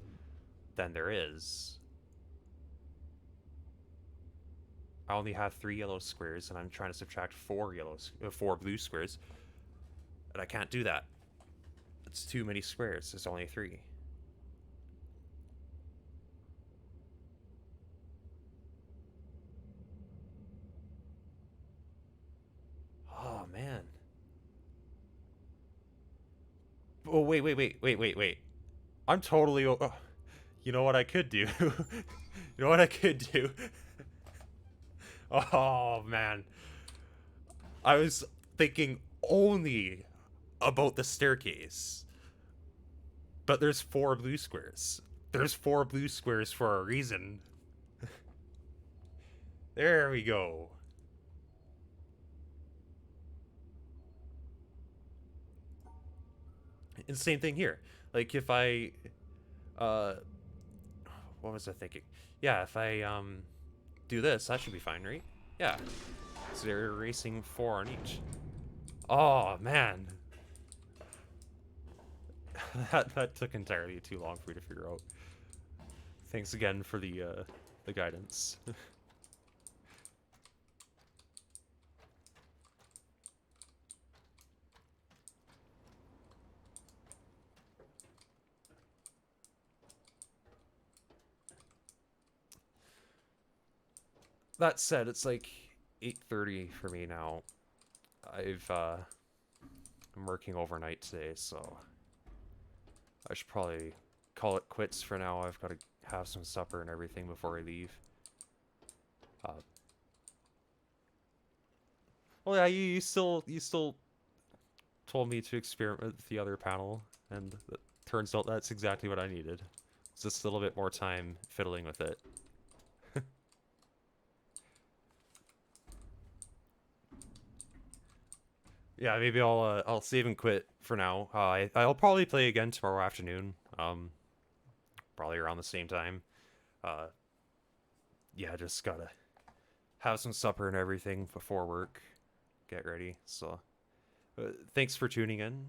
than there is. I only have 3 yellow squares, and I'm trying to subtract 4 blue squares, and I can't do that. It's too many squares. There's only 3. Oh man. Oh wait. I'm totally. You know what I could do? You know what I could do? Oh man. I was thinking only about the staircase. But there's 4 blue squares. There's 4 blue squares for a reason. There we go. And same thing here. Like if I what was I thinking? Yeah, if I do this, that should be fine, right? Yeah. So they're erasing 4 on each. Oh man. that took entirely too long for me to figure out. Thanks again for the guidance. That said, it's like 8:30 for me now. I'm working overnight today, so I should probably call it quits for now. I've got to have some supper and everything before I leave. Well, yeah, you still told me to experiment with the other panel, and it turns out that's exactly what I needed. It's just a little bit more time fiddling with it. Yeah, maybe I'll save and quit for now. I'll probably play again tomorrow afternoon. Probably around the same time. Uh, yeah, just gotta have some supper and everything before work. Get ready. So, thanks for tuning in.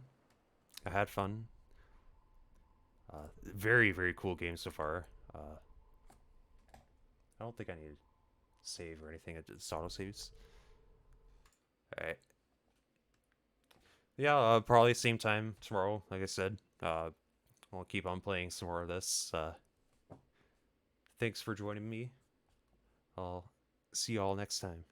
I had fun. Very, very cool game so far. I don't think I need to save or anything. It just auto saves. Alright. Yeah, probably same time tomorrow, like I said. I'll keep on playing some more of this. Thanks for joining me. I'll see you all next time.